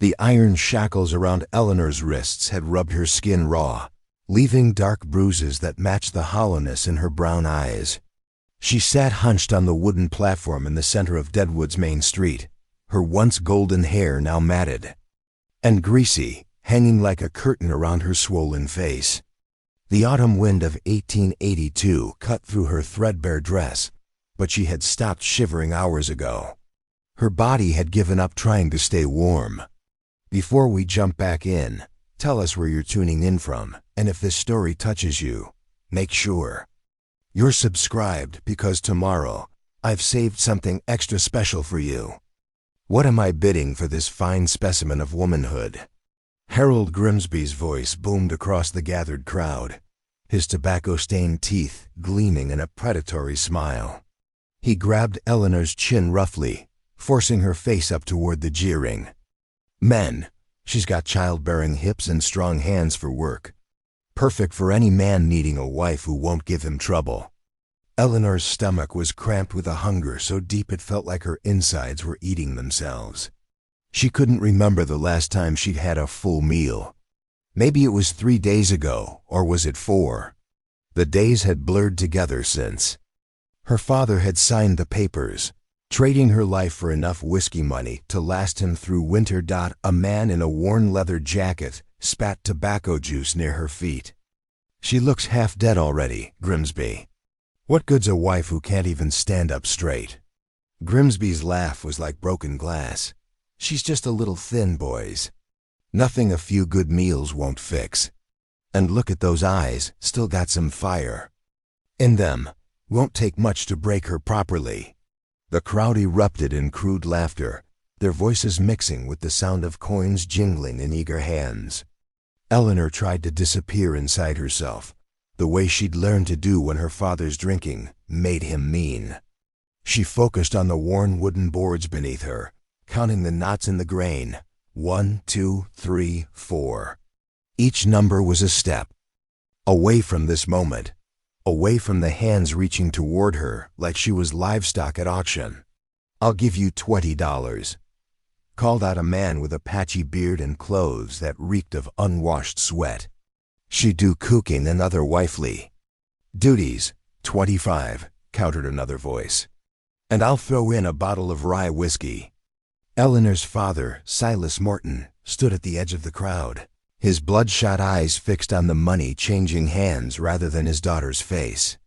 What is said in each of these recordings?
The iron shackles around Eleanor's wrists had rubbed her skin raw, leaving dark bruises that matched the hollowness in her brown eyes. She sat hunched on the wooden platform in the center of Deadwood's main street, her once golden hair now matted and greasy, hanging like a curtain around her swollen face. The autumn wind of 1882 cut through her threadbare dress, but she had stopped shivering hours ago. Her body had given up trying to stay warm. Before we jump back in, tell us where you're tuning in from, and if this story touches you, make sure you're subscribed, because tomorrow I've saved something extra special for you. What am I bidding for this fine specimen of womanhood? Harold Grimsby's voice boomed across the gathered crowd, his tobacco-stained teeth gleaming in a predatory smile. He grabbed Eleanor's chin roughly, forcing her face up toward the jeering men. She's got childbearing hips and strong hands for work. Perfect for any man needing a wife who won't give him trouble. Eleanor's stomach was cramped with a hunger so deep it felt like her insides were eating themselves. She couldn't remember the last time she'd had a full meal. Maybe it was 3 days ago, or was it 4? The days had blurred together since her father had signed the papers, trading her life for enough whiskey money to last him through winter. A man in a worn leather jacket spat tobacco juice near her feet. She looks half dead already, Grimsby. What good's a wife who can't even stand up straight? Grimsby's laugh was like broken glass. She's just a little thin, boys. Nothing a few good meals won't fix. And look at those eyes, still got some fire in them. Won't take much to break her properly. The crowd erupted in crude laughter, their voices mixing with the sound of coins jingling in eager hands. Eleanor tried to disappear inside herself, the way she'd learned to do when her father's drinking made him mean. She focused on the worn wooden boards beneath her, counting the knots in the grain. 1, 2, 3, 4. Each number was a step away from this moment, away from the hands reaching toward her like she was livestock at auction. "I'll give you $20, called out a man with a patchy beard and clothes that reeked of unwashed sweat. "She do cooking and other wifely duties." "25, countered another voice. "And I'll throw in a bottle of rye whiskey." Eleanor's father, Silas Morton, stood at the edge of the crowd, his bloodshot eyes fixed on the money-changing hands rather than his daughter's face.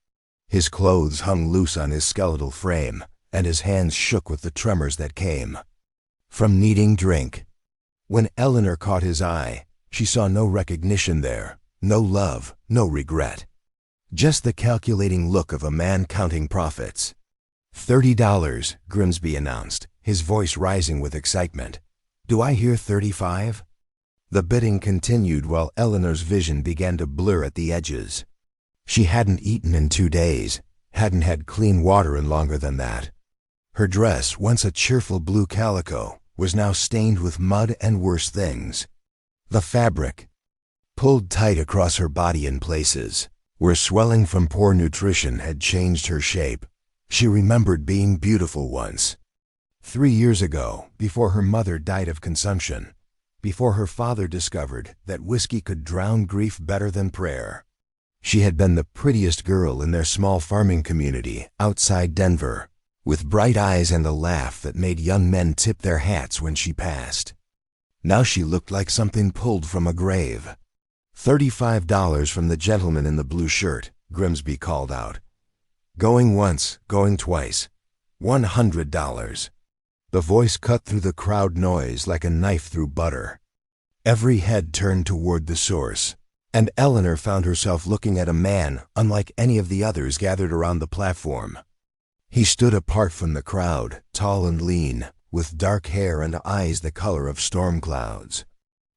His clothes hung loose on his skeletal frame, and his hands shook with the tremors that came from needing drink. When Eleanor caught his eye, she saw no recognition there, no love, no regret. Just the calculating look of a man counting profits. $30, Grimsby announced, his voice rising with excitement. "Do I hear 35? The bidding continued while Eleanor's vision began to blur at the edges. She hadn't eaten in 2 days, hadn't had clean water in longer than that. Her dress, once a cheerful blue calico, was now stained with mud and worse things. The fabric pulled tight across her body in places, where swelling from poor nutrition had changed her shape. She remembered being beautiful once. 3 years ago, before her mother died of consumption, before her father discovered that whiskey could drown grief better than prayer. She had been the prettiest girl in their small farming community outside Denver, with bright eyes and a laugh that made young men tip their hats when she passed. Now she looked like something pulled from a grave. $35 from the gentleman in the blue shirt, Grimsby called out. "Going once, going twice. $100. The voice cut through the crowd noise like a knife through butter. Every head turned toward the source, and Eleanor found herself looking at a man unlike any of the others gathered around the platform. He stood apart from the crowd, tall and lean, with dark hair and eyes the color of storm clouds.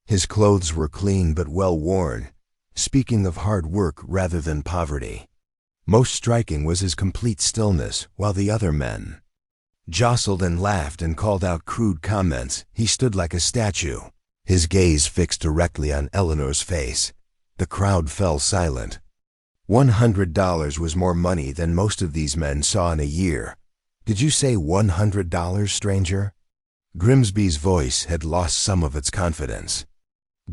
His clothes were clean but well worn, speaking of hard work rather than poverty. Most striking was his complete stillness while the other men jostled and laughed and called out crude comments. He stood like a statue, his gaze fixed directly on Eleanor's face. The crowd fell silent. $100 was more money than most of these men saw in a year. "Did you say $100, stranger?" Grimsby's voice had lost some of its confidence.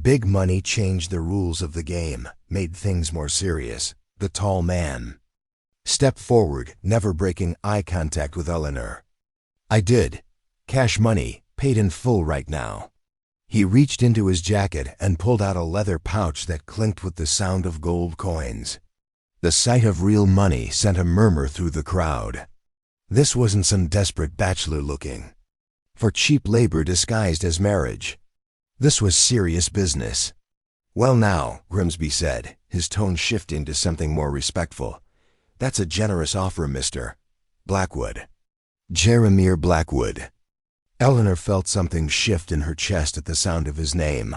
Big money changed the rules of the game, made things more serious. The tall man stepped forward, never breaking eye contact with Eleanor. I did. Cash money, paid in full right now. He reached into his jacket and pulled out a leather pouch that clinked with the sound of gold coins. The sight of real money sent a murmur through the crowd. This wasn't some desperate bachelor looking for cheap labor disguised as marriage. This was serious business. Well now, Grimsby said, his tone shifting to something more respectful. That's a generous offer, Mr. Blackwood. Jeremiah Blackwood. Eleanor felt something shift in her chest at the sound of his name.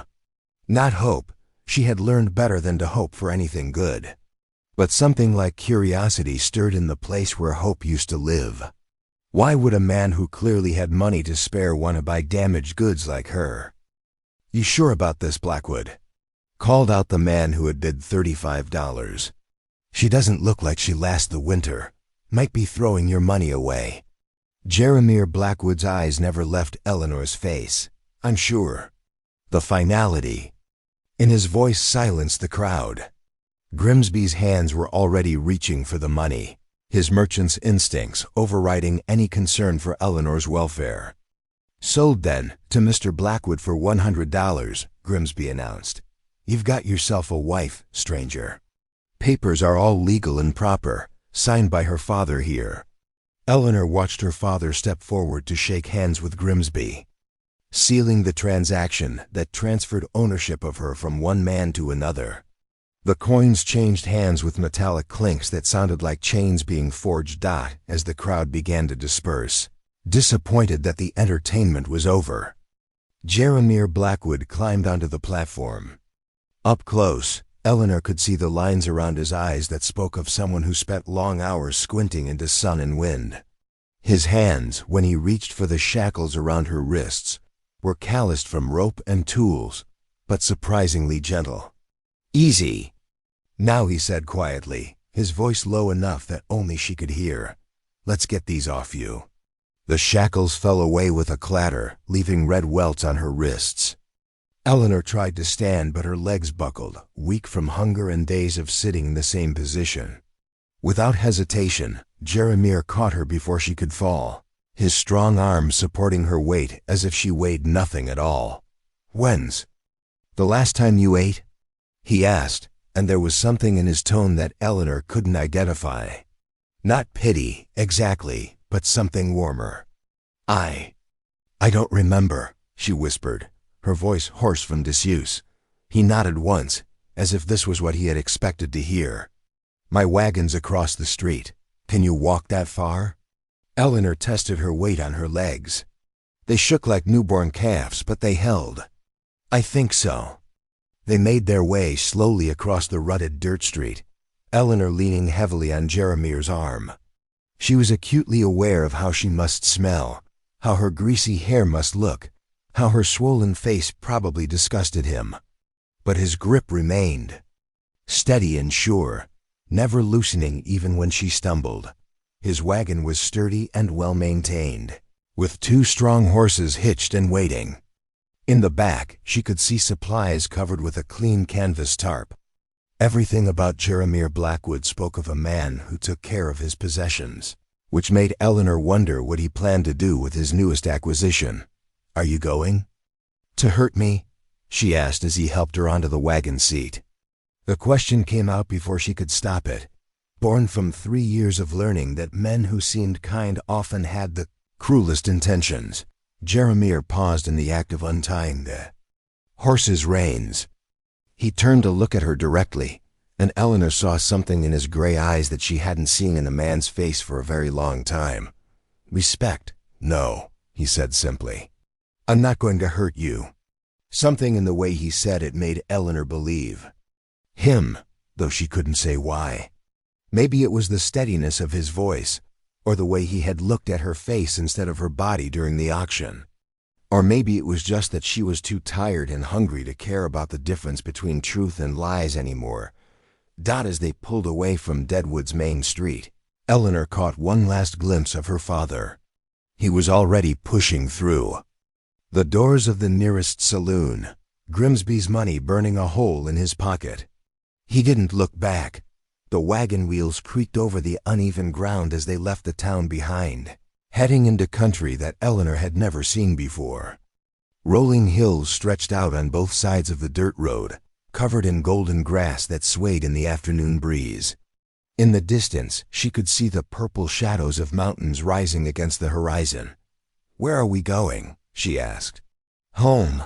Not hope. She had learned better than to hope for anything good. But something like curiosity stirred in the place where hope used to live. Why would a man who clearly had money to spare want to buy damaged goods like her? You sure about this, Blackwood? Called out the man who had bid $35. She doesn't look like she'll last the winter. Might be throwing your money away. Jeremiah Blackwood's eyes never left Eleanor's face. I'm sure. The finality in his voice silenced the crowd. Grimsby's hands were already reaching for the money, his merchant's instincts overriding any concern for Eleanor's welfare. Sold then, to Mr. Blackwood for $100, Grimsby announced. You've got yourself a wife, stranger. Papers are all legal and proper, signed by her father here. Eleanor watched her father step forward to shake hands with Grimsby, sealing the transaction that transferred ownership of her from one man to another. The coins changed hands with metallic clinks that sounded like chains being forged as the crowd began to disperse, disappointed that the entertainment was over. Jeremiah Blackwood climbed onto the platform. Up close, Eleanor could see the lines around his eyes that spoke of someone who spent long hours squinting into sun and wind. His hands, when he reached for the shackles around her wrists, were calloused from rope and tools, but surprisingly gentle. Easy. Now, he said quietly, his voice low enough that only she could hear. Let's get these off you. The shackles fell away with a clatter, leaving red welts on her wrists. Eleanor tried to stand, but her legs buckled, weak from hunger and days of sitting in the same position. Without hesitation, Jeremiah caught her before she could fall, his strong arms supporting her weight as if she weighed nothing at all. When's the last time you ate? He asked, and there was something in his tone that Eleanor couldn't identify. Not pity, exactly, but something warmer. I don't remember, she whispered, her voice hoarse from disuse. He nodded once, as if this was what he had expected to hear. My wagon's across the street. Can you walk that far? Eleanor tested her weight on her legs. They shook like newborn calves, but they held. I think so. They made their way slowly across the rutted dirt street, Eleanor leaning heavily on Jeremiah's arm. She was acutely aware of how she must smell, how her greasy hair must look, how her swollen face probably disgusted him. But his grip remained, steady and sure, never loosening even when she stumbled. His wagon was sturdy and well-maintained, with 2 strong horses hitched and waiting. In the back, she could see supplies covered with a clean canvas tarp. Everything about Jeremiah Blackwood spoke of a man who took care of his possessions, which made Eleanor wonder what he planned to do with his newest acquisition. Are you going to hurt me? She asked as he helped her onto the wagon seat. The question came out before she could stop it, born from 3 years of learning that men who seemed kind often had the cruelest intentions. Jeremiah paused in the act of untying the horse's reins. He turned to look at her directly, and Eleanor saw something in his gray eyes that she hadn't seen in a man's face for a very long time. Respect. No, he said simply. I'm not going to hurt you. Something in the way he said it made Eleanor believe him, though she couldn't say why. Maybe it was the steadiness of his voice, or the way he had looked at her face instead of her body during the auction. Or maybe it was just that she was too tired and hungry to care about the difference between truth and lies anymore. As they pulled away from Deadwood's main street, Eleanor caught one last glimpse of her father. He was already pushing through. The doors of the nearest saloon, Grimsby's money burning a hole in his pocket. He didn't look back. The wagon wheels creaked over the uneven ground as they left the town behind, heading into country that Eleanor had never seen before. Rolling hills stretched out on both sides of the dirt road, covered in golden grass that swayed in the afternoon breeze. In the distance, she could see the purple shadows of mountains rising against the horizon. "Where are we going?" she asked. "Home,"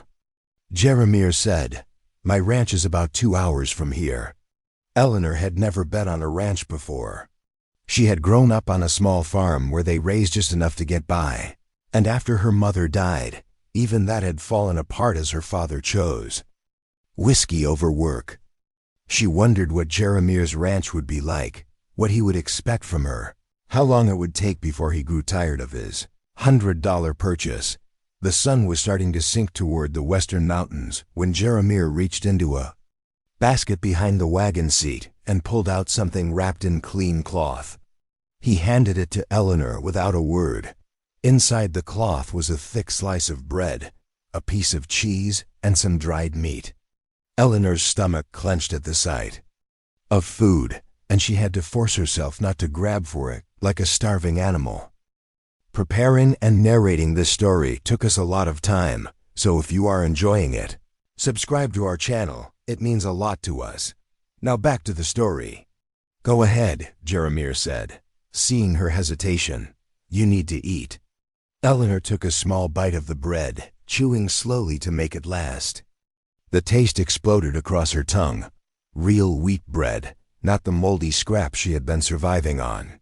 Jeremiah said. "My ranch is about 2 hours from here." Eleanor had never been on a ranch before. She had grown up on a small farm where they raised just enough to get by, and after her mother died, even that had fallen apart as her father chose. Whiskey over work. She wondered what Jeremiah's ranch would be like, what he would expect from her, how long it would take before he grew tired of his $100 purchase. The sun was starting to sink toward the western mountains when Jeremiah reached into a basket behind the wagon seat and pulled out something wrapped in clean cloth. He handed it to Eleanor without a word. Inside the cloth was a thick slice of bread, a piece of cheese, and some dried meat. Eleanor's stomach clenched at the sight of food, and she had to force herself not to grab for it like a starving animal. Preparing and narrating this story took us a lot of time, so if you are enjoying it, subscribe to our channel. It means a lot to us. Now back to the story. "Go ahead," Jeremiah said, seeing her hesitation. "You need to eat." Eleanor took a small bite of the bread, chewing slowly to make it last. The taste exploded across her tongue. Real wheat bread, not the moldy scraps she had been surviving on.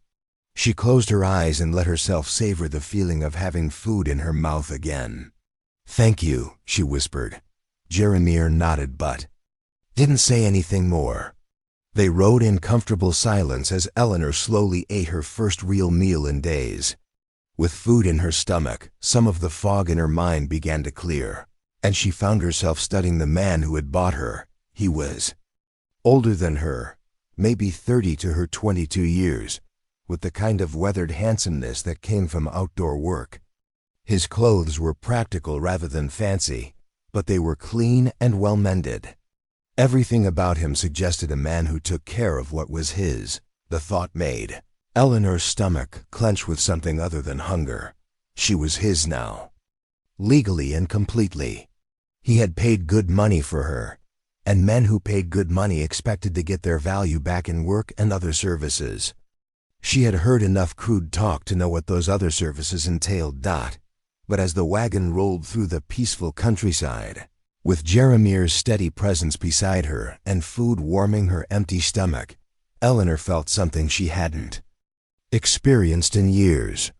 She closed her eyes and let herself savor the feeling of having food in her mouth again. "Thank you," she whispered. Jeremiah nodded but didn't say anything more. They rode in comfortable silence as Eleanor slowly ate her first real meal in days. With food in her stomach, some of the fog in her mind began to clear, and she found herself studying the man who had bought her. He was older than her, maybe 30 to her 22 years, with the kind of weathered handsomeness that came from outdoor work. His clothes were practical rather than fancy, but they were clean and well-mended. Everything about him suggested a man who took care of what was his. The thought made Eleanor's stomach clench with something other than hunger. She was his now, legally and completely. He had paid good money for her, and men who paid good money expected to get their value back in work and other services. She had heard enough crude talk to know what those other services entailed. But as the wagon rolled through the peaceful countryside, with Jeremiah's steady presence beside her and food warming her empty stomach, Eleanor felt something she hadn't experienced in years.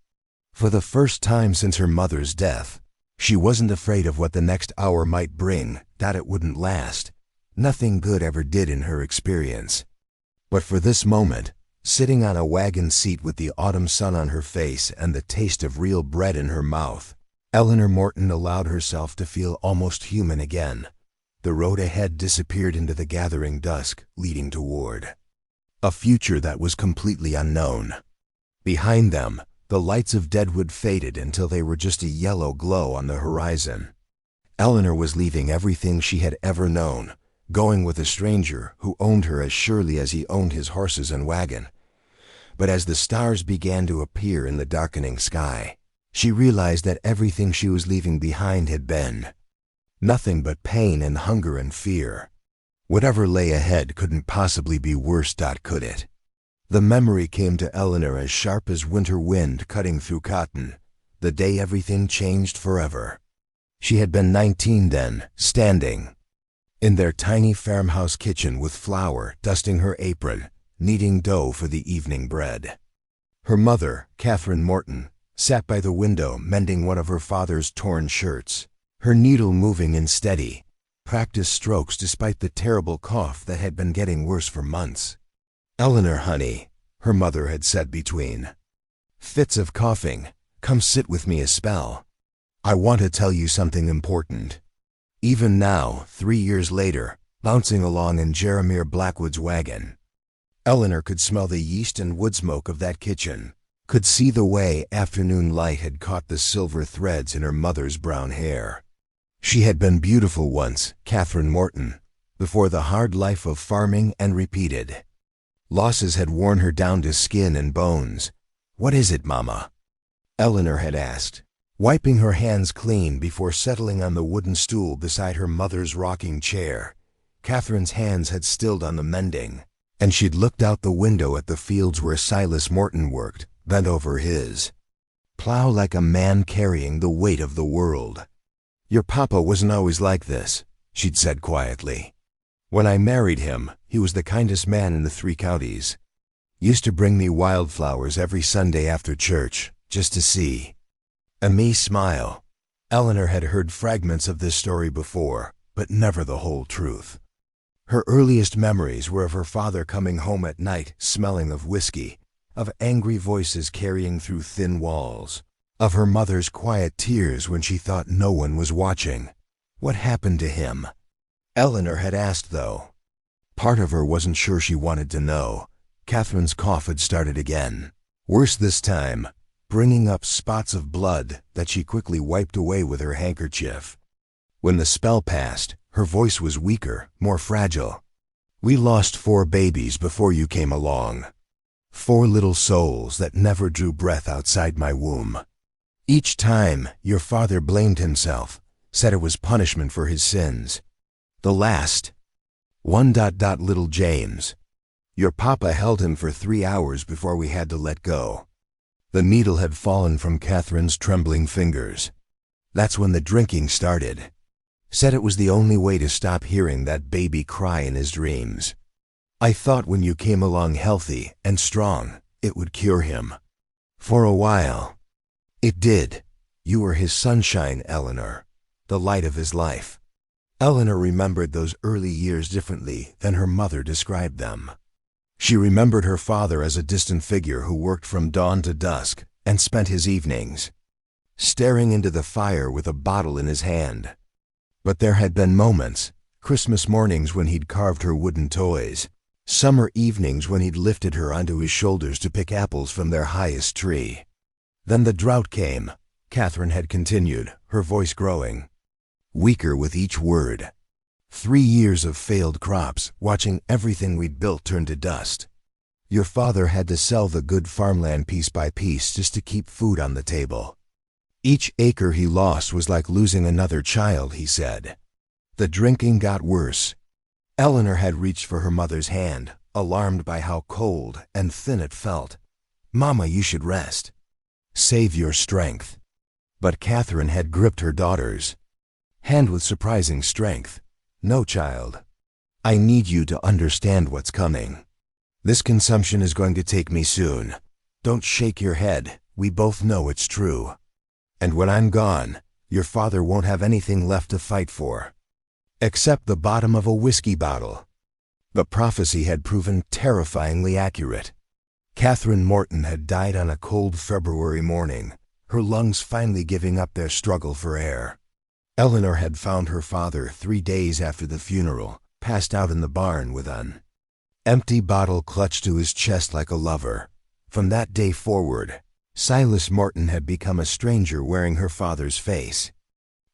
For the first time since her mother's death, she wasn't afraid of what the next hour might bring, that it wouldn't last. Nothing good ever did in her experience. But for this moment, sitting on a wagon seat with the autumn sun on her face and the taste of real bread in her mouth, Eleanor Morton allowed herself to feel almost human again. The road ahead disappeared into the gathering dusk, leading toward a future that was completely unknown. Behind them, the lights of Deadwood faded until they were just a yellow glow on the horizon. Eleanor was leaving everything she had ever known, going with a stranger who owned her as surely as he owned his horses and wagon. But as the stars began to appear in the darkening sky, she realized that everything she was leaving behind had been nothing but pain and hunger and fear. Whatever lay ahead couldn't possibly be worse, could it? The memory came to Eleanor as sharp as winter wind cutting through cotton, the day everything changed forever. She had been 19 then, standing in their tiny farmhouse kitchen with flour dusting her apron, kneading dough for the evening bread. Her mother, Catherine Morton, sat by the window mending one of her father's torn shirts, her needle moving in steady, practiced strokes despite the terrible cough that had been getting worse for months. "Eleanor, honey," her mother had said between fits of coughing, "come sit with me a spell. I want to tell you something important." Even now, 3 years later, bouncing along in Jeremiah Blackwood's wagon, Eleanor could smell the yeast and wood smoke of that kitchen, could see the way afternoon light had caught the silver threads in her mother's brown hair. She had been beautiful once, Catherine Morton, before the hard life of farming and repeated. Losses had worn her down to skin and bones. "What is it, Mama?" Eleanor had asked, wiping her hands clean before settling on the wooden stool beside her mother's rocking chair. Catherine's hands had stilled on the mending, and she'd looked out the window at the fields where Silas Morton worked, bent over his plow like a man carrying the weight of the world. "Your papa wasn't always like this," she'd said quietly. "When I married him, he was the kindest man in the 3 counties. Used to bring me wildflowers every Sunday after church, just to see me smile." Eleanor had heard fragments of this story before, but never the whole truth. Her earliest memories were of her father coming home at night smelling of whiskey, of angry voices carrying through thin walls, of her mother's quiet tears when she thought no one was watching. What happened to him? Eleanor had asked, though. Part of her wasn't sure she wanted to know. Catherine's cough had started again. Worse this time, bringing up spots of blood that she quickly wiped away with her handkerchief. When the spell passed, her voice was weaker, more fragile. "We lost 4 babies before you came along. 4 little souls that never drew breath outside my womb. Each time, your father blamed himself, said it was punishment for his sins. The last, little James. Your papa held him for 3 hours before we had to let go." The needle had fallen from Catherine's trembling fingers. "That's when the drinking started. Said it was the only way to stop hearing that baby cry in his dreams. I thought when you came along healthy and strong, it would cure him. For a while. It did. You were his sunshine, Eleanor, the light of his life." Eleanor remembered those early years differently than her mother described them. She remembered her father as a distant figure who worked from dawn to dusk and spent his evenings staring into the fire with a bottle in his hand. But there had been moments, Christmas mornings when he'd carved her wooden toys, summer evenings when he'd lifted her onto his shoulders to pick apples from their highest tree. Then the drought came, Catherine had continued, her voice growing weaker with each word. 3 years of failed crops, watching everything we'd built turn to dust. Your father had to sell the good farmland piece by piece just to keep food on the table. Each acre he lost was like losing another child, he said. The drinking got worse. Eleanor had reached for her mother's hand, alarmed by how cold and thin it felt. "Mama, you should rest. Save your strength." But Catherine had gripped her daughter's hand with surprising strength. "No, child. I need you to understand what's coming. This consumption is going to take me soon. Don't shake your head. We both know it's true. And when I'm gone, your father won't have anything left to fight for. Except the bottom of a whiskey bottle." The prophecy had proven terrifyingly accurate. Catherine Morton had died on a cold February morning, her lungs finally giving up their struggle for air. Eleanor had found her father 3 days after the funeral, passed out in the barn with an empty bottle clutched to his chest like a lover. From that day forward, Silas Morton had become a stranger wearing her father's face.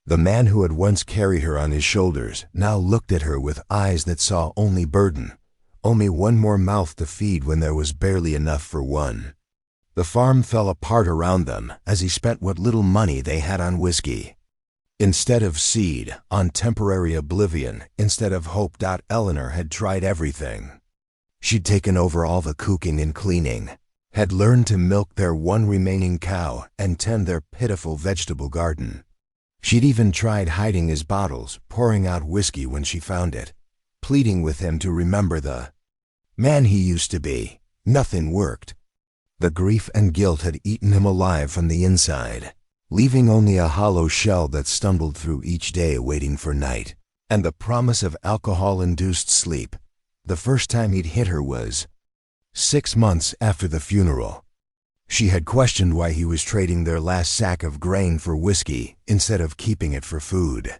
The man who had once carried her on his shoulders now looked at her with eyes that saw only burden, only one more mouth to feed when there was barely enough for one. The farm fell apart around them as he spent what little money they had on whiskey. Instead of seed, on temporary oblivion, instead of hope. Eleanor had tried everything. She'd taken over all the cooking and cleaning, had learned to milk their one remaining cow and tend their pitiful vegetable garden. She'd even tried hiding his bottles, pouring out whiskey when she found it, pleading with him to remember the man he used to be. Nothing worked. The grief and guilt had eaten him alive from the inside, leaving only a hollow shell that stumbled through each day waiting for night, and the promise of alcohol-induced sleep. The first time he'd hit her was 6 months after the funeral. She had questioned why he was trading their last sack of grain for whiskey instead of keeping it for food.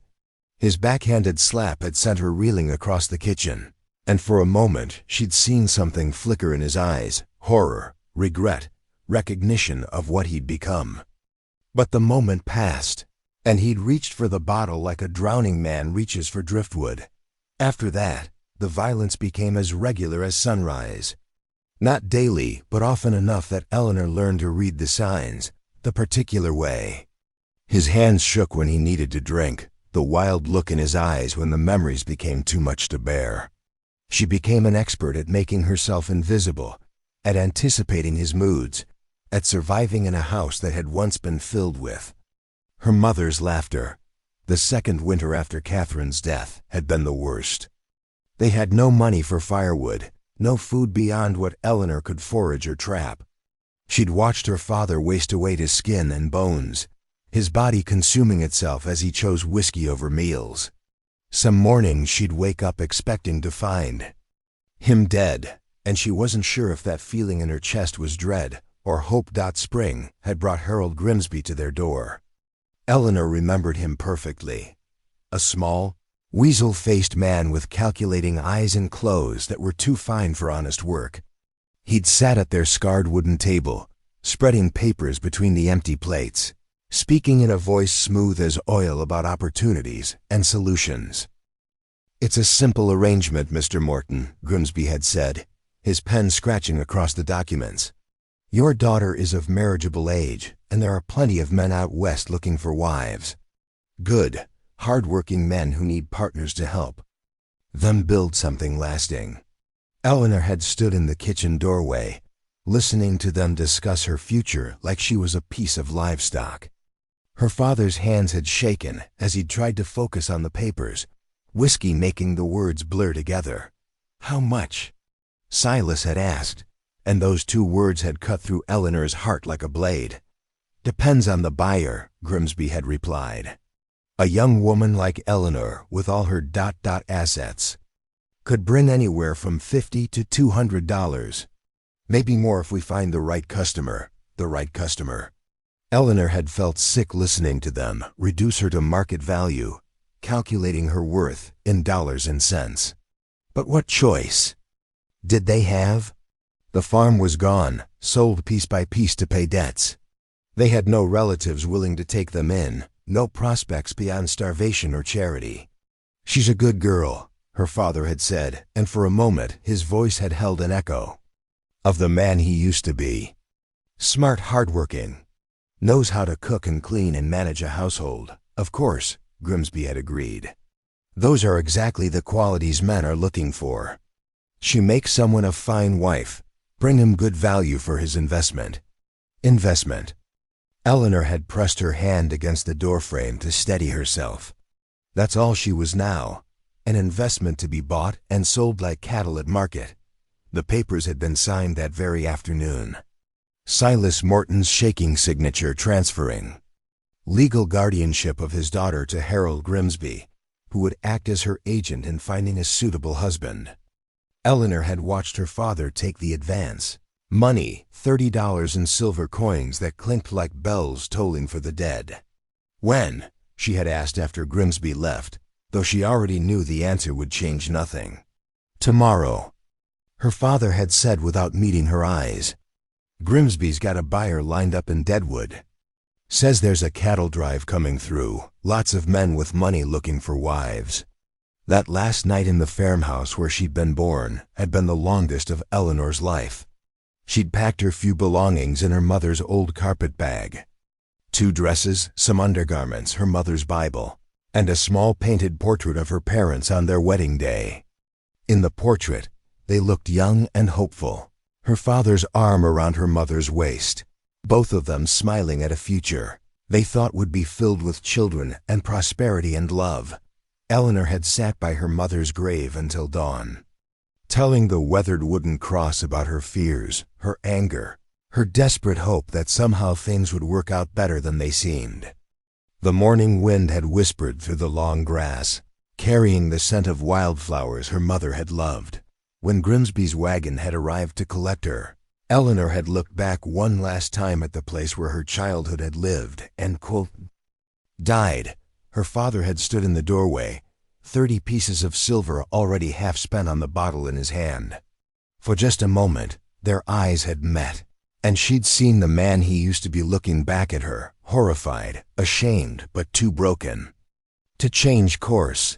His backhanded slap had sent her reeling across the kitchen, and for a moment she'd seen something flicker in his eyes, horror, regret, recognition of what he'd become. But the moment passed, and he'd reached for the bottle like a drowning man reaches for driftwood. After that, the violence became as regular as sunrise. Not daily, but often enough that Eleanor learned to read the signs, the particular way. His hands shook when he needed to drink, the wild look in his eyes when the memories became too much to bear. She became an expert at making herself invisible, at anticipating his moods, at surviving in a house that had once been filled with. Her mother's laughter, the second winter after Catherine's death, had been the worst. They had no money for firewood, no food beyond what Eleanor could forage or trap. She'd watched her father waste away to skin and bones, his body consuming itself as he chose whiskey over meals. Some mornings she'd wake up expecting to find him dead, and she wasn't sure if that feeling in her chest was dread or hope. Spring had brought Harold Grimsby to their door. Eleanor remembered him perfectly. A small, weasel-faced man with calculating eyes and clothes that were too fine for honest work. He'd sat at their scarred wooden table, spreading papers between the empty plates, speaking in a voice smooth as oil about opportunities and solutions. "It's a simple arrangement, Mr. Morton," Grimsby had said, his pen scratching across the documents. "Your daughter is of marriageable age, and there are plenty of men out west looking for wives. Good, hard-working men who need partners to help them build something lasting." Eleanor had stood in the kitchen doorway, listening to them discuss her future like she was a piece of livestock. Her father's hands had shaken as he tried to focus on the papers, whiskey making the words blur together. "How much?" Silas had asked, and those two words had cut through Eleanor's heart like a blade. "Depends on the buyer," Grimsby had replied. A young woman like Eleanor, with all her assets, could bring anywhere from $50 to $200. Maybe more if we find the right customer. Eleanor had felt sick listening to them reduce her to market value, calculating her worth in dollars and cents. But what choice did they have? The farm was gone, sold piece by piece to pay debts. They had no relatives willing to take them in, no prospects beyond starvation or charity. "She's a good girl," her father had said, and for a moment his voice had held an echo of the man he used to be. "Smart, hardworking. Knows how to cook and clean and manage a household." "Of course," Grimsby had agreed. "Those are exactly the qualities men are looking for. She makes someone a fine wife, bring him good value for his investment." Investment. Eleanor had pressed her hand against the doorframe to steady herself. That's all she was now, an investment to be bought and sold like cattle at market. The papers had been signed that very afternoon. Silas Morton's shaking signature transferring legal guardianship of his daughter to Harold Grimsby, who would act as her agent in finding a suitable husband. Eleanor had watched her father take the advance. Money, $30 in silver coins that clinked like bells tolling for the dead. "When?" she had asked after Grimsby left, though she already knew the answer would change nothing. "Tomorrow," her father had said without meeting her eyes. "Grimsby's got a buyer lined up in Deadwood. Says there's a cattle drive coming through, lots of men with money looking for wives." That last night in the farmhouse where she'd been born had been the longest of Eleanor's life. She'd packed her few belongings in her mother's old carpet bag. 2 dresses, some undergarments, her mother's Bible, and a small painted portrait of her parents on their wedding day. In the portrait, they looked young and hopeful, her father's arm around her mother's waist, both of them smiling at a future they thought would be filled with children and prosperity and love. Eleanor had sat by her mother's grave until dawn, telling the weathered wooden cross about her fears, her anger, her desperate hope that somehow things would work out better than they seemed. The morning wind had whispered through the long grass, carrying the scent of wildflowers her mother had loved. When Grimsby's wagon had arrived to collect her, Eleanor had looked back one last time at the place where her childhood had lived and died. Her father had stood in the doorway, 30 pieces of silver already half spent on the bottle in his hand. For just a moment, their eyes had met, And she'd seen the man he used to be looking back at her, horrified, ashamed, but too broken to change course.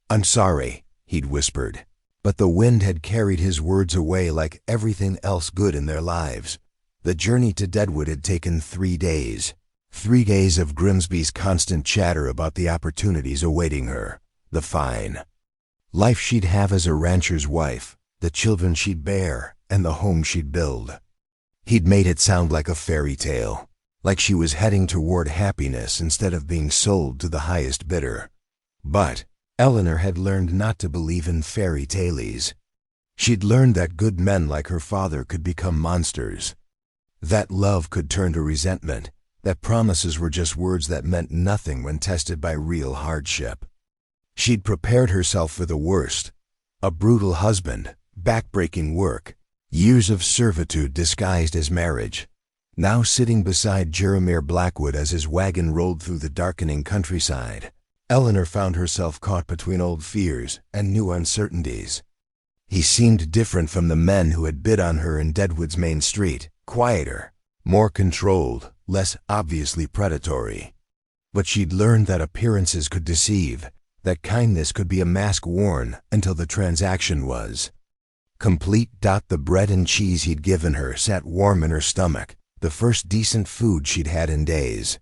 "I'm sorry," he'd whispered, but the wind had carried his words away like everything else good in their lives. The journey to Deadwood had taken 3 days. 3 days of Grimsby's constant chatter about the opportunities awaiting her, the fine life she'd have as a rancher's wife, the children she'd bear, and the home she'd build. He'd made it sound like a fairy tale, like she was heading toward happiness instead of being sold to the highest bidder. But Eleanor had learned not to believe in fairy tales. She'd learned that good men like her father could become monsters, that love could turn to resentment, that promises were just words that meant nothing when tested by real hardship. She'd prepared herself for the worst: a brutal husband, backbreaking work, years of servitude disguised as marriage. Now sitting beside Jeremiah Blackwood as his wagon rolled through the darkening countryside, Eleanor found herself caught between old fears and new uncertainties. He seemed different from the men who had bid on her in Deadwood's main street, quieter, more controlled, less obviously predatory. But she'd learned that appearances could deceive, that kindness could be a mask worn until the transaction was complete. The bread and cheese he'd given her sat warm in her stomach, the first decent food she'd had in days.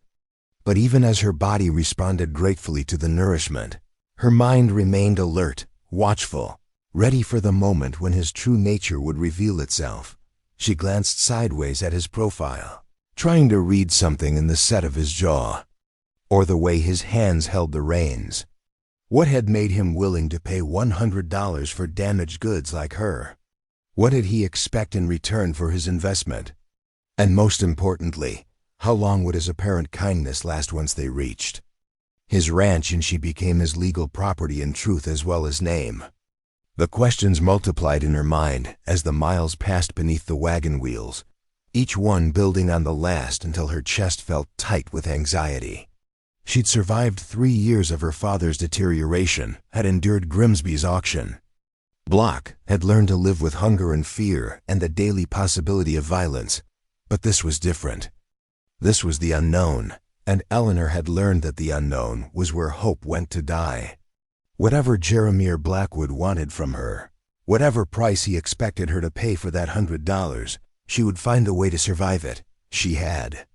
But even as her body responded gratefully to the nourishment, her mind remained alert, watchful, ready for the moment when his true nature would reveal itself. She glanced sideways at his profile, trying to read something in the set of his jaw, or the way his hands held the reins. What had made him willing to pay $100 for damaged goods like her? What did he expect in return for his investment? And most importantly, how long would his apparent kindness last once they reached his ranch and she became his legal property in truth as well as name? The questions multiplied in her mind as the miles passed beneath the wagon wheels, each one building on the last until her chest felt tight with anxiety. She'd survived 3 years of her father's deterioration, had endured Grimsby's auction block, had learned to live with hunger and fear and the daily possibility of violence. But this was different. This was the unknown, and Eleanor had learned that the unknown was where hope went to die. Whatever Jeremiah Blackwood wanted from her, whatever price he expected her to pay for that $100, she would find a way to survive it. She had.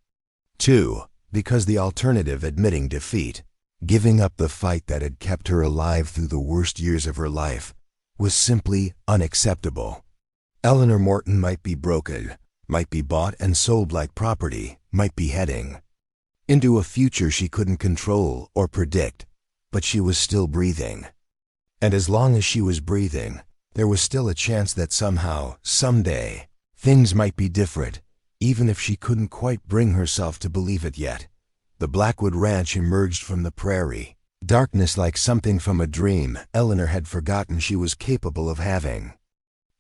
2. Because the alternative, admitting defeat, giving up the fight that had kept her alive through the worst years of her life, was simply unacceptable. Eleanor Morton might be broken, might be bought and sold like property, might be heading into a future she couldn't control or predict, but she was still breathing. And as long as she was breathing, there was still a chance that somehow, someday, things might be different, even if she couldn't quite bring herself to believe it yet. The Blackwood Ranch emerged from the prairie, darkness like something from a dream Eleanor had forgotten she was capable of having.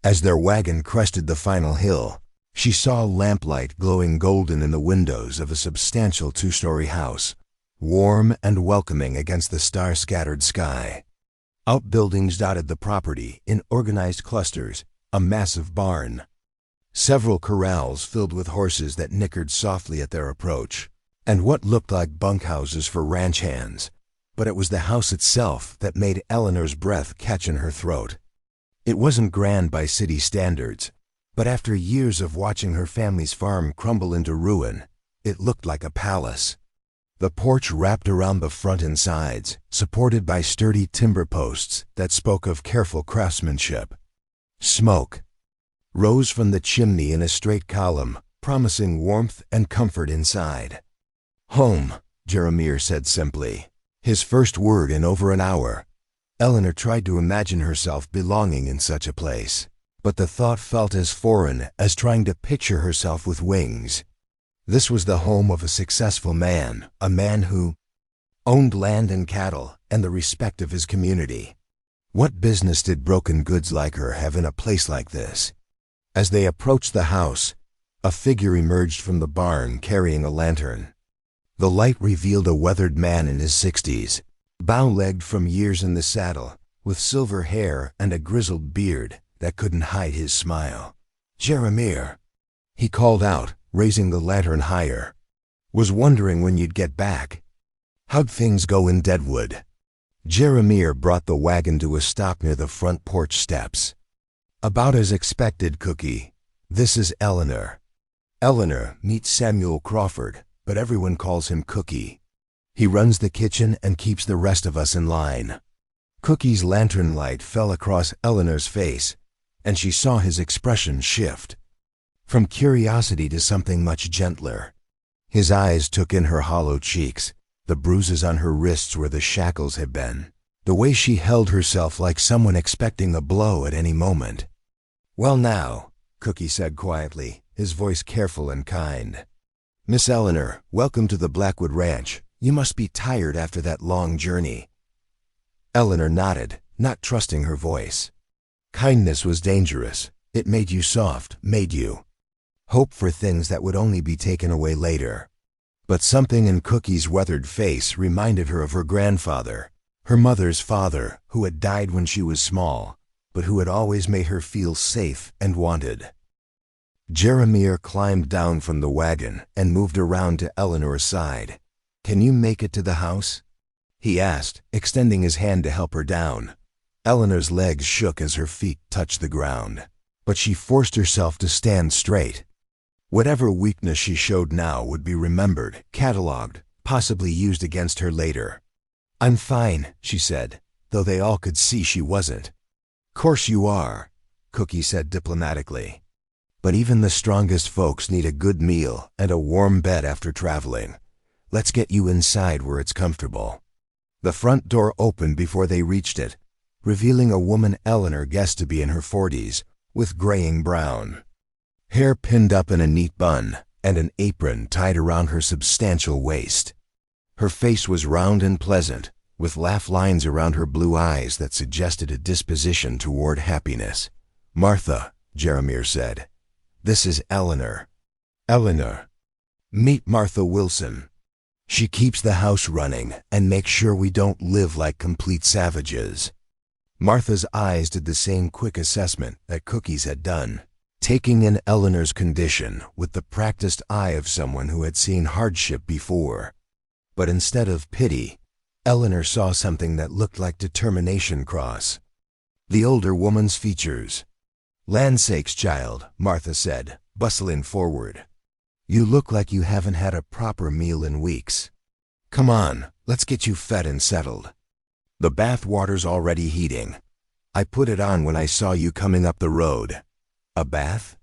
As their wagon crested the final hill, she saw lamplight glowing golden in the windows of a substantial 2-story house, warm and welcoming against the star-scattered sky. Outbuildings dotted the property in organized clusters, a massive barn, several corrals filled with horses that nickered softly at their approach, and what looked like bunkhouses for ranch hands. But it was the house itself that made Eleanor's breath catch in her throat. It wasn't grand by city standards, but after years of watching her family's farm crumble into ruin, it looked like a palace. The porch wrapped around the front and sides, supported by sturdy timber posts that spoke of careful craftsmanship. Smoke rose from the chimney in a straight column, promising warmth and comfort inside. "Home," Jeremiah said simply, his first word in over an hour. Eleanor tried to imagine herself belonging in such a place, but the thought felt as foreign as trying to picture herself with wings. This was the home of a successful man, a man who owned land and cattle and the respect of his community. What business did broken goods like her have in a place like this? As they approached the house, a figure emerged from the barn carrying a lantern. The light revealed a weathered man in his 60s, bow-legged from years in the saddle, with silver hair and a grizzled beard that couldn't hide his smile. "Jeremiah," he called out, raising the lantern higher. "Was wondering when you'd get back. How'd things go in Deadwood?" Jeremiah brought the wagon to a stop near the front porch steps. "About as expected, Cookie. This is Eleanor." Eleanor, meet Samuel Crawford, but everyone calls him Cookie. He runs the kitchen and keeps the rest of us in line. Cookie's lantern light fell across Eleanor's face, and she saw his expression shift. From curiosity to something much gentler. His eyes took in her hollow cheeks, the bruises on her wrists where the shackles had been, the way she held herself like someone expecting a blow at any moment. "Well now," Cookie said quietly, his voice careful and kind. "Miss Eleanor, welcome to the Blackwood Ranch. You must be tired after that long journey." Eleanor nodded, not trusting her voice. Kindness was dangerous. It made you soft, made you hope for things that would only be taken away later. But something in Cookie's weathered face reminded her of her grandfather, her mother's father, who had died when she was small, but who had always made her feel safe and wanted. Jeremiah climbed down from the wagon and moved around to Eleanor's side. "Can you make it to the house?" he asked, extending his hand to help her down. Eleanor's legs shook as her feet touched the ground, but she forced herself to stand straight. Whatever weakness she showed now would be remembered, catalogued, possibly used against her later. "I'm fine," she said, though they all could see she wasn't. "Course you are," Cookie said diplomatically. "But even the strongest folks need a good meal and a warm bed after traveling. Let's get you inside where it's comfortable." The front door opened before they reached it, revealing a woman Eleanor guessed to be in her 40s, with graying brown hair pinned up in a neat bun and an apron tied around her substantial waist. Her face was round and pleasant, with laugh lines around her blue eyes that suggested a disposition toward happiness. "Martha," Jeremiah said. "This is Eleanor." "Eleanor. Meet Martha Wilson. She keeps the house running and makes sure we don't live like complete savages." Martha's eyes did the same quick assessment that Cookie's had done, taking in Eleanor's condition with the practiced eye of someone who had seen hardship before. But instead of pity, Eleanor saw something that looked like determination cross the older woman's features. "Land sakes, child," Martha said, bustling forward. "You look like you haven't had a proper meal in weeks. Come on, let's get you fed and settled. The bath water's already heating. I put it on when I saw you coming up the road." "A bath?"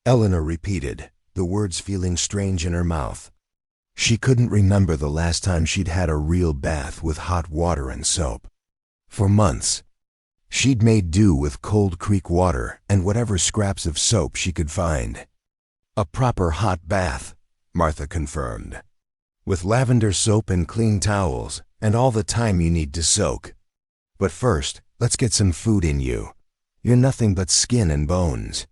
Eleanor repeated, the words feeling strange in her mouth. She couldn't remember the last time she'd had a real bath with hot water and soap. For months, she'd made do with cold creek water and whatever scraps of soap she could find. "A proper hot bath," Martha confirmed, "with lavender soap and clean towels and all the time you need to soak. But first, let's get some food in you. You're nothing but skin and bones."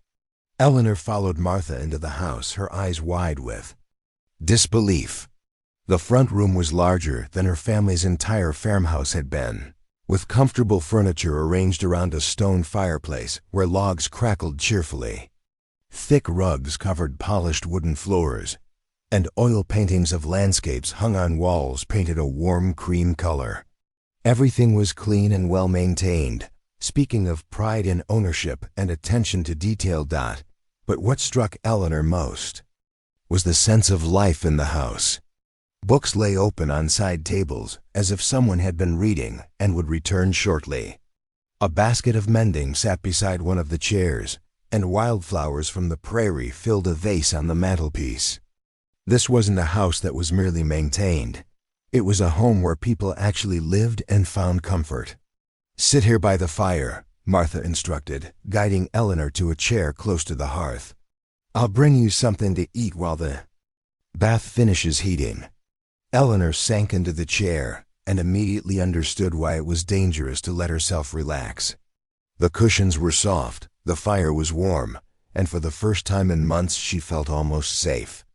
Eleanor followed Martha into the house, her eyes wide with disbelief. The front room was larger than her family's entire farmhouse had been, with comfortable furniture arranged around a stone fireplace where logs crackled cheerfully. Thick rugs covered polished wooden floors, and oil paintings of landscapes hung on walls painted a warm cream color. Everything was clean and well maintained, speaking of pride in ownership and attention to detail. But what struck Eleanor most was the sense of life in the house. Books lay open on side tables, as if someone had been reading and would return shortly. A basket of mending sat beside one of the chairs, and wildflowers from the prairie filled a vase on the mantelpiece. This wasn't a house that was merely maintained. It was a home where people actually lived and found comfort. "Sit here by the fire," Martha instructed, guiding Eleanor to a chair close to the hearth. "I'll bring you something to eat while the bath finishes heating." Eleanor sank into the chair and immediately understood why it was dangerous to let herself relax. The cushions were soft, the fire was warm, and for the first time in months she felt almost safe.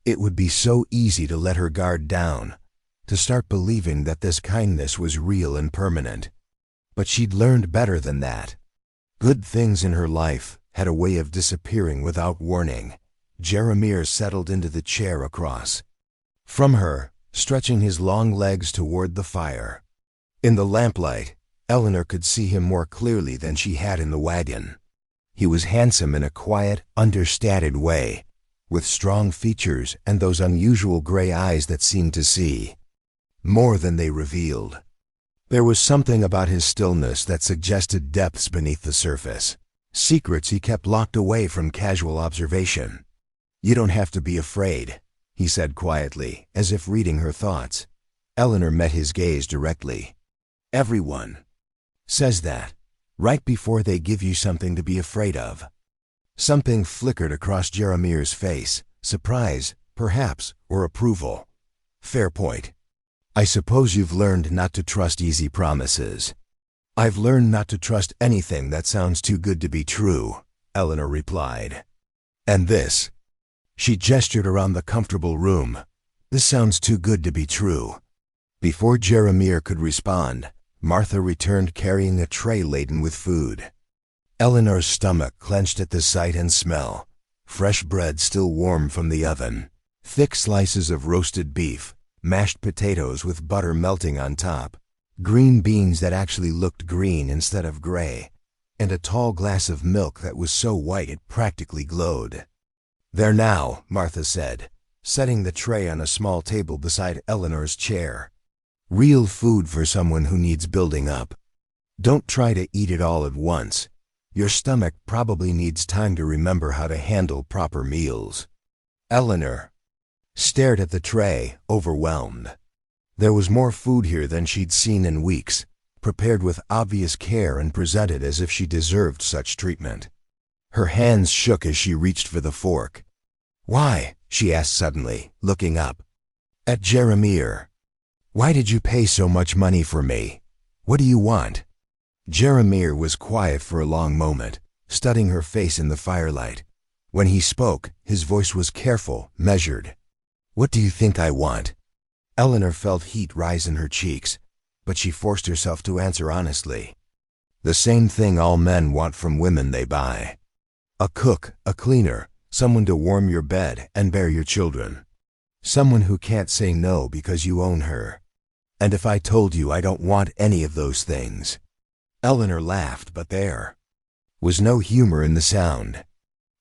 It would be so easy to let her guard down, to start believing that this kindness was real and permanent. But she'd learned better than that. Good things in her life had a way of disappearing without warning, Jeremiah settled into the chair across from her, stretching his long legs toward the fire. In the lamplight, Eleanor could see him more clearly than she had in the wagon. He was handsome in a quiet, understated way, with strong features and those unusual gray eyes that seemed to see more than they revealed. There was something about his stillness that suggested depths beneath the surface, secrets he kept locked away from casual observation. "You don't have to be afraid," he said quietly, as if reading her thoughts. Eleanor met his gaze directly. "Everyone says that, right before they give you something to be afraid of." Something flickered across Jeremiah's face, surprise, perhaps, or approval. "Fair point. I suppose you've learned not to trust easy promises." "I've learned not to trust anything that sounds too good to be true," Eleanor replied. "And this?" She gestured around the comfortable room. "This sounds too good to be true." Before Jeremiah could respond, Martha returned carrying a tray laden with food. Eleanor's stomach clenched at the sight and smell. Fresh bread still warm from the oven, thick slices of roasted beef, mashed potatoes with butter melting on top, green beans that actually looked green instead of gray, and a tall glass of milk that was so white it practically glowed. "There now," Martha said, setting the tray on a small table beside Eleanor's chair. "Real food for someone who needs building up. Don't try to eat it all at once. Your stomach probably needs time to remember how to handle proper meals." Eleanor stared at the tray, overwhelmed. There was more food here than she'd seen in weeks, prepared with obvious care and presented as if she deserved such treatment. Her hands shook as she reached for the fork. "Why?" she asked suddenly, looking up at Jeremiah. "Why did you pay so much money for me? What do you want?" Jeremiah was quiet for a long moment, studying her face in the firelight. When he spoke, his voice was careful, measured. "What do you think I want?" Eleanor felt heat rise in her cheeks, but she forced herself to answer honestly. "The same thing all men want from women they buy. A cook, a cleaner, someone to warm your bed and bear your children. Someone who can't say no because you own her. And if I told you I don't want any of those things?" Eleanor laughed, but there was no humor in the sound.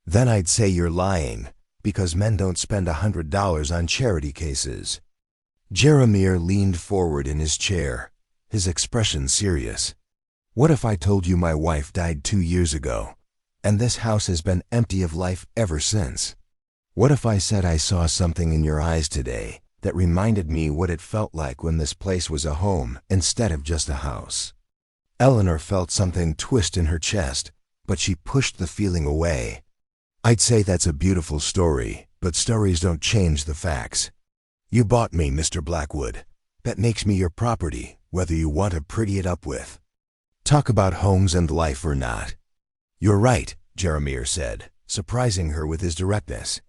"Then I'd say you're lying, because men don't spend $100 on charity cases." Jeremiah leaned forward in his chair, his expression serious. "What if I told you my wife died 2 years ago, and this house has been empty of life ever since? What if I said I saw something in your eyes today that reminded me what it felt like when this place was a home instead of just a house?" Eleanor felt something twist in her chest, but she pushed the feeling away. "I'd say that's a beautiful story, but stories don't change the facts. You bought me, Mr. Blackwood. That makes me your property, whether you want to pretty it up with. Talk about homes and life or not." "You're right," Jeremiah said, surprising her with his directness.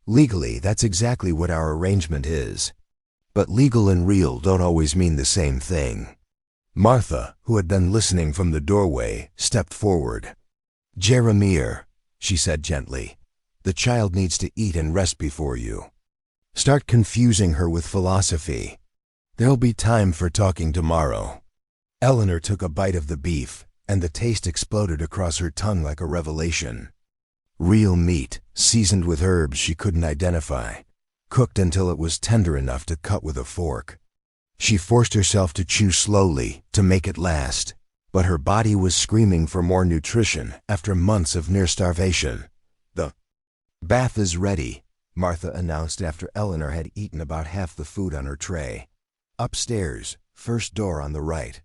"Legally, that's exactly what our arrangement is. But legal and real don't always mean the same thing." Martha, who had been listening from the doorway, stepped forward. "Jeremiah," she said gently, "the child needs to eat and rest before you start confusing her with philosophy. There'll be time for talking tomorrow." Eleanor took a bite of the beef, and the taste exploded across her tongue like a revelation. Real meat, seasoned with herbs she couldn't identify, cooked until it was tender enough to cut with a fork. She forced herself to chew slowly to make it last, but her body was screaming for more nutrition after months of near starvation. "The bath is ready," Martha announced after Eleanor had eaten about half the food on her tray. "Upstairs, first door on the right.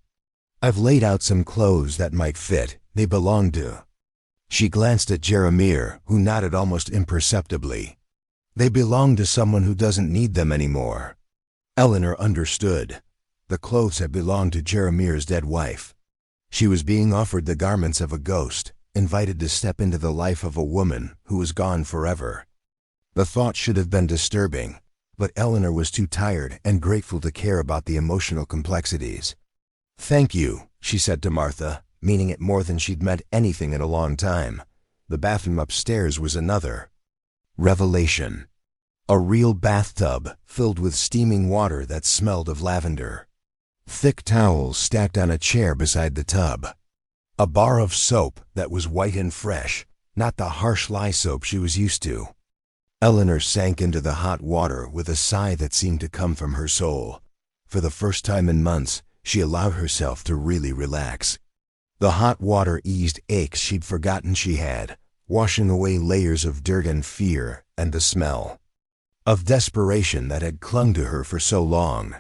I've laid out some clothes that might fit. They belong to—" She glanced at Jeremiah, who nodded almost imperceptibly. "They belong to someone who doesn't need them anymore." Eleanor understood. The clothes had belonged to Jeremiah's dead wife. She was being offered the garments of a ghost, invited to step into the life of a woman who was gone forever. The thought should have been disturbing, but Eleanor was too tired and grateful to care about the emotional complexities. "Thank you," she said to Martha, meaning it more than she'd meant anything in a long time. The bathroom upstairs was another Revelation. A real bathtub filled with steaming water that smelled of lavender. Thick towels stacked on a chair beside the tub. A bar of soap that was white and fresh, not the harsh lye soap she was used to. Eleanor sank into the hot water with a sigh that seemed to come from her soul. For the first time in months, she allowed herself to really relax. The hot water eased aches she'd forgotten she had, washing away layers of dirt and fear and the smell of desperation that had clung to her for so long.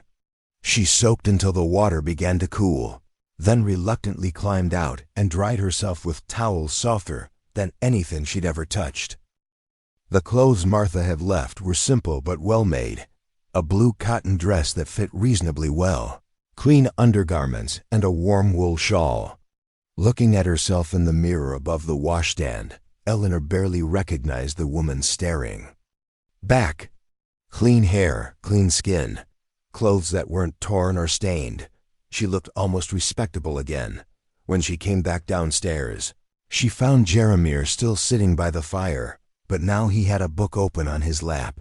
She soaked until the water began to cool, then reluctantly climbed out and dried herself with towels softer than anything she'd ever touched. The clothes Martha had left were simple but well-made. A blue cotton dress that fit reasonably well, clean undergarments, and a warm wool shawl. Looking at herself in the mirror above the washstand, Eleanor barely recognized the woman staring back. Clean hair, clean skin, clothes that weren't torn or stained. She looked almost respectable again. When she came back downstairs, she found Jeremiah still sitting by the fire, but now he had a book open on his lap.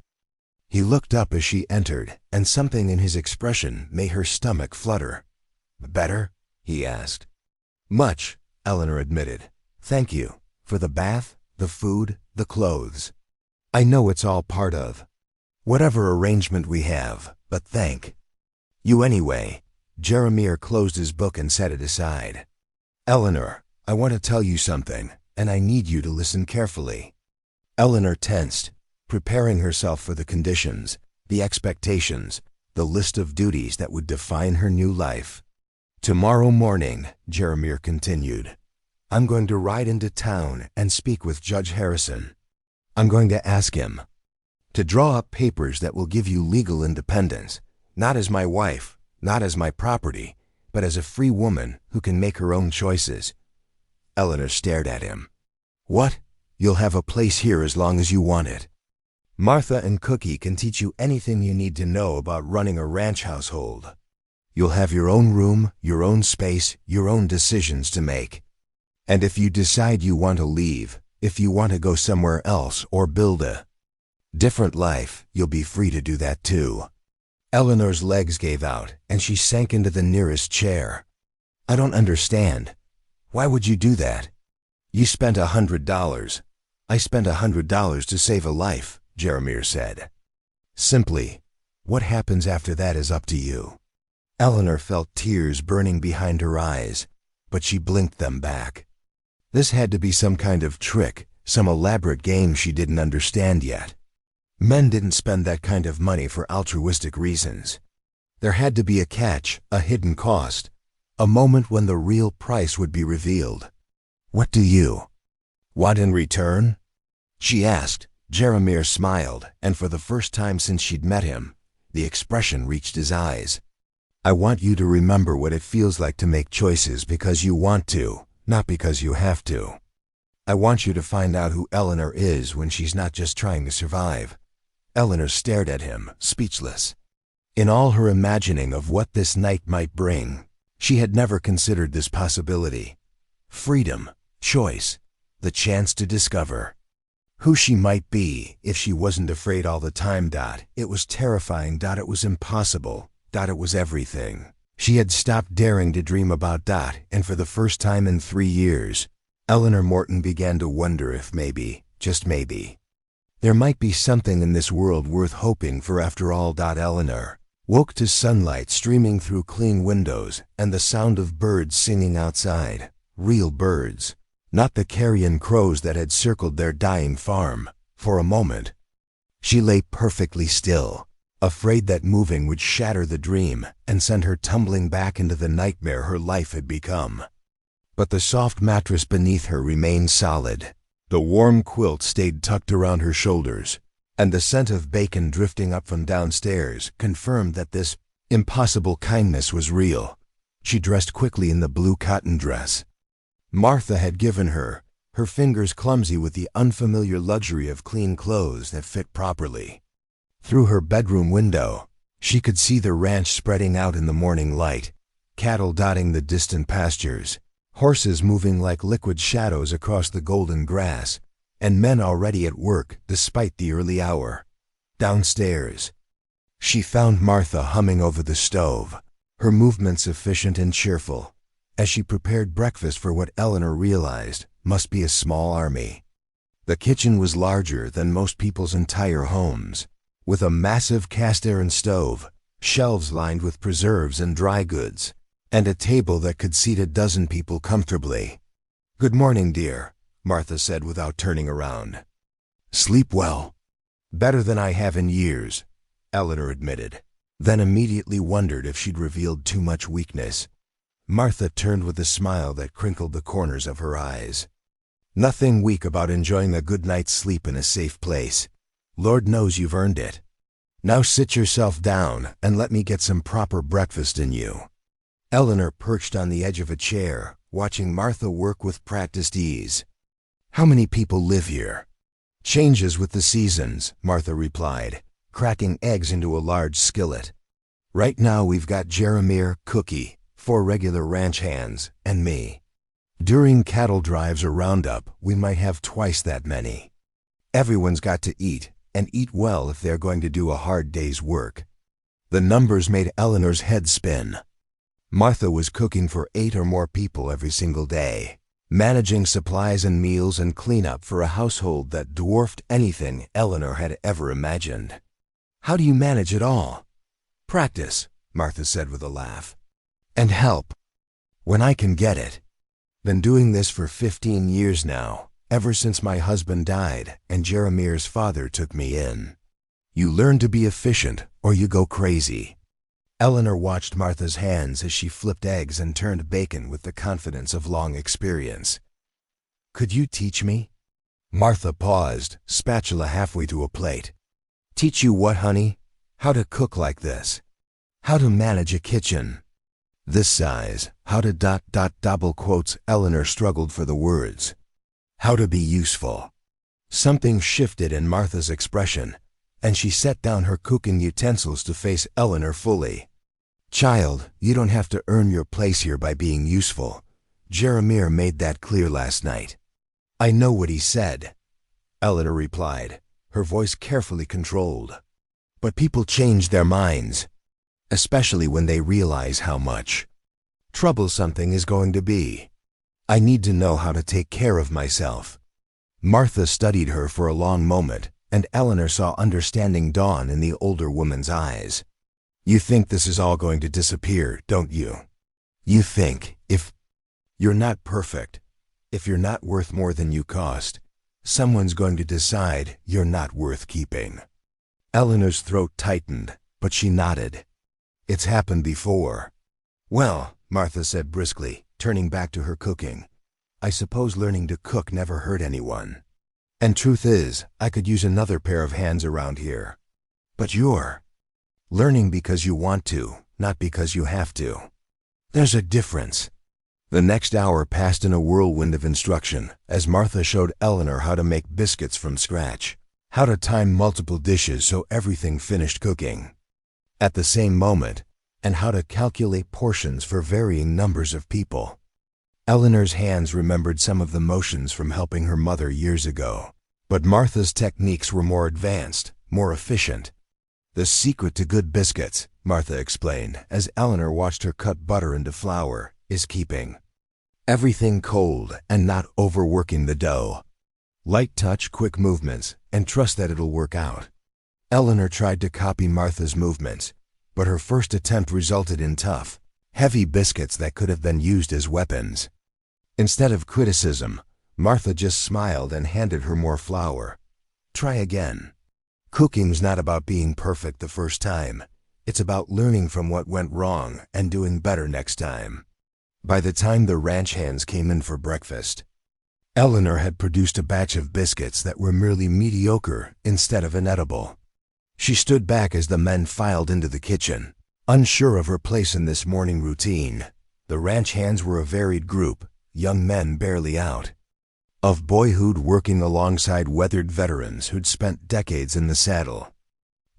He looked up as she entered, and something in his expression made her stomach flutter. "Better?" he asked. "Much," Eleanor admitted. "Thank you. For the bath, the food, the clothes. I know it's all part of whatever arrangement we have, but thank you anyway." Jeremiah closed his book and set it aside. "Eleanor, I want to tell you something, and I need you to listen carefully." Eleanor tensed, preparing herself for the conditions, the expectations, the list of duties that would define her new life. "Tomorrow morning," Jeremiah continued, "I'm going to ride into town and speak with Judge Harrison. I'm going to ask him to draw up papers that will give you legal independence, not as my wife, not as my property, but as a free woman who can make her own choices." Eleanor stared at him. "What? You'll have a place here as long as you want it. Martha and Cookie can teach you anything you need to know about running a ranch household. You'll have your own room, your own space, your own decisions to make. And if you decide you want to leave, if you want to go somewhere else or build a different life, you'll be free to do that too." Eleanor's legs gave out, and she sank into the nearest chair. "I don't understand. Why would you do that? You spent $100. I spent $100 to save a life," Jeremiah said. "Simply, what happens after that is up to you." Eleanor felt tears burning behind her eyes, but she blinked them back. This had to be some kind of trick, some elaborate game she didn't understand yet. Men didn't spend that kind of money for altruistic reasons. There had to be a catch, a hidden cost, a moment when the real price would be revealed. "What do you want in return?" she asked. Jeremiah smiled, and for the first time since she'd met him, the expression reached his eyes. "I want you to remember what it feels like to make choices because you want to, not because you have to. I want you to find out who Eleanor is when she's not just trying to survive." Eleanor stared at him, speechless. In all her imagining of what this night might bring, she had never considered this possibility. Freedom, choice, the chance to discover who she might be if she wasn't afraid all the time. It was terrifying. It was impossible. It was everything. She had stopped daring to dream about that, and for the first time in 3 years, Eleanor Morton began to wonder if maybe, just maybe, there might be something in this world worth hoping for after all. Eleanor woke to sunlight streaming through clean windows and the sound of birds singing outside. Real birds, not the carrion crows that had circled their dying farm. For a moment, she lay perfectly still, afraid that moving would shatter the dream and send her tumbling back into the nightmare her life had become. But the soft mattress beneath her remained solid. The warm quilt stayed tucked around her shoulders, and the scent of bacon drifting up from downstairs confirmed that this impossible kindness was real. She dressed quickly in the blue cotton dress Martha had given her, her fingers clumsy with the unfamiliar luxury of clean clothes that fit properly. Through her bedroom window, she could see the ranch spreading out in the morning light, cattle dotting the distant pastures, horses moving like liquid shadows across the golden grass, and men already at work despite the early hour. Downstairs, she found Martha humming over the stove, her movements efficient and cheerful, as she prepared breakfast for what Eleanor realized must be a small army. The kitchen was larger than most people's entire homes, with a massive cast-iron stove, shelves lined with preserves and dry goods, and a table that could seat a dozen people comfortably. "Good morning, dear," Martha said without turning around. "Sleep well." "Better than I have in years," Eleanor admitted, then immediately wondered if she'd revealed too much weakness. Martha turned with a smile that crinkled the corners of her eyes. "Nothing weak about enjoying a good night's sleep in a safe place. Lord knows you've earned it. Now sit yourself down and let me get some proper breakfast in you." Eleanor perched on the edge of a chair, watching Martha work with practiced ease. "How many people live here?" "Changes with the seasons," Martha replied, cracking eggs into a large skillet. "Right now we've got Jeremiah, Cookie, 4 regular ranch hands, and me. During cattle drives or roundup, we might have twice that many. Everyone's got to eat, and eat well if they're going to do a hard day's work." The numbers made Eleanor's head spin. Martha was cooking for 8 or more people every single day, managing supplies and meals and cleanup for a household that dwarfed anything Eleanor had ever imagined. "How do you manage it all?" "Practice," Martha said with a laugh. "And help, when I can get it. Been doing this for 15 years now, ever since my husband died and Jeremiah's father took me in. You learn to be efficient or you go crazy." Eleanor watched Martha's hands as she flipped eggs and turned bacon with the confidence of long experience. "Could you teach me?" Martha paused, spatula halfway to a plate. "Teach you what, honey? How to cook like this. How to manage a kitchen. This size, how to ... double quotes, Eleanor struggled for the words. How to be useful." Something shifted in Martha's expression, and she set down her cooking utensils to face Eleanor fully. "Child, you don't have to earn your place here by being useful. Jeremiah made that clear last night." "I know what he said," Eleanor replied, her voice carefully controlled. "But people change their minds, especially when they realize how much trouble something is going to be. I need to know how to take care of myself." Martha studied her for a long moment, and Eleanor saw understanding dawn in the older woman's eyes. "You think this is all going to disappear, don't you? You think if you're not perfect, if you're not worth more than you cost, someone's going to decide you're not worth keeping." Eleanor's throat tightened, but she nodded. "It's happened before." "Well," Martha said briskly, turning back to her cooking, "I suppose learning to cook never hurt anyone. And truth is, I could use another pair of hands around here. But you're learning because you want to, not because you have to. There's a difference." The next hour passed in a whirlwind of instruction as Martha showed Eleanor how to make biscuits from scratch, how to time multiple dishes so everything finished cooking at the same moment, and how to calculate portions for varying numbers of people. Eleanor's hands remembered some of the motions from helping her mother years ago, but Martha's techniques were more advanced, more efficient. "The secret to good biscuits," Martha explained as Eleanor watched her cut butter into flour, "is keeping everything cold and not overworking the dough. Light touch, quick movements, and trust that it'll work out." Eleanor tried to copy Martha's movements, but her first attempt resulted in tough, heavy biscuits that could have been used as weapons. Instead of criticism, Martha just smiled and handed her more flour. "Try again." Cooking's not about being perfect the first time. It's about learning from what went wrong and doing better next time. By the time the ranch hands came in for breakfast, Eleanor had produced a batch of biscuits that were merely mediocre instead of inedible. She stood back as the men filed into the kitchen, unsure of her place in this morning routine. The ranch hands were a varied group, young men barely out of boyhood working alongside weathered veterans who'd spent decades in the saddle.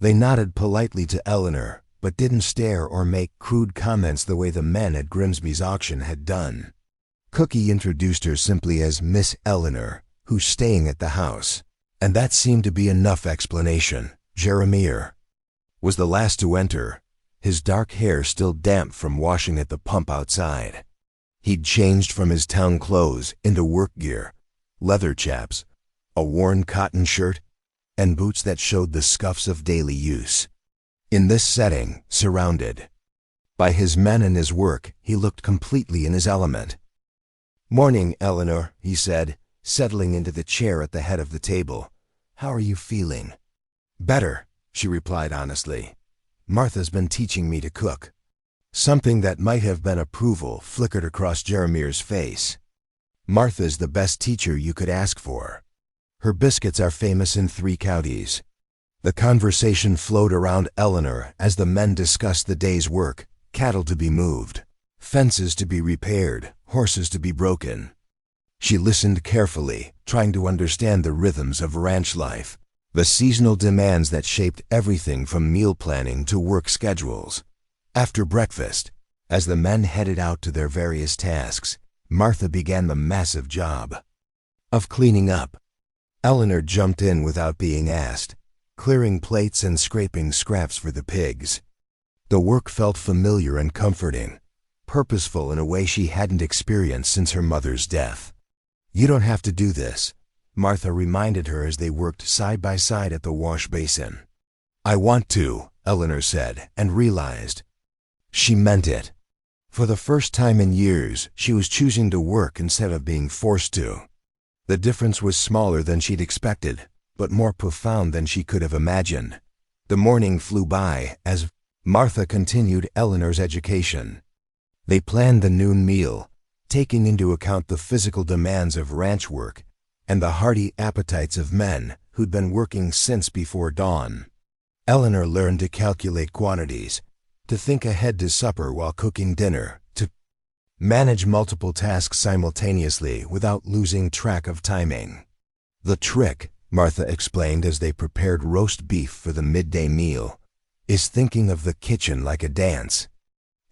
They nodded politely to Eleanor, but didn't stare or make crude comments the way the men at Grimsby's auction had done. Cookie introduced her simply as Miss Eleanor, who's staying at the house. And that seemed to be enough explanation. Jeremiah was the last to enter, his dark hair still damp from washing at the pump outside. He'd changed from his town clothes into work gear, leather chaps, a worn cotton shirt, and boots that showed the scuffs of daily use. In this setting, surrounded by his men and his work, he looked completely in his element. "Morning, Eleanor," he said, settling into the chair at the head of the table. "How are you feeling?" "Better," she replied honestly. "Martha's been teaching me to cook." Something that might have been approval flickered across Jeremiah's face. "Martha's the best teacher you could ask for. Her biscuits are famous in 3 counties." The conversation flowed around Eleanor as the men discussed the day's work: cattle to be moved, fences to be repaired, horses to be broken. She listened carefully, trying to understand the rhythms of ranch life, the seasonal demands that shaped everything from meal planning to work schedules. After breakfast, as the men headed out to their various tasks, Martha began the massive job of cleaning up. Eleanor jumped in without being asked, clearing plates and scraping scraps for the pigs. The work felt familiar and comforting, purposeful in a way she hadn't experienced since her mother's death. "You don't have to do this," Martha reminded her as they worked side by side at the wash basin. "I want to," Eleanor said, and realized she meant it. For the first time in years, she was choosing to work instead of being forced to. The difference was smaller than she'd expected, but more profound than she could have imagined. The morning flew by as Martha continued Eleanor's education. They planned the noon meal, taking into account the physical demands of ranch work and the hearty appetites of men who'd been working since before dawn. Eleanor learned to calculate quantities, to think ahead to supper while cooking dinner, to manage multiple tasks simultaneously without losing track of timing. "The trick," Martha explained as they prepared roast beef for the midday meal, "is thinking of the kitchen like a dance.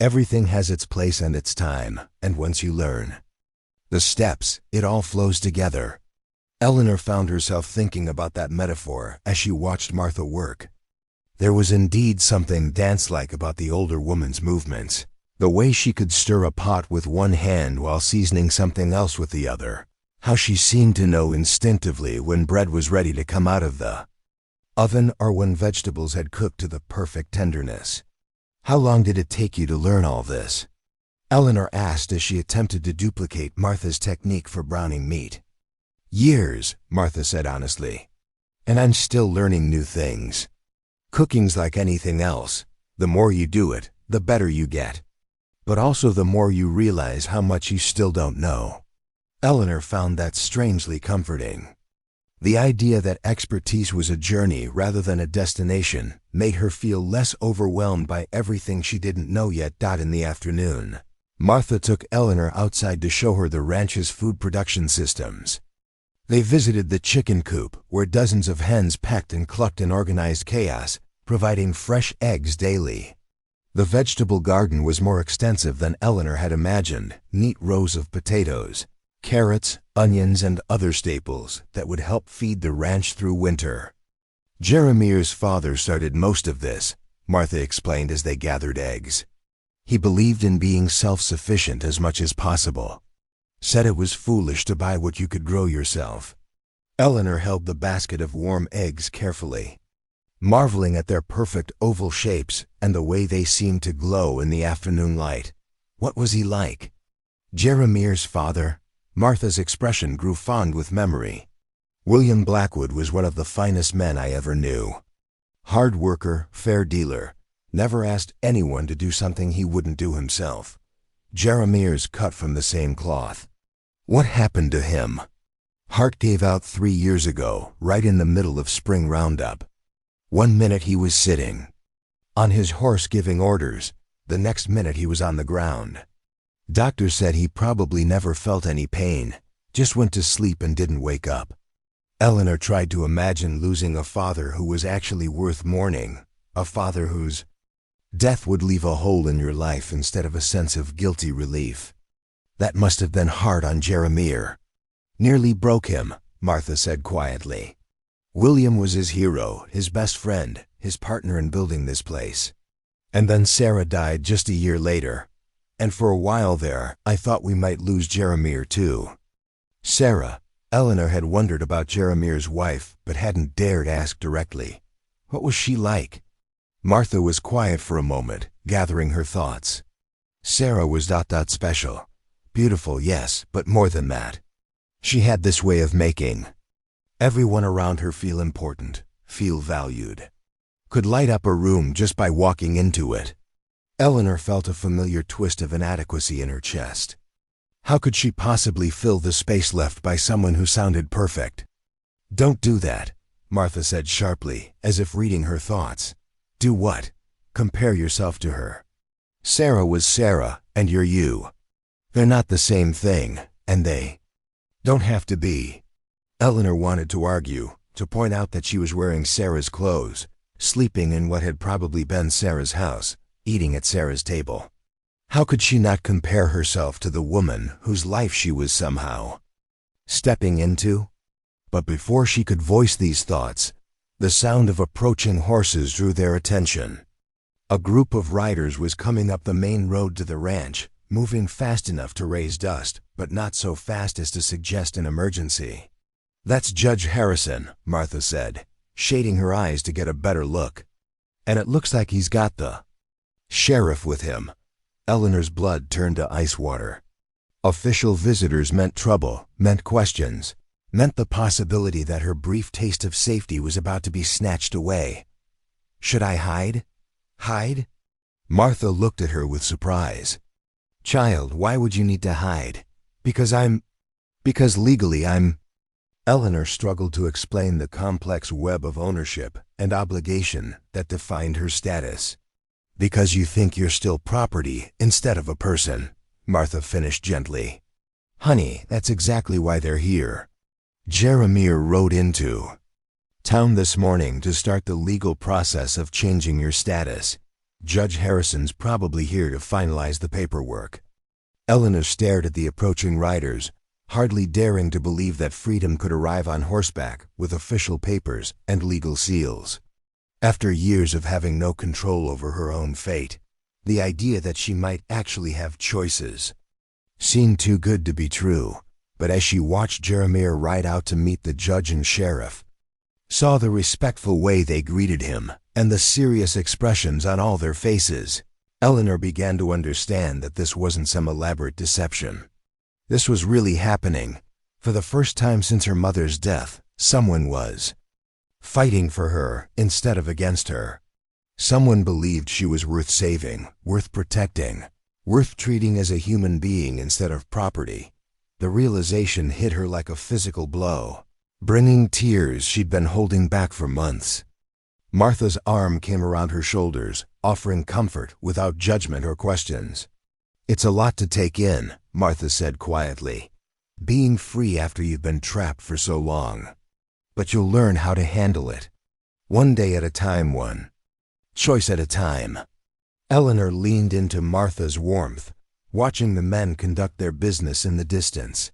Everything has its place and its time, and once you learn the steps, it all flows together." Eleanor found herself thinking about that metaphor as she watched Martha work. There was indeed something dance-like about the older woman's movements, the way she could stir a pot with one hand while seasoning something else with the other, how she seemed to know instinctively when bread was ready to come out of the oven or when vegetables had cooked to the perfect tenderness. "How long did it take you to learn all this?" Eleanor asked as she attempted to duplicate Martha's technique for browning meat. "Years," Martha said honestly, "and I'm still learning new things. Cooking's like anything else. The more you do it, the better you get. But also the more you realize how much you still don't know." Eleanor found that strangely comforting. The idea that expertise was a journey rather than a destination made her feel less overwhelmed by everything she didn't know yet. In the afternoon, Martha took Eleanor outside to show her the ranch's food production systems. They visited the chicken coop, where dozens of hens pecked and clucked in organized chaos, providing fresh eggs daily. The vegetable garden was more extensive than Eleanor had imagined: neat rows of potatoes, carrots, onions, and other staples that would help feed the ranch through winter. "Jeremiah's father started most of this," Martha explained as they gathered eggs. "He believed in being self-sufficient as much as possible. Said it was foolish to buy what you could grow yourself." Eleanor held the basket of warm eggs carefully, marveling at their perfect oval shapes and the way they seemed to glow in the afternoon light. What was he like? Jeremiah's father? Martha's expression grew fond with memory. "William Blackwood was one of the finest men I ever knew. Hard worker, fair dealer, never asked anyone to do something he wouldn't do himself. Jeremiah's cut from the same cloth." "What happened to him?" "Heart gave out 3 years ago, right in the middle of spring roundup. One minute he was sitting on his horse giving orders, the next minute he was on the ground. Doctor said he probably never felt any pain, just went to sleep and didn't wake up." Eleanor tried to imagine losing a father who was actually worth mourning, a father whose death would leave a hole in your life instead of a sense of guilty relief. That must have been hard on Jeremiah. Nearly broke him, Martha said quietly. William was his hero, his best friend, his partner in building this place. And then Sarah died just a year later. And for a while there, I thought we might lose Jeremiah too. Sarah, Eleanor had wondered about Jeremiah's wife, but hadn't dared ask directly. What was she like? Martha was quiet for a moment, gathering her thoughts. Sarah was special. Beautiful, yes, but more than that. She had this way of making everyone around her feel important, feel valued. Could light up a room just by walking into it. Eleanor felt a familiar twist of inadequacy in her chest. How could she possibly fill the space left by someone who sounded perfect? Don't do that, Martha said sharply, as if reading her thoughts. Do what? Compare yourself to her. Sarah was Sarah, and you're you. They're not the same thing, and they don't have to be. Eleanor wanted to argue, to point out that she was wearing Sarah's clothes, sleeping in what had probably been Sarah's house, eating at Sarah's table. How could she not compare herself to the woman whose life she was somehow stepping into? But before she could voice these thoughts, the sound of approaching horses drew their attention. A group of riders was coming up the main road to the ranch, moving fast enough to raise dust, but not so fast as to suggest an emergency. That's Judge Harrison, Martha said, shading her eyes to get a better look. And it looks like he's got the sheriff with him. Eleanor's blood turned to ice water. Official visitors meant trouble, meant questions, meant the possibility that her brief taste of safety was about to be snatched away. Should I hide? Hide? Martha looked at her with surprise. Child, why would you need to hide? Because legally I'm... Eleanor struggled to explain the complex web of ownership and obligation that defined her status. Because you think you're still property instead of a person, Martha finished gently. Honey, that's exactly why they're here. Jeremiah rode into town this morning to start the legal process of changing your status. Judge Harrison's probably here to finalize the paperwork. Eleanor stared at the approaching riders, hardly daring to believe that freedom could arrive on horseback with official papers and legal seals. After years of having no control over her own fate, the idea that she might actually have choices seemed too good to be true. But as she watched Jeremiah ride out to meet the judge and sheriff, saw the respectful way they greeted him and the serious expressions on all their faces, Eleanor began to understand that this wasn't some elaborate deception. This was really happening. For the first time since her mother's death, someone was fighting for her instead of against her. Someone believed she was worth saving, worth protecting, worth treating as a human being instead of property. The realization hit her like a physical blow, bringing tears she'd been holding back for months. Martha's arm came around her shoulders, offering comfort without judgment or questions. It's a lot to take in, Martha said quietly. Being free after you've been trapped for so long. But you'll learn how to handle it. One day at a time, one choice at a time. Eleanor leaned into Martha's warmth, watching the men conduct their business in the distance.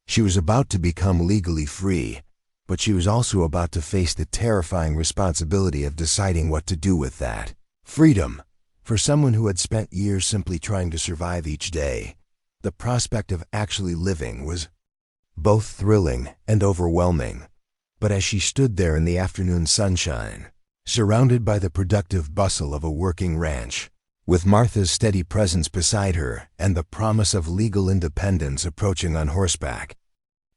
She was about to become legally free, but she was also about to face the terrifying responsibility of deciding what to do with that freedom. For someone who had spent years simply trying to survive each day, the prospect of actually living was both thrilling and overwhelming. But as she stood there in the afternoon sunshine, surrounded by the productive bustle of a working ranch, with Martha's steady presence beside her and the promise of legal independence approaching on horseback,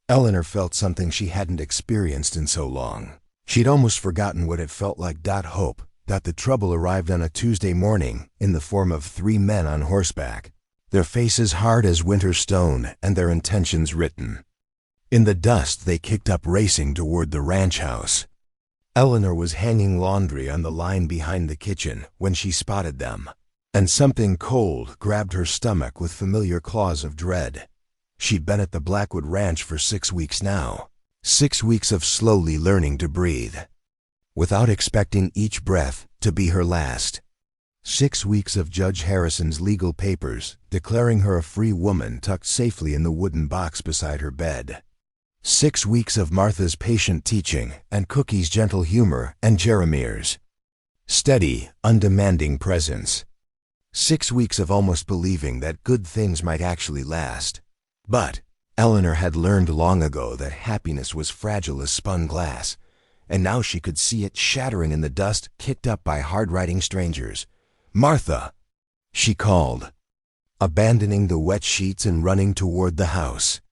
Eleanor felt something she hadn't experienced in so long. She'd almost forgotten what it felt like. Hope that the trouble arrived on a Tuesday morning in the form of 3 men on horseback, their faces hard as winter stone and their intentions written. In the dust, they kicked up racing toward the ranch house. Eleanor was hanging laundry on the line behind the kitchen when she spotted them, and something cold grabbed her stomach with familiar claws of dread. She'd been at the Blackwood Ranch for 6 weeks now, 6 weeks of slowly learning to breathe, without expecting each breath to be her last. 6 weeks of Judge Harrison's legal papers declaring her a free woman tucked safely in the wooden box beside her bed. 6 weeks of Martha's patient teaching and Cookie's gentle humor and Jeremy's steady, undemanding presence. 6 weeks of almost believing that good things might actually last. But Eleanor had learned long ago that happiness was fragile as spun glass, and now she could see it shattering in the dust kicked up by hard-riding strangers. "Martha!" she called, abandoning the wet sheets and running toward the house.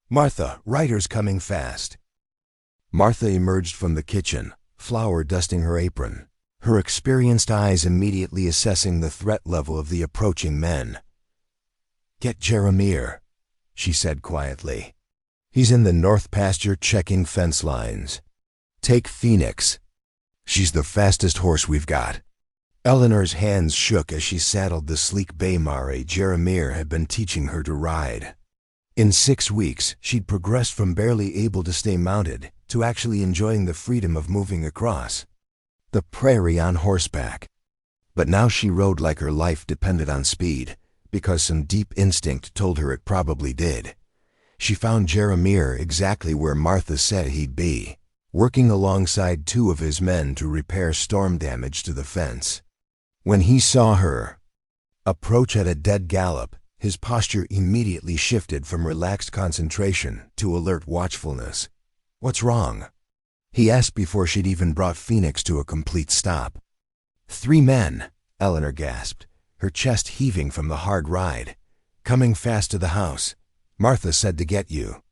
"Martha, Ryder's coming fast." Martha emerged from the kitchen, flour dusting her apron, her experienced eyes immediately assessing the threat level of the approaching men. "Get Jeremy," she said quietly. "He's in the north pasture checking fence lines. Take Phoenix. She's the fastest horse we've got." Eleanor's hands shook as she saddled the sleek bay mare Jeremy had been teaching her to ride. In 6 weeks, she'd progressed from barely able to stay mounted to actually enjoying the freedom of moving across the prairie on horseback. But now she rode like her life depended on speed, because some deep instinct told her it probably did. She found Jeremy exactly where Martha said he'd be, working alongside 2 of his men to repair storm damage to the fence. When he saw her approach at a dead gallop, his posture immediately shifted from relaxed concentration to alert watchfulness. "What's wrong?" he asked before she'd even brought Phoenix to a complete stop. "3 men," Eleanor gasped, her chest heaving from the hard ride. "Coming fast to the house. Martha said to get you."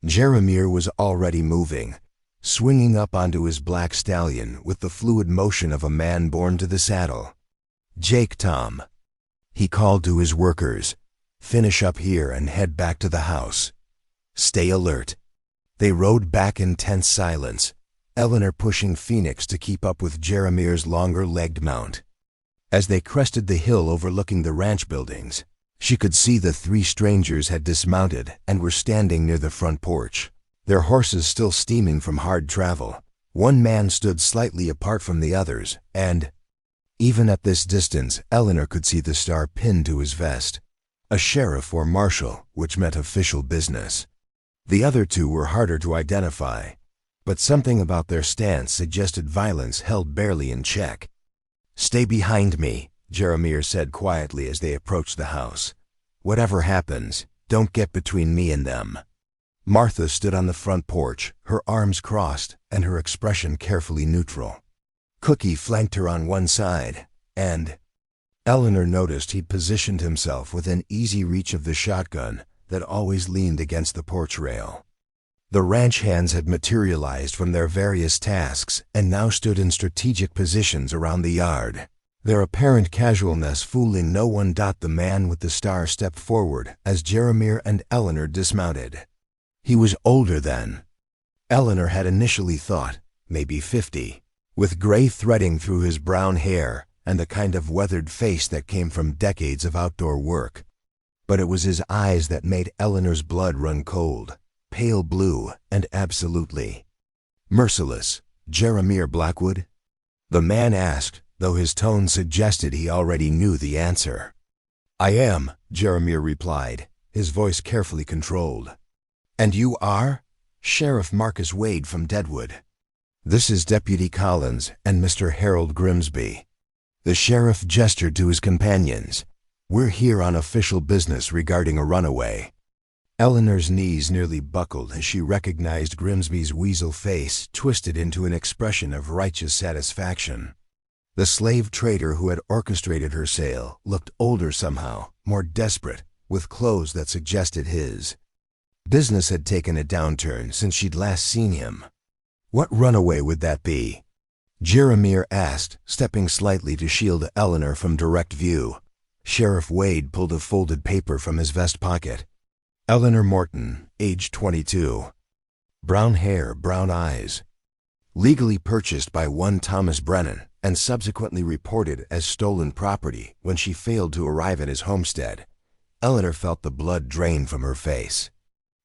Jeremy was already moving, swinging up onto his black stallion with the fluid motion of a man born to the saddle. "Jake, Tom," he called to his workers, "finish up here and head back to the house. Stay alert." They rode back in tense silence, Eleanor pushing Phoenix to keep up with Jeremy's longer-legged mount. As they crested the hill overlooking the ranch buildings, she could see the 3 strangers had dismounted and were standing near the front porch, their horses still steaming from hard travel. One man stood slightly apart from the others, and even at this distance, Eleanor could see the star pinned to his vest. A sheriff or marshal, which meant official business. The other 2 were harder to identify, but something about their stance suggested violence held barely in check. "Stay behind me," Jeremy said quietly as they approached the house. "Whatever happens, don't get between me and them." Martha stood on the front porch, her arms crossed and her expression carefully neutral. Cookie flanked her on one side, and Eleanor noticed he'd positioned himself within easy reach of the shotgun that always leaned against the porch rail. The ranch hands had materialized from their various tasks and now stood in strategic positions around the yard, their apparent casualness fooling no one. The man with the star stepped forward as Jeremy and Eleanor dismounted. He was older than Eleanor had initially thought, maybe 50. With gray threading through his brown hair and the kind of weathered face that came from decades of outdoor work. But it was his eyes that made Eleanor's blood run cold, pale blue and absolutely merciless. "Jeremy Blackwood?" the man asked, though his tone suggested he already knew the answer. "I am," Jeremy replied, his voice carefully controlled. "And you are?" "Sheriff Marcus Wade from Deadwood. This is Deputy Collins and Mr. Harold Grimsby." The sheriff gestured to his companions. "We're here on official business regarding a runaway." Eleanor's knees nearly buckled as she recognized Grimsby's weasel face twisted into an expression of righteous satisfaction. The slave trader who had orchestrated her sale looked older somehow, more desperate, with clothes that suggested his. Business had taken a downturn since she'd last seen him. "What runaway would that be?" Jeremy asked, stepping slightly to shield Eleanor from direct view. Sheriff Wade pulled a folded paper from his vest pocket. "Eleanor Morton, age 22. Brown hair, brown eyes. Legally purchased by one Thomas Brennan and subsequently reported as stolen property when she failed to arrive at his homestead." Eleanor felt the blood drain from her face.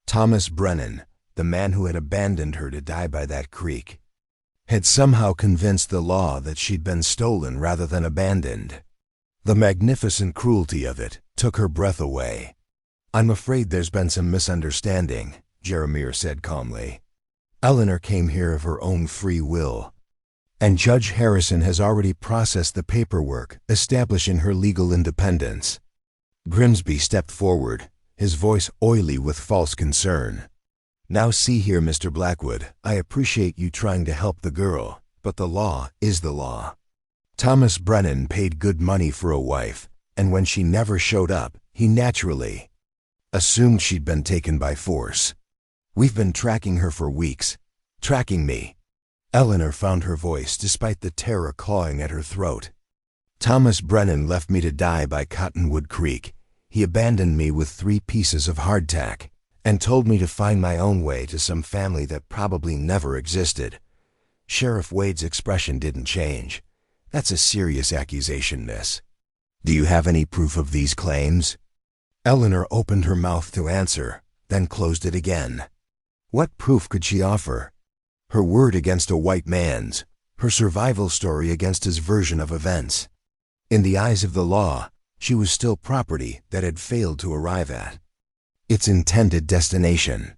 Thomas Brennan, the man who had abandoned her to die by that creek, had somehow convinced the law that she'd been stolen rather than abandoned. The magnificent cruelty of it took her breath away. "I'm afraid there's been some misunderstanding," Jeremiah said calmly. Eleanor came here of her own free will, and Judge Harrison has already processed the paperwork, establishing her legal independence. Grimsby stepped forward, his voice oily with false concern. Now see here, Mr. Blackwood, I appreciate you trying to help the girl, but the law is the law. Thomas Brennan paid good money for a wife, and when she never showed up, he naturally assumed she'd been taken by force. We've been tracking her for weeks. Tracking me. Eleanor found her voice despite the terror clawing at her throat. Thomas Brennan left me to die by Cottonwood Creek. He abandoned me with 3 pieces of hardtack and told me to find my own way to some family that probably never existed. Sheriff Wade's expression didn't change. That's a serious accusation, miss. Do you have any proof of these claims? Eleanor opened her mouth to answer, then closed it again. What proof could she offer? Her word against a white man's, her survival story against his version of events. In the eyes of the law, she was still property that had failed to arrive at its intended destination.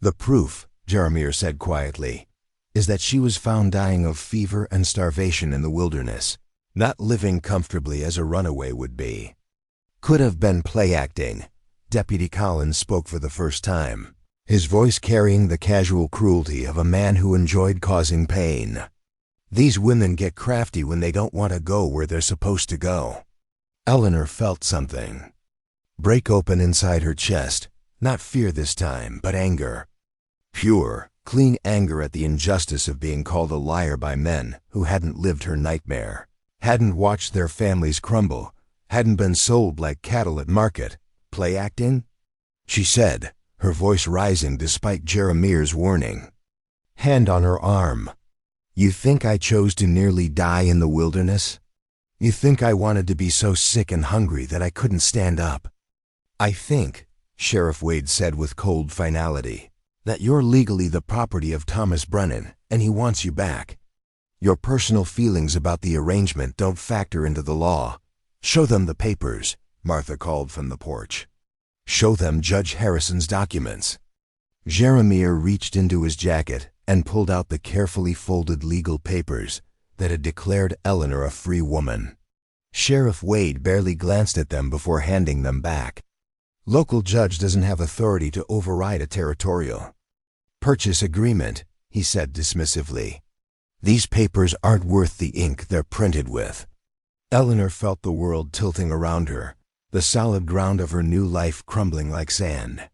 The proof, Jeremiah said quietly, is that she was found dying of fever and starvation in the wilderness, not living comfortably as a runaway would be. Could have been play acting. Deputy Collins spoke for the first time, his voice carrying the casual cruelty of a man who enjoyed causing pain. These women get crafty when they don't want to go where they're supposed to go. Eleanor felt something break open inside her chest, not fear this time, but anger. Pure, clean anger at the injustice of being called a liar by men who hadn't lived her nightmare, hadn't watched their families crumble, hadn't been sold like cattle at market. Play acting? She said, her voice rising despite Jeremiah's warning. Hand on her arm. You think I chose to nearly die in the wilderness? You think I wanted to be so sick and hungry that I couldn't stand up? I think, Sheriff Wade said with cold finality, that you're legally the property of Thomas Brennan, and he wants you back. Your personal feelings about the arrangement don't factor into the law. Show them the papers, Martha called from the porch. Show them Judge Harrison's documents. Jeremiah reached into his jacket and pulled out the carefully folded legal papers that had declared Eleanor a free woman. Sheriff Wade barely glanced at them before handing them back. Local judge doesn't have authority to override a territorial purchase agreement, he said dismissively. These papers aren't worth the ink they're printed with. Eleanor felt the world tilting around her, the solid ground of her new life crumbling like sand.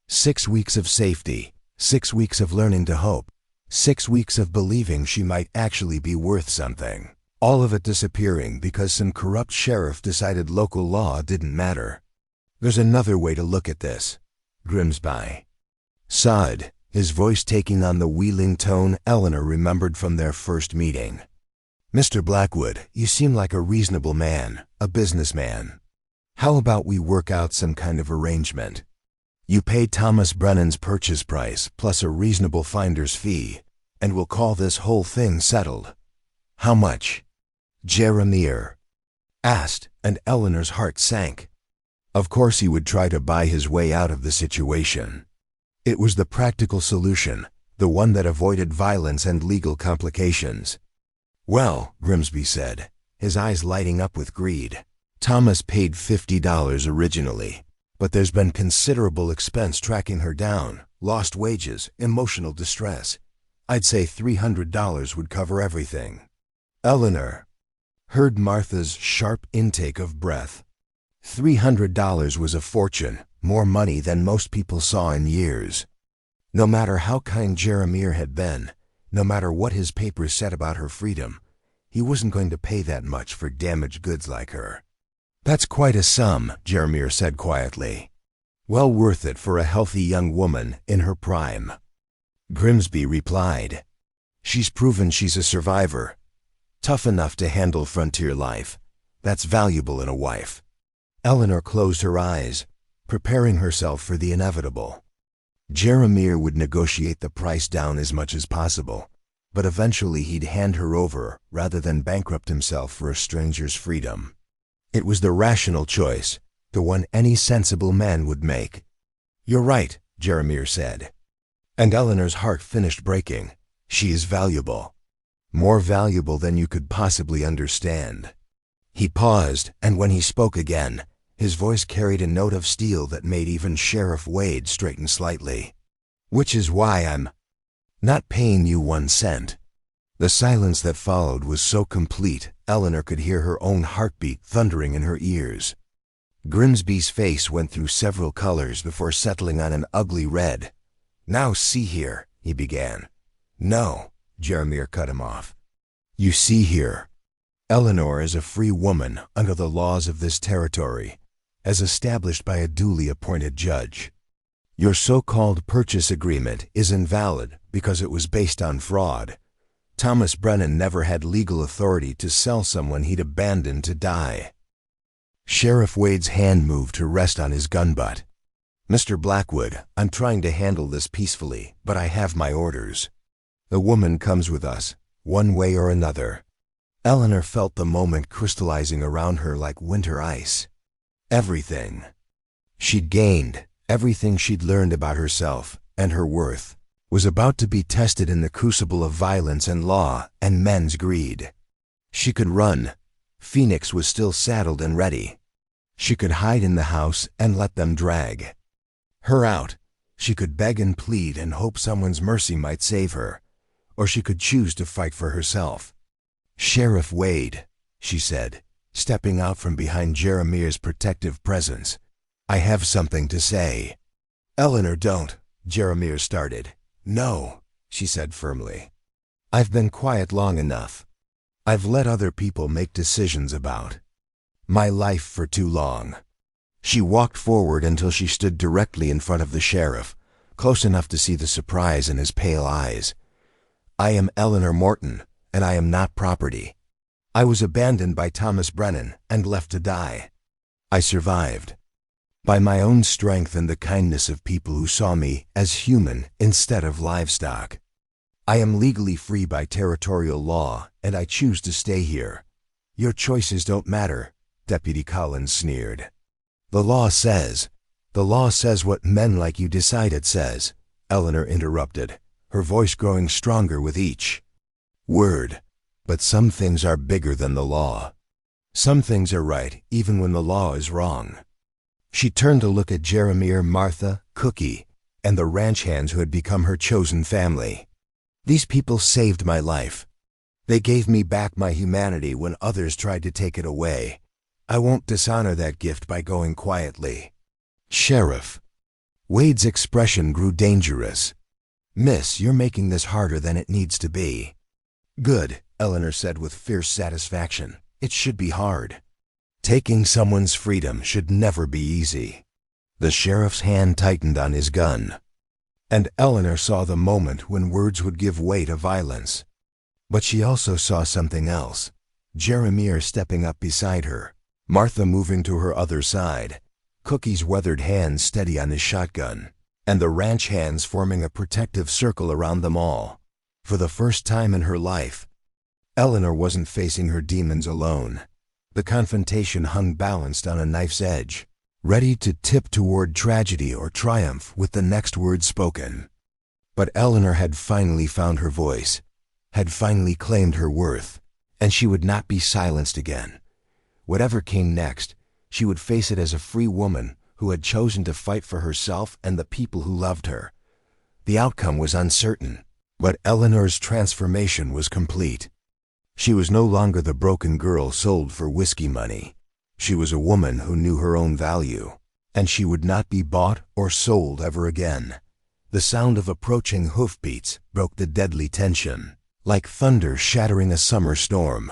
6 weeks of safety, 6 weeks of learning to hope, 6 weeks of believing she might actually be worth something. All of it disappearing because some corrupt sheriff decided local law didn't matter. There's another way to look at this, Grimsby sighed, his voice taking on the wheeling tone Eleanor remembered from their first meeting. Mr. Blackwood, you seem like a reasonable man, a businessman. How about we work out some kind of arrangement? You pay Thomas Brennan's purchase price plus a reasonable finder's fee, and we'll call this whole thing settled. How much? Jeremiah asked, and Eleanor's heart sank. Of course he would try to buy his way out of the situation. It was the practical solution, the one that avoided violence and legal complications. Well, Grimsby said, his eyes lighting up with greed, Thomas paid $50 originally, but there's been considerable expense tracking her down, lost wages, emotional distress. I'd say $300 would cover everything. Eleanor heard Martha's sharp intake of breath. $300 was a fortune, more money than most people saw in years. No matter how kind Jeremiah had been, no matter what his papers said about her freedom, he wasn't going to pay that much for damaged goods like her. That's quite a sum, Jeremiah said quietly. Well worth it for a healthy young woman in her prime. Grimsby replied, She's proven she's a survivor. Tough enough to handle frontier life. That's valuable in a wife. Eleanor closed her eyes, preparing herself for the inevitable. Jeremiah would negotiate the price down as much as possible, but eventually he'd hand her over rather than bankrupt himself for a stranger's freedom. It was the rational choice, the one any sensible man would make. You're right, Jeremiah said. And Eleanor's heart finished breaking. She is valuable. More valuable than you could possibly understand. He paused, and when he spoke again, his voice carried a note of steel that made even Sheriff Wade straighten slightly. Which is why I'm not paying you 1 cent. The silence that followed was so complete, Eleanor could hear her own heartbeat thundering in her ears. Grimsby's face went through several colors before settling on an ugly red. Now see here, he began. No, Jeremiah cut him off. You see here, Eleanor is a free woman under the laws of this territory, as established by a duly appointed judge. Your so-called purchase agreement is invalid because it was based on fraud. Thomas Brennan never had legal authority to sell someone he'd abandoned to die. Sheriff Wade's hand moved to rest on his gun butt. Mr. Blackwood, I'm trying to handle this peacefully, but I have my orders. The woman comes with us, one way or another. Eleanor felt the moment crystallizing around her like winter ice. Everything she'd gained, everything she'd learned about herself and her worth, was about to be tested in the crucible of violence and law and men's greed. She could run. Phoenix was still saddled and ready. She could hide in the house and let them drag her out. She could beg and plead and hope someone's mercy might save her, or she could choose to fight for herself. Sheriff Wade, she said, stepping out from behind Jeremiah's protective presence, I have something to say. Eleanor, don't, Jeremiah started. No, she said firmly. I've been quiet long enough. I've let other people make decisions about my life for too long. She walked forward until she stood directly in front of the sheriff, close enough to see the surprise in his pale eyes. I am Eleanor Morton, and I am not property. I was abandoned by Thomas Brennan and left to die. I survived by my own strength and the kindness of people who saw me as human instead of livestock. I am legally free by territorial law, and I choose to stay here. Your choices don't matter, Deputy Collins sneered. The law says what men like you decide it says, Eleanor interrupted, her voice growing stronger with each word. But some things are bigger than the law. Some things are right even when the law is wrong. She turned to look at Jeremiah, Martha, Cookie, and the ranch hands who had become her chosen family. These people saved my life. They gave me back my humanity when others tried to take it away. I won't dishonor that gift by going quietly. Sheriff. Wade's expression grew dangerous. Miss, you're making this harder than it needs to be. Good, Eleanor said with fierce satisfaction. It should be hard. Taking someone's freedom should never be easy. The sheriff's hand tightened on his gun, and Eleanor saw the moment when words would give way to violence. But she also saw something else. Jeremiah stepping up beside her, Martha moving to her other side, Cookie's weathered hands steady on his shotgun, and the ranch hands forming a protective circle around them all. For the first time in her life, Eleanor wasn't facing her demons alone. The confrontation hung balanced on a knife's edge, ready to tip toward tragedy or triumph with the next word spoken. But Eleanor had finally found her voice, had finally claimed her worth, and she would not be silenced again. Whatever came next, she would face it as a free woman who had chosen to fight for herself and the people who loved her. The outcome was uncertain, but Eleanor's transformation was complete. She was no longer the broken girl sold for whiskey money. She was a woman who knew her own value, and she would not be bought or sold ever again. The sound of approaching hoofbeats broke the deadly tension, like thunder shattering a summer storm.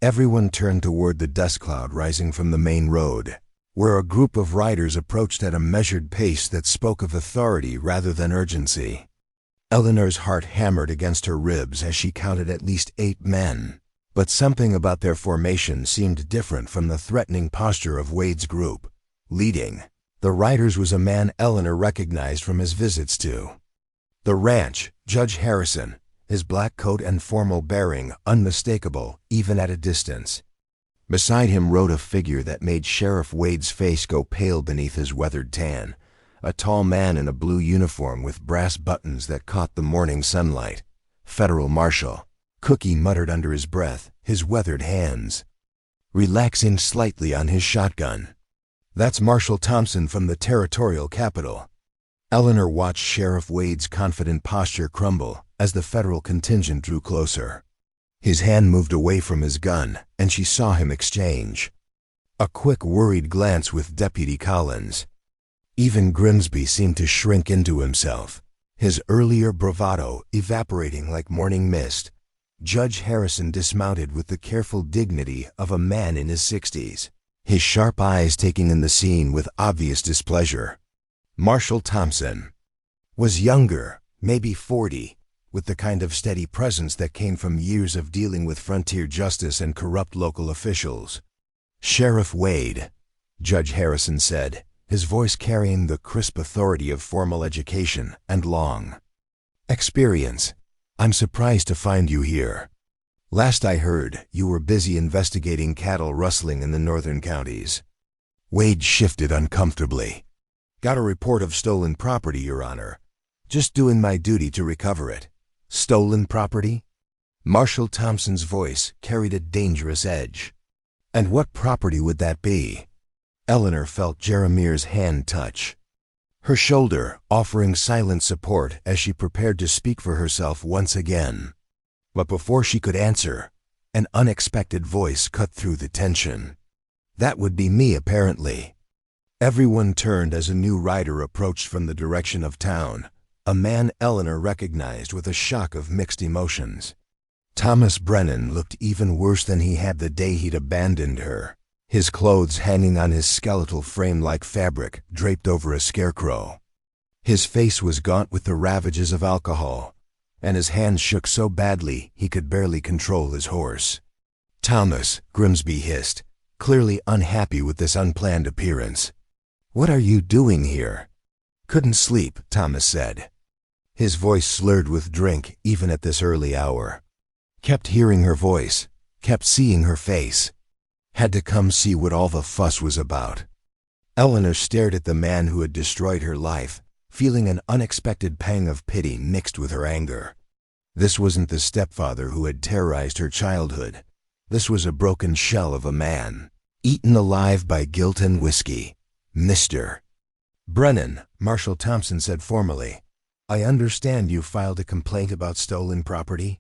Everyone turned toward the dust cloud rising from the main road, where a group of riders approached at a measured pace that spoke of authority rather than urgency. Eleanor's heart hammered against her ribs as she counted at least 8 men, but something about their formation seemed different from the threatening posture of Wade's group. Leading the riders was a man Eleanor recognized from his visits to the ranch, Judge Harrison, his black coat and formal bearing unmistakable even at a distance. Beside him rode a figure that made Sheriff Wade's face go pale beneath his weathered tan, a tall man in a blue uniform with brass buttons that caught the morning sunlight. Federal Marshal, Cookie muttered under his breath, his weathered hands relaxing slightly on his shotgun. That's Marshal Thompson from the territorial capital. Eleanor watched Sheriff Wade's confident posture crumble as the federal contingent drew closer. His hand moved away from his gun, and she saw him exchange a quick, worried glance with Deputy Collins. Even Grimsby seemed to shrink into himself, his earlier bravado evaporating like morning mist. Judge Harrison dismounted with the careful dignity of a man in his 60s, his sharp eyes taking in the scene with obvious displeasure. Marshal Thompson was younger, maybe 40, with the kind of steady presence that came from years of dealing with frontier justice and corrupt local officials. Sheriff Wade, Judge Harrison said, his voice carrying the crisp authority of formal education and long experience. I'm surprised to find you here. Last I heard, you were busy investigating cattle rustling in the northern counties. Wade shifted uncomfortably. Got a report of stolen property, Your Honor. Just doing my duty to recover it. Stolen property? Marshal Thompson's voice carried a dangerous edge. And what property would that be? Eleanor felt Jeremiah's hand touch her shoulder, offering silent support as she prepared to speak for herself once again. But before she could answer, an unexpected voice cut through the tension. That would be me, apparently. Everyone turned as a new rider approached from the direction of town, a man Eleanor recognized with a shock of mixed emotions. Thomas Brennan looked even worse than he had the day he'd abandoned her, his clothes hanging on his skeletal frame like fabric draped over a scarecrow. His face was gaunt with the ravages of alcohol, and his hands shook so badly he could barely control his horse. Thomas, Grimsby hissed, clearly unhappy with this unplanned appearance. What are you doing here? Couldn't sleep, Thomas said. His voice slurred with drink even at this early hour. Kept hearing her voice, kept seeing her face. Had to come see what all the fuss was about. Eleanor stared at the man who had destroyed her life, feeling an unexpected pang of pity mixed with her anger. This wasn't the stepfather who had terrorized her childhood. This was a broken shell of a man, eaten alive by guilt and whiskey. Mr. Brennan, Marshal Thompson said formally, I understand you filed a complaint about stolen property.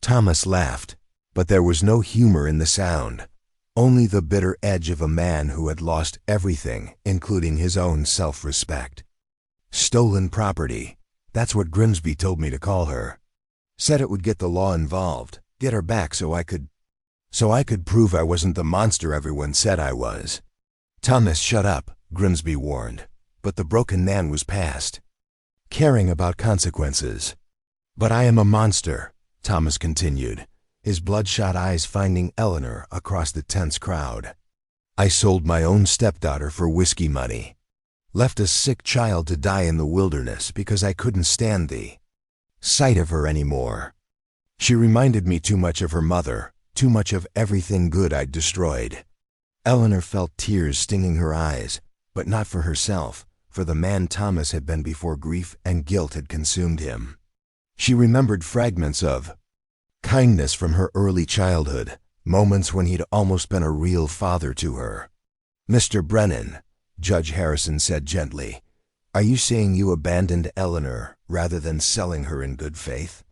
Thomas laughed, but there was no humor in the sound, only the bitter edge of a man who had lost everything, including his own self-respect. Stolen property, that's what Grimsby told me to call her. Said it would get the law involved, get her back so I could prove I wasn't the monster everyone said I was. Thomas, shut up, Grimsby warned, but the broken man was past caring about consequences. But I am a monster, Thomas continued, his bloodshot eyes finding Eleanor across the tense crowd. I sold my own stepdaughter for whiskey money. Left a sick child to die in the wilderness because I couldn't stand the sight of her anymore. She reminded me too much of her mother, too much of everything good I'd destroyed. Eleanor felt tears stinging her eyes, but not for herself, for the man Thomas had been before grief and guilt had consumed him. She remembered fragments of kindness from her early childhood, moments when he'd almost been a real father to her. Mr. Brennan, Judge Harrison said gently, are you saying you abandoned Eleanor rather than selling her in good faith?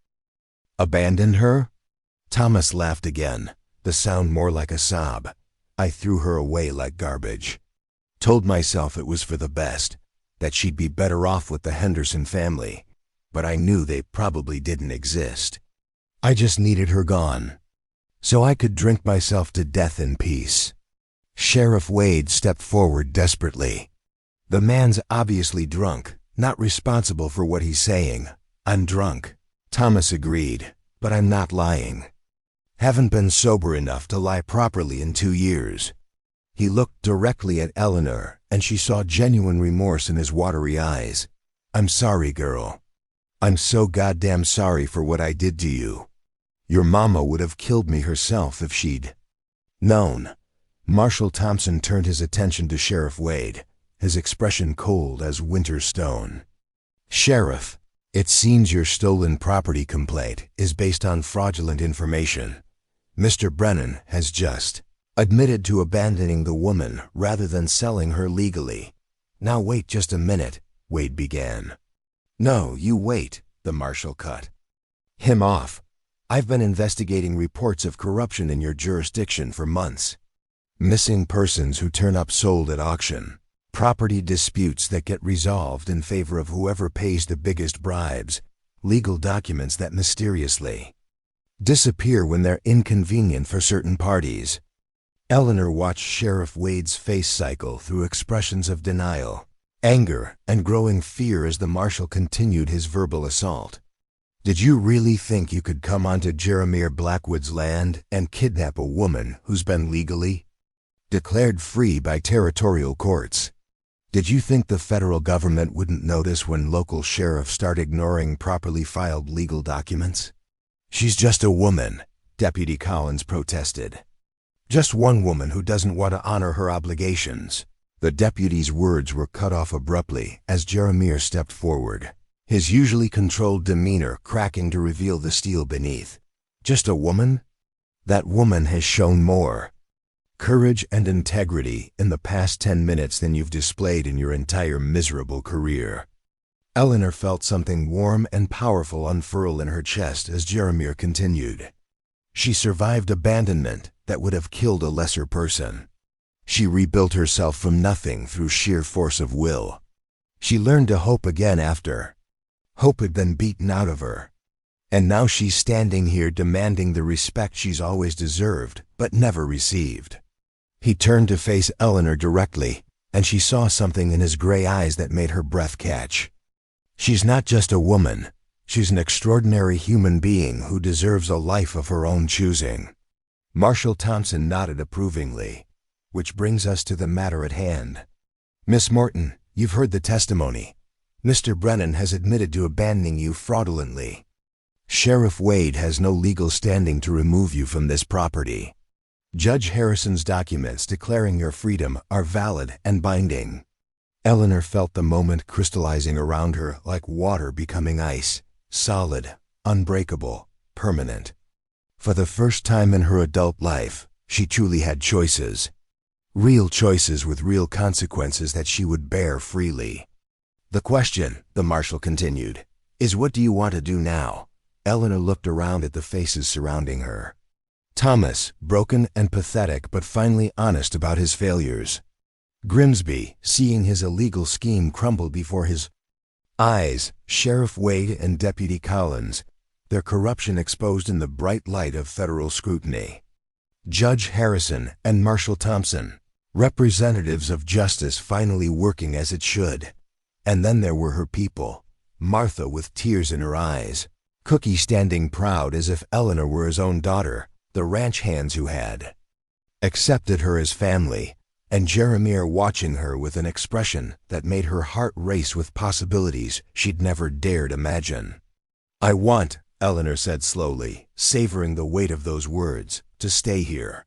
Abandoned her? Thomas laughed again, the sound more like a sob. I threw her away like garbage. Told myself it was for the best, that she'd be better off with the Henderson family, but I knew they probably didn't exist. I just needed her gone, so I could drink myself to death in peace. Sheriff Wade stepped forward desperately. The man's obviously drunk, not responsible for what he's saying. I'm drunk, Thomas agreed, but I'm not lying. Haven't been sober enough to lie properly in 2 years. He looked directly at Eleanor, and she saw genuine remorse in his watery eyes. I'm sorry, girl. I'm so goddamn sorry for what I did to you. Your mama would have killed me herself if she'd known. Marshal Thompson turned his attention to Sheriff Wade, his expression cold as winter stone. "Sheriff, it seems your stolen property complaint is based on fraudulent information. Mr. Brennan has just admitted to abandoning the woman rather than selling her legally." "Now wait just a minute," Wade began. "No, you wait," the marshal cut him off. "I've been investigating reports of corruption in your jurisdiction for months. Missing persons who turn up sold at auction, property disputes that get resolved in favor of whoever pays the biggest bribes, legal documents that mysteriously disappear when they're inconvenient for certain parties." Eleanor watched Sheriff Wade's face cycle through expressions of denial, anger, and growing fear as the marshal continued his verbal assault. "Did you really think you could come onto Jeremiah Blackwood's land and kidnap a woman who's been legally declared free by territorial courts? Did you think the federal government wouldn't notice when local sheriffs start ignoring properly filed legal documents?" "She's just a woman," Deputy Collins protested. "Just one woman who doesn't want to honor her obligations." The deputy's words were cut off abruptly as Jeremiah stepped forward, his usually controlled demeanor cracking to reveal the steel beneath. "Just a woman? That woman has shown more courage and integrity in the past 10 minutes than you've displayed in your entire miserable career." Eleanor felt something warm and powerful unfurl in her chest as Jeremiah continued. "She survived abandonment that would have killed a lesser person. She rebuilt herself from nothing through sheer force of will. She learned to hope again after hope had been beaten out of her. And now she's standing here demanding the respect she's always deserved but never received." He turned to face Eleanor directly, and she saw something in his gray eyes that made her breath catch. "She's not just a woman. She's an extraordinary human being who deserves a life of her own choosing." Marshal Thompson nodded approvingly. "Which brings us to the matter at hand. Miss Morton, you've heard the testimony. Mr. Brennan has admitted to abandoning you fraudulently. Sheriff Wade has no legal standing to remove you from this property. Judge Harrison's documents declaring your freedom are valid and binding." Eleanor felt the moment crystallizing around her like water becoming ice, solid, unbreakable, permanent. For the first time in her adult life, she truly had choices. Real choices with real consequences that she would bear freely. "The question," the marshal continued, "is what do you want to do now?" Eleanor looked around at the faces surrounding her. Thomas, broken and pathetic but finally honest about his failures. Grimsby, seeing his illegal scheme crumble before his eyes. Sheriff Wade and Deputy Collins, their corruption exposed in the bright light of federal scrutiny. Judge Harrison and Marshal Thompson, representatives of justice finally working as it should. And then there were her people, Martha with tears in her eyes, Cookie standing proud as if Eleanor were his own daughter, the ranch hands who had accepted her as family, and Jeremiah watching her with an expression that made her heart race with possibilities she'd never dared imagine. "I want," Eleanor said slowly, savoring the weight of those words, "to stay here.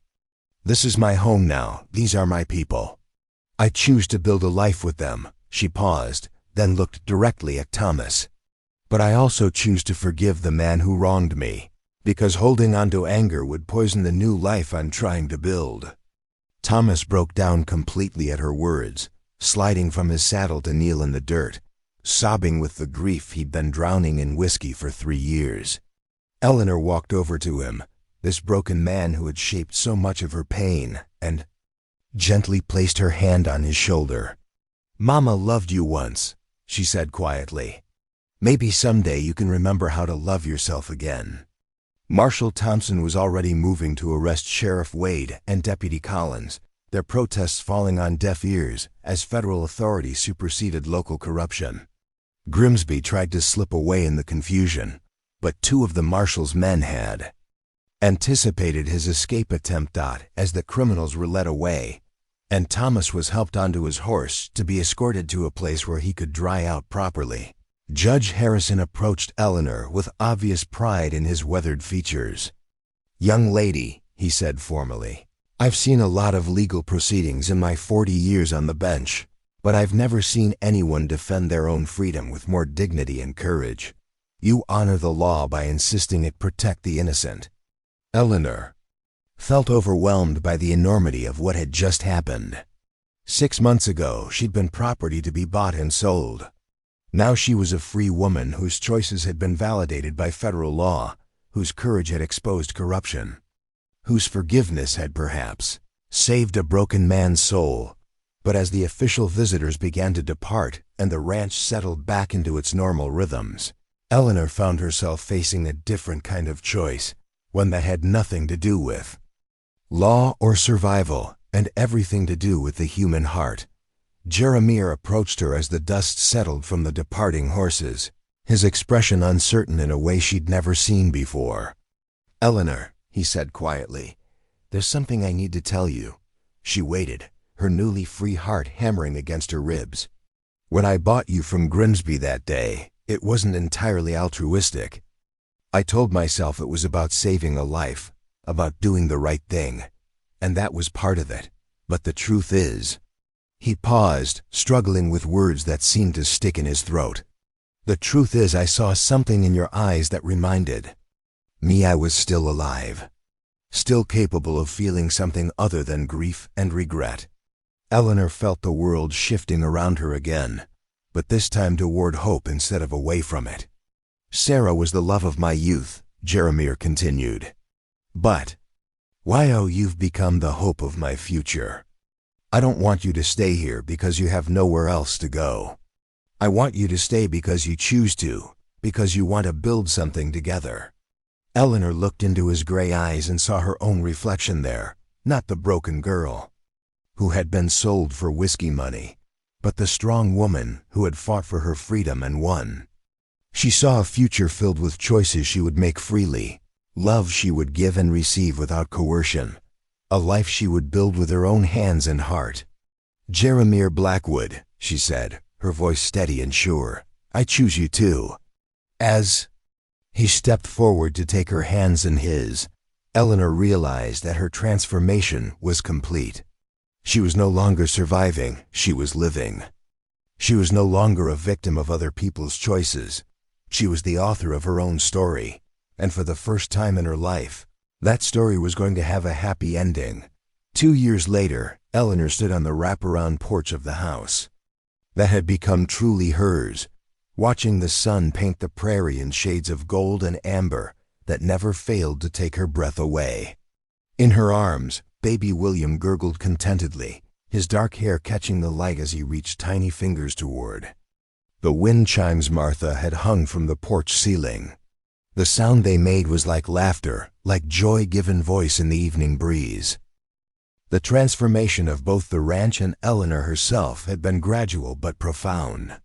This is my home now. These are my people. I choose to build a life with them." She paused, then looked directly at Thomas. "But I also choose to forgive the man who wronged me, because holding on to anger would poison the new life I'm trying to build." Thomas broke down completely at her words, sliding from his saddle to kneel in the dirt, sobbing with the grief he'd been drowning in whiskey for 3 years. Eleanor walked over to him, this broken man who had shaped so much of her pain, and gently placed her hand on his shoulder. "Mama loved you once," she said quietly. "Maybe someday you can remember how to love yourself again." Marshal Thompson was already moving to arrest Sheriff Wade and Deputy Collins, their protests falling on deaf ears as federal authorities superseded local corruption. Grimsby tried to slip away in the confusion, but 2 of the marshal's men had anticipated his escape attempt. As the criminals were led away, and Thomas was helped onto his horse to be escorted to a place where he could dry out properly, Judge Harrison approached Eleanor with obvious pride in his weathered features. "Young lady," he said formally, "I've seen a lot of legal proceedings in my 40 years on the bench, but I've never seen anyone defend their own freedom with more dignity and courage. You honor the law by insisting it protect the innocent." Eleanor felt overwhelmed by the enormity of what had just happened. 6 months ago, she'd been property to be bought and sold. Now she was a free woman whose choices had been validated by federal law, whose courage had exposed corruption, whose forgiveness had perhaps saved a broken man's soul. But as the official visitors began to depart and the ranch settled back into its normal rhythms, Eleanor found herself facing a different kind of choice, one that had nothing to do with law or survival, and everything to do with the human heart. Jeremiah approached her as the dust settled from the departing horses, his expression uncertain in a way she'd never seen before. "Eleanor," he said quietly, "there's something I need to tell you." She waited, her newly free heart hammering against her ribs. "When I bought you from Grimsby that day, it wasn't entirely altruistic. I told myself it was about saving a life, about doing the right thing, and that was part of it. But the truth is—" He paused, struggling with words that seemed to stick in his throat. "The truth is, I saw something in your eyes that reminded me I was still alive, still capable of feeling something other than grief and regret." Eleanor felt the world shifting around her again, but this time toward hope instead of away from it. "Sarah was the love of my youth," Jeremiah continued. "But you've become the hope of my future. I don't want you to stay here because you have nowhere else to go. I want you to stay because you choose to, because you want to build something together." Eleanor looked into his gray eyes and saw her own reflection there, not the broken girl who had been sold for whiskey money, but the strong woman who had fought for her freedom and won. She saw a future filled with choices she would make freely, love she would give and receive without coercion, a life she would build with her own hands and heart. "Jeremiah Blackwood," she said, her voice steady and sure, "I choose you too." As he stepped forward to take her hands in his, Eleanor realized that her transformation was complete. She was no longer surviving, she was living. She was no longer a victim of other people's choices. She was the author of her own story, and for the first time in her life, that story was going to have a happy ending. 2 years later, Eleanor stood on the wraparound porch of the house that had become truly hers, watching the sun paint the prairie in shades of gold and amber that never failed to take her breath away. In her arms, baby William gurgled contentedly, his dark hair catching the light as he reached tiny fingers toward the wind chimes Martha had hung from the porch ceiling. The sound they made was like laughter, like joy given voice in the evening breeze. The transformation of both the ranch and Eleanor herself had been gradual but profound.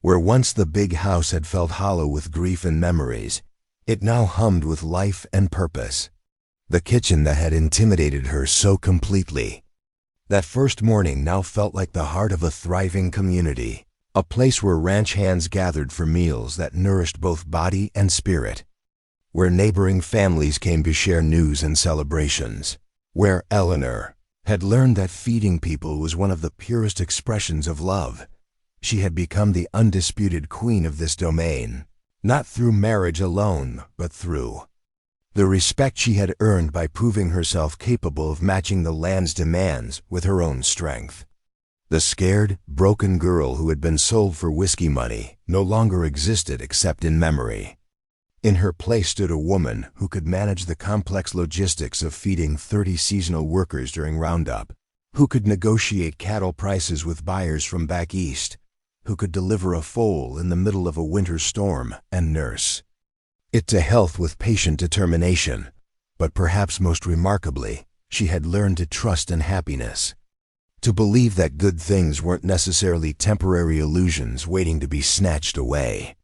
Where once the big house had felt hollow with grief and memories, it now hummed with life and purpose. The kitchen that had intimidated her so completely that first morning now felt like the heart of a thriving community, a place where ranch hands gathered for meals that nourished both body and spirit, where neighboring families came to share news and celebrations, where Eleanor had learned that feeding people was one of the purest expressions of love. She had become the undisputed queen of this domain, not through marriage alone, but through the respect she had earned by proving herself capable of matching the land's demands with her own strength. The scared, broken girl who had been sold for whiskey money no longer existed except in memory. In her place stood a woman who could manage the complex logistics of feeding 30 seasonal workers during Roundup, who could negotiate cattle prices with buyers from back east, who could deliver a foal in the middle of a winter storm and nurse it to health with patient determination. But perhaps most remarkably, she had learned to trust in happiness, to believe that good things weren't necessarily temporary illusions waiting to be snatched away.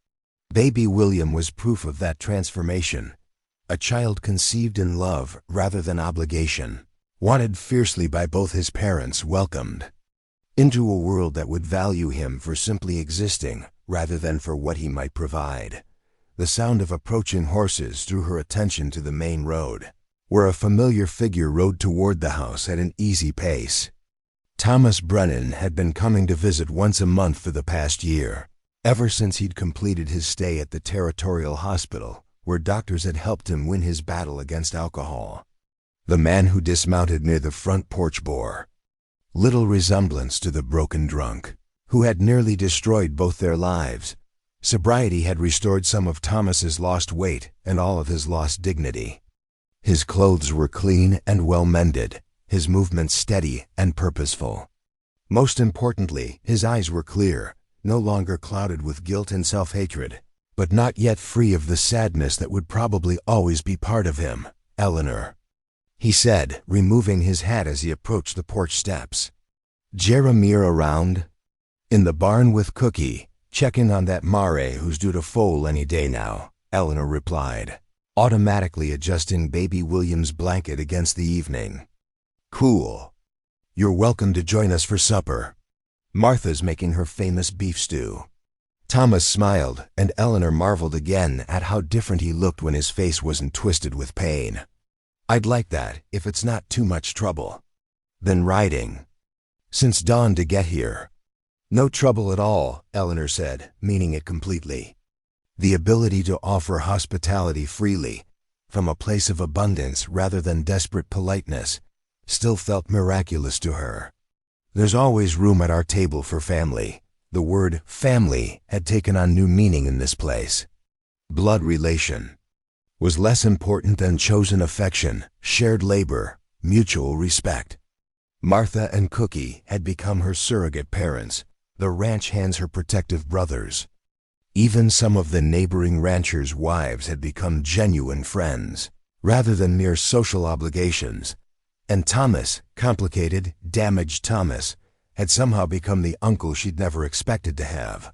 Baby William was proof of that transformation, a child conceived in love rather than obligation, wanted fiercely by both his parents, welcomed into a world that would value him for simply existing rather than for what he might provide. The sound of approaching horses drew her attention to the main road, where a familiar figure rode toward the house at an easy pace. Thomas Brennan had been coming to visit once a month for the past year, ever since he'd completed his stay at the Territorial Hospital, where doctors had helped him win his battle against alcohol. The man who dismounted near the front porch bore little resemblance to the broken drunk, who had nearly destroyed both their lives. Sobriety had restored some of Thomas's lost weight and all of his lost dignity. His clothes were clean and well-mended, his movements steady and purposeful. Most importantly, his eyes were clear, no longer clouded with guilt and self-hatred, but not yet free of the sadness that would probably always be part of him. "Eleanor," he said, removing his hat as he approached the porch steps. "Jeremiah around?" "In the barn with Cookie, checking on that mare who's due to foal any day now," Eleanor replied, automatically adjusting baby William's blanket against the evening. "Cool. You're welcome to join us for supper. Martha's making her famous beef stew." Thomas smiled, and Eleanor marveled again at how different he looked when his face wasn't twisted with pain. "I'd like that, if it's not too much trouble." "Then riding since dawn to get here." "No trouble at all," Eleanor said, meaning it completely. The ability to offer hospitality freely, from a place of abundance rather than desperate politeness, still felt miraculous to her. "There's always room at our table for family." The word family had taken on new meaning in this place. Blood relation was less important than chosen affection, shared labor, mutual respect. Martha and Cookie had become her surrogate parents, the ranch hands her protective brothers. Even some of the neighboring ranchers' wives had become genuine friends, rather than mere social obligations. And Thomas, complicated, damaged Thomas, had somehow become the uncle she'd never expected to have.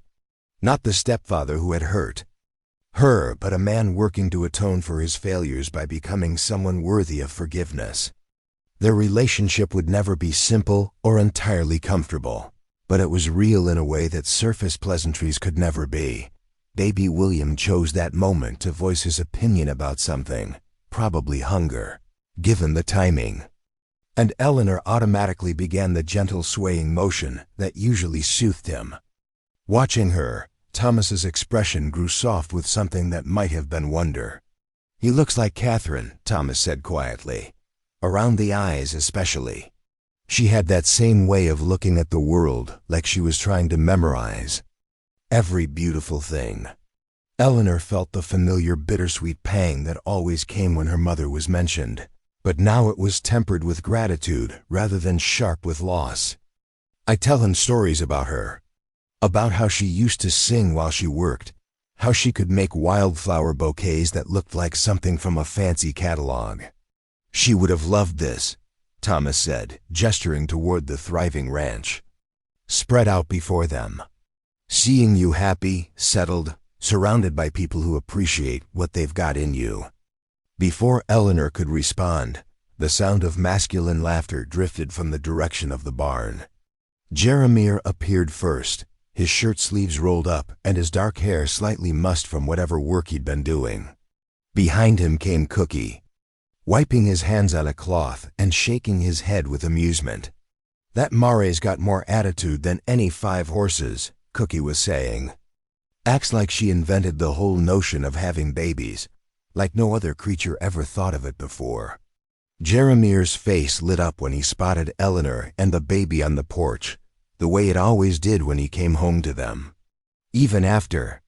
Not the stepfather who had hurt her, but a man working to atone for his failures by becoming someone worthy of forgiveness. Their relationship would never be simple or entirely comfortable, but it was real in a way that surface pleasantries could never be. Baby William chose that moment to voice his opinion about something, probably hunger, given the timing. And Eleanor automatically began the gentle swaying motion that usually soothed him. Watching her, Thomas's expression grew soft with something that might have been wonder. "He looks like Catherine," Thomas said quietly. "Around the eyes especially. She had that same way of looking at the world, like she was trying to memorize every beautiful thing." Eleanor felt the familiar bittersweet pang that always came when her mother was mentioned, but now it was tempered with gratitude rather than sharp with loss. "I tell him stories about her, about how she used to sing while she worked, how she could make wildflower bouquets that looked like something from a fancy catalog. She would have loved this," Thomas said, gesturing toward the thriving ranch spread out before them. "Seeing you happy, settled, surrounded by people who appreciate what they've got in you." Before Eleanor could respond, the sound of masculine laughter drifted from the direction of the barn. Jeremiah appeared first, his shirt sleeves rolled up and his dark hair slightly mussed from whatever work he'd been doing. Behind him came Cookie, wiping his hands on a cloth and shaking his head with amusement. "That mare's got more attitude than any 5 horses, Cookie was saying. "Acts like she invented the whole notion of having babies, like no other creature ever thought of it before." Jeremiah's face lit up when he spotted Eleanor and the baby on the porch, the way it always did when he came home to them. Even after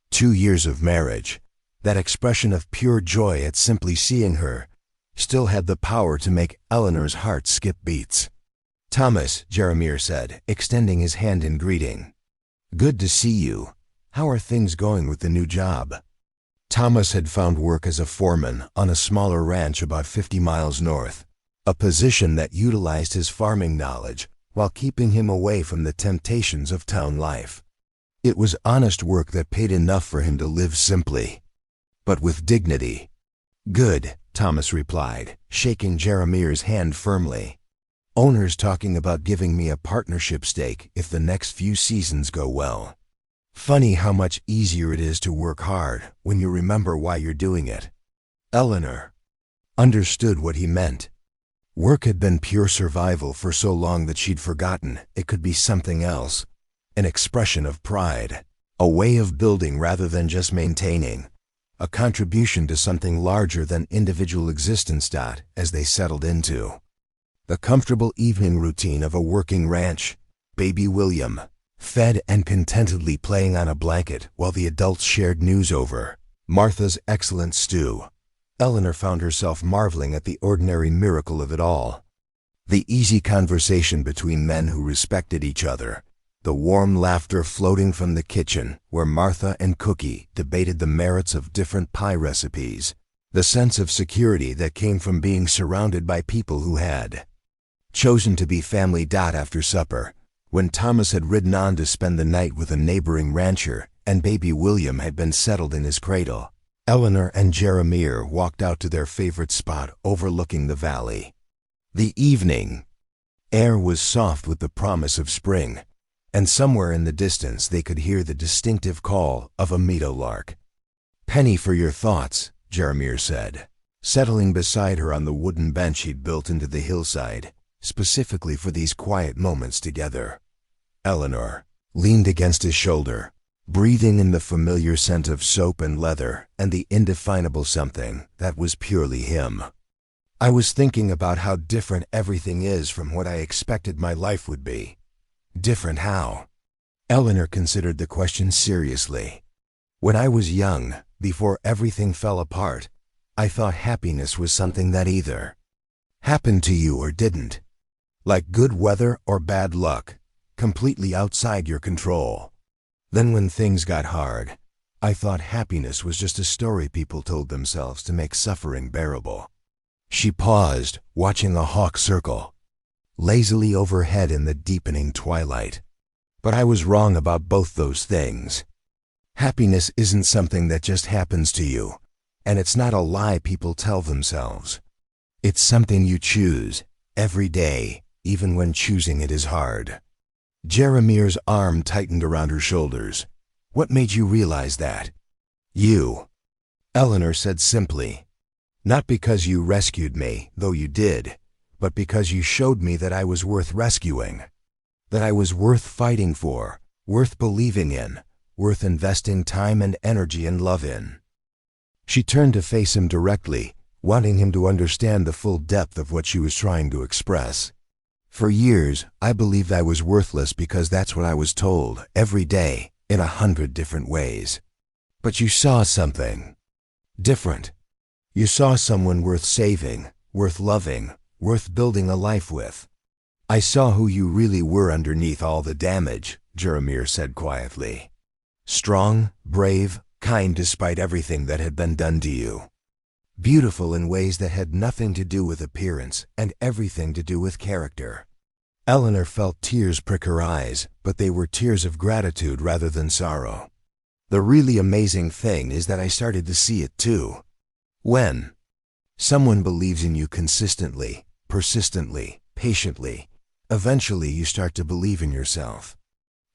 2 years of marriage, that expression of pure joy at simply seeing her still had the power to make Eleanor's heart skip beats. "Thomas," Jeremiah said, extending his hand in greeting. "Good to see you. How are things going with the new job?" Thomas had found work as a foreman on a smaller ranch about 50 miles north, a position that utilized his farming knowledge while keeping him away from the temptations of town life. It was honest work that paid enough for him to live simply, but with dignity. "Good," Thomas replied, shaking Jeremiah's hand firmly. "Owner's talking about giving me a partnership stake if the next few seasons go well. Funny how much easier it is to work hard when you remember why you're doing it." Eleanor understood what he meant. Work had been pure survival for so long that she'd forgotten it could be something else, an expression of pride, a way of building rather than just maintaining, a contribution to something larger than individual existence. As they settled into the comfortable evening routine of a working ranch, baby William fed and contentedly playing on a blanket while the adults shared news over Martha's excellent stew, Eleanor found herself marveling at the ordinary miracle of it all. The easy conversation between men who respected each other, the warm laughter floating from the kitchen where Martha and Cookie debated the merits of different pie recipes, the sense of security that came from being surrounded by people who had chosen to be family. After supper, when Thomas had ridden on to spend the night with a neighboring rancher and baby William had been settled in his cradle, Eleanor and Jeremiah walked out to their favorite spot overlooking the valley. The evening air was soft with the promise of spring, and somewhere in the distance they could hear the distinctive call of a meadowlark. "Penny for your thoughts," Jeremiah said, settling beside her on the wooden bench he'd built into the hillside, specifically for these quiet moments together. Eleanor leaned against his shoulder, breathing in the familiar scent of soap and leather and the indefinable something that was purely him. "I was thinking about how different everything is from what I expected my life would be." "Different how?" Eleanor considered the question seriously. "When I was young, before everything fell apart, I thought happiness was something that either happened to you or didn't. Like good weather or bad luck, completely outside your control. Then when things got hard, I thought happiness was just a story people told themselves to make suffering bearable." She paused, watching a hawk circle lazily overhead in the deepening twilight. "But I was wrong about both those things. Happiness isn't something that just happens to you, and it's not a lie people tell themselves. It's something you choose every day, even when choosing it is hard." Jeremiah's arm tightened around her shoulders. "What made you realize that?" "You," Eleanor said simply. "Not because you rescued me, though you did, but because you showed me that I was worth rescuing, that I was worth fighting for, worth believing in, worth investing time and energy and love in." She turned to face him directly, wanting him to understand the full depth of what she was trying to express. "For years, I believed I was worthless because that's what I was told, every day, in 100 different ways. But you saw something different. You saw someone worth saving, worth loving, worth building a life with. I saw who you really were underneath all the damage," Jeremiah said quietly. "Strong, brave, kind despite everything that had been done to you. Beautiful in ways that had nothing to do with appearance and everything to do with character." Eleanor felt tears prick her eyes, but they were tears of gratitude rather than sorrow. "The really amazing thing is that I started to see it too. When someone believes in you consistently, persistently, patiently, eventually you start to believe in yourself."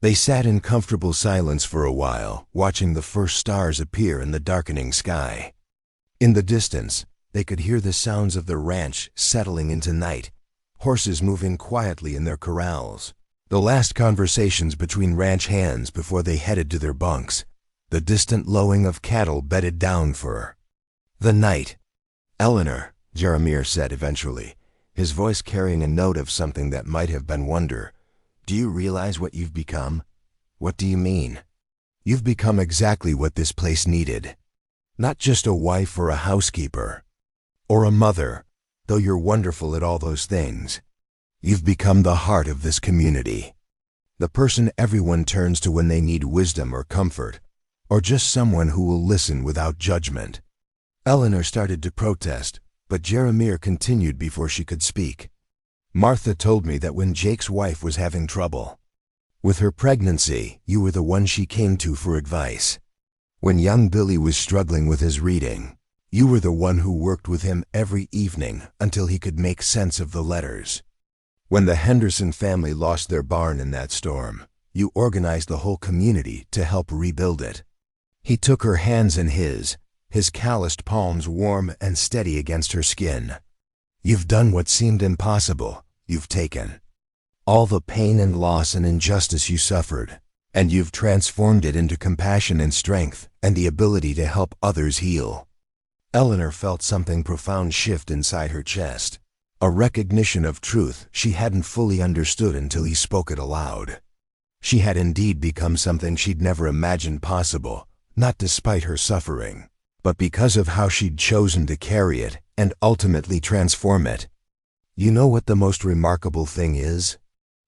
They sat in comfortable silence for a while, watching the first stars appear in the darkening sky. In the distance, they could hear the sounds of the ranch settling into night, horses moving quietly in their corrals, the last conversations between ranch hands before they headed to their bunks, the distant lowing of cattle bedded down for the night. "Eleanor," Jeremiah said eventually, his voice carrying a note of something that might have been wonder, "do you realize what you've become?" "What do you mean?" "You've become exactly what this place needed. Not just a wife or a housekeeper, or a mother, though you're wonderful at all those things. You've become the heart of this community. The person everyone turns to when they need wisdom or comfort, or just someone who will listen without judgment." Eleanor started to protest, but Jeremiah continued before she could speak. "Martha told me that when Jake's wife was having trouble with her pregnancy, you were the one she came to for advice. When young Billy was struggling with his reading, you were the one who worked with him every evening until he could make sense of the letters. When the Henderson family lost their barn in that storm, you organized the whole community to help rebuild it." He took her hands in his calloused palms warm and steady against her skin. You've done what seemed impossible. You've taken all the pain and loss and injustice you suffered, and you've transformed it into compassion and strength and the ability to help others heal. Eleanor felt something profound shift inside her chest, a recognition of truth she hadn't fully understood until he spoke it aloud. She had indeed become something she'd never imagined possible, not despite her suffering, but because of how she'd chosen to carry it and ultimately transform it. "You know what the most remarkable thing is?"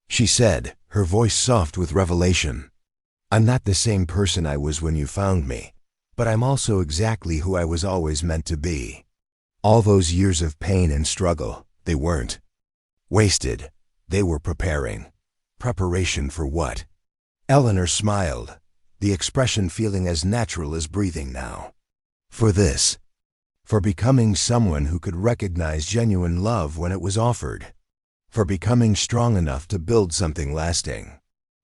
she said, her voice soft with revelation. "I'm not the same person I was when you found me, but I'm also exactly who I was always meant to be. All those years of pain and struggle, they weren't wasted. They were preparation for what?" Eleanor smiled, the expression feeling as natural as breathing now. "For this. For becoming someone who could recognize genuine love when it was offered. For becoming strong enough to build something lasting.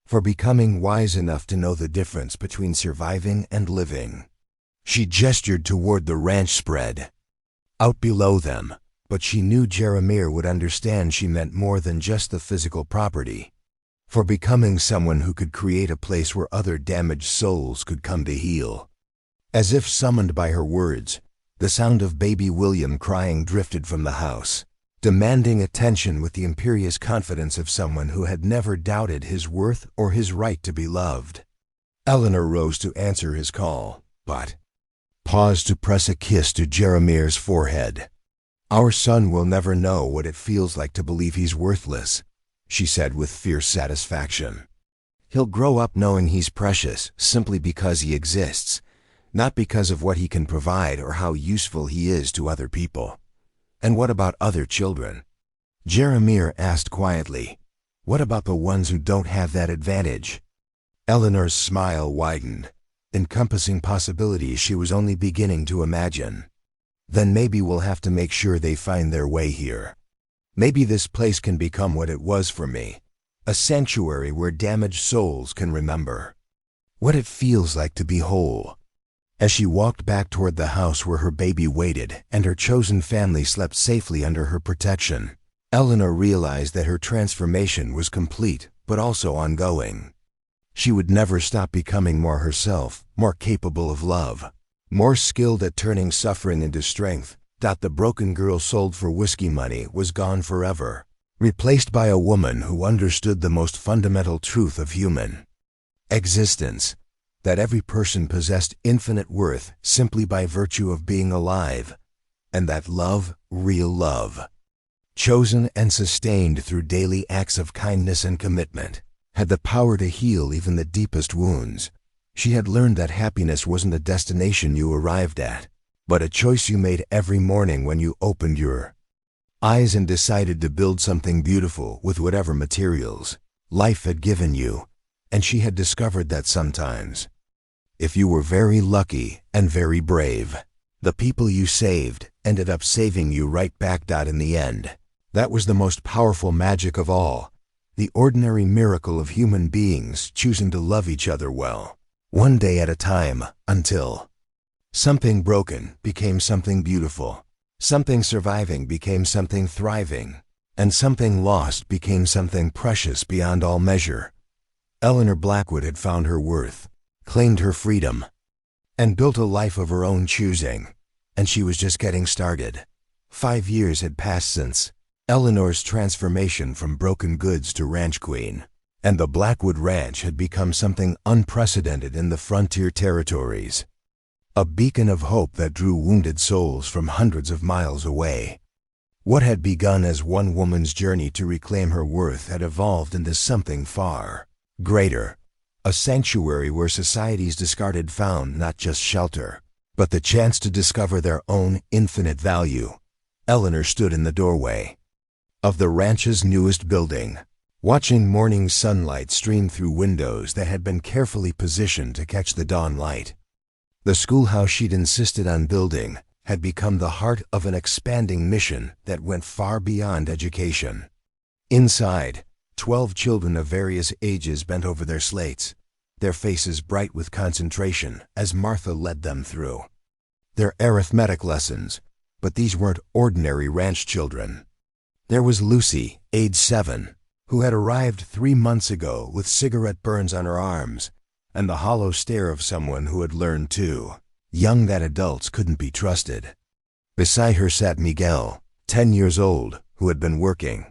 For becoming wise enough to know the difference between surviving and living." She gestured toward the ranch spread out below them, but she knew Jeremiah would understand she meant more than just the physical property. For becoming someone who could create a place where other damaged souls could come to heal. As if summoned by her words, the sound of baby William crying drifted from the house, demanding attention with the imperious confidence of someone who had never doubted his worth or his right to be loved. Eleanor rose to answer his call, but paused to press a kiss to Jeremiah's forehead. "Our son will never know what it feels like to believe he's worthless," she said with fierce satisfaction. "He'll grow up knowing he's precious simply because he exists, not because of what he can provide or how useful he is to other people." "And what about other children?" Jeremiah asked quietly. "What about the ones who don't have that advantage?" Eleanor's smile widened, encompassing possibilities she was only beginning to imagine. "Then maybe we'll have to make sure they find their way here. Maybe this place can become what it was for me, a sanctuary where damaged souls can remember what it feels like to be whole." As she walked back toward the house where her baby waited and her chosen family slept safely under her protection, Eleanor realized that her transformation was complete but also ongoing. She would never stop becoming more herself, more capable of love, more skilled at turning suffering into strength. The broken girl sold for whiskey money was gone forever, replaced by a woman who understood the most fundamental truth of human existence, that every person possessed infinite worth simply by virtue of being alive, and that love, real love, chosen and sustained through daily acts of kindness and commitment, had the power to heal even the deepest wounds. She had learned that happiness wasn't a destination you arrived at, but a choice you made every morning when you opened your eyes and decided to build something beautiful with whatever materials life had given you. And she had discovered that sometimes, if you were very lucky and very brave, the people you saved ended up saving you right back. In the end, that was the most powerful magic of all, the ordinary miracle of human beings choosing to love each other well, one day at a time, until something broken became something beautiful, something surviving became something thriving, and something lost became something precious beyond all measure. Eleanor Blackwood had found her worth, claimed her freedom, and built a life of her own choosing, and she was just getting started. 5 years had passed since Eleanor's transformation from broken goods to ranch queen, and the Blackwood Ranch had become something unprecedented in the frontier territories, a beacon of hope that drew wounded souls from hundreds of miles away. What had begun as one woman's journey to reclaim her worth had evolved into something far greater, a sanctuary where society's discarded found not just shelter, but the chance to discover their own infinite value. Eleanor stood in the doorway of the ranch's newest building, watching morning sunlight stream through windows that had been carefully positioned to catch the dawn light. The schoolhouse she'd insisted on building had become the heart of an expanding mission that went far beyond education. Inside, 12 children of various ages bent over their slates, their faces bright with concentration as Martha led them through their arithmetic lessons, But these weren't ordinary ranch children. There was Lucy, age 7, who had arrived 3 months ago with cigarette burns on her arms and the hollow stare of someone who had learned too young that adults couldn't be trusted. Beside her sat Miguel, 10 years old, who had been working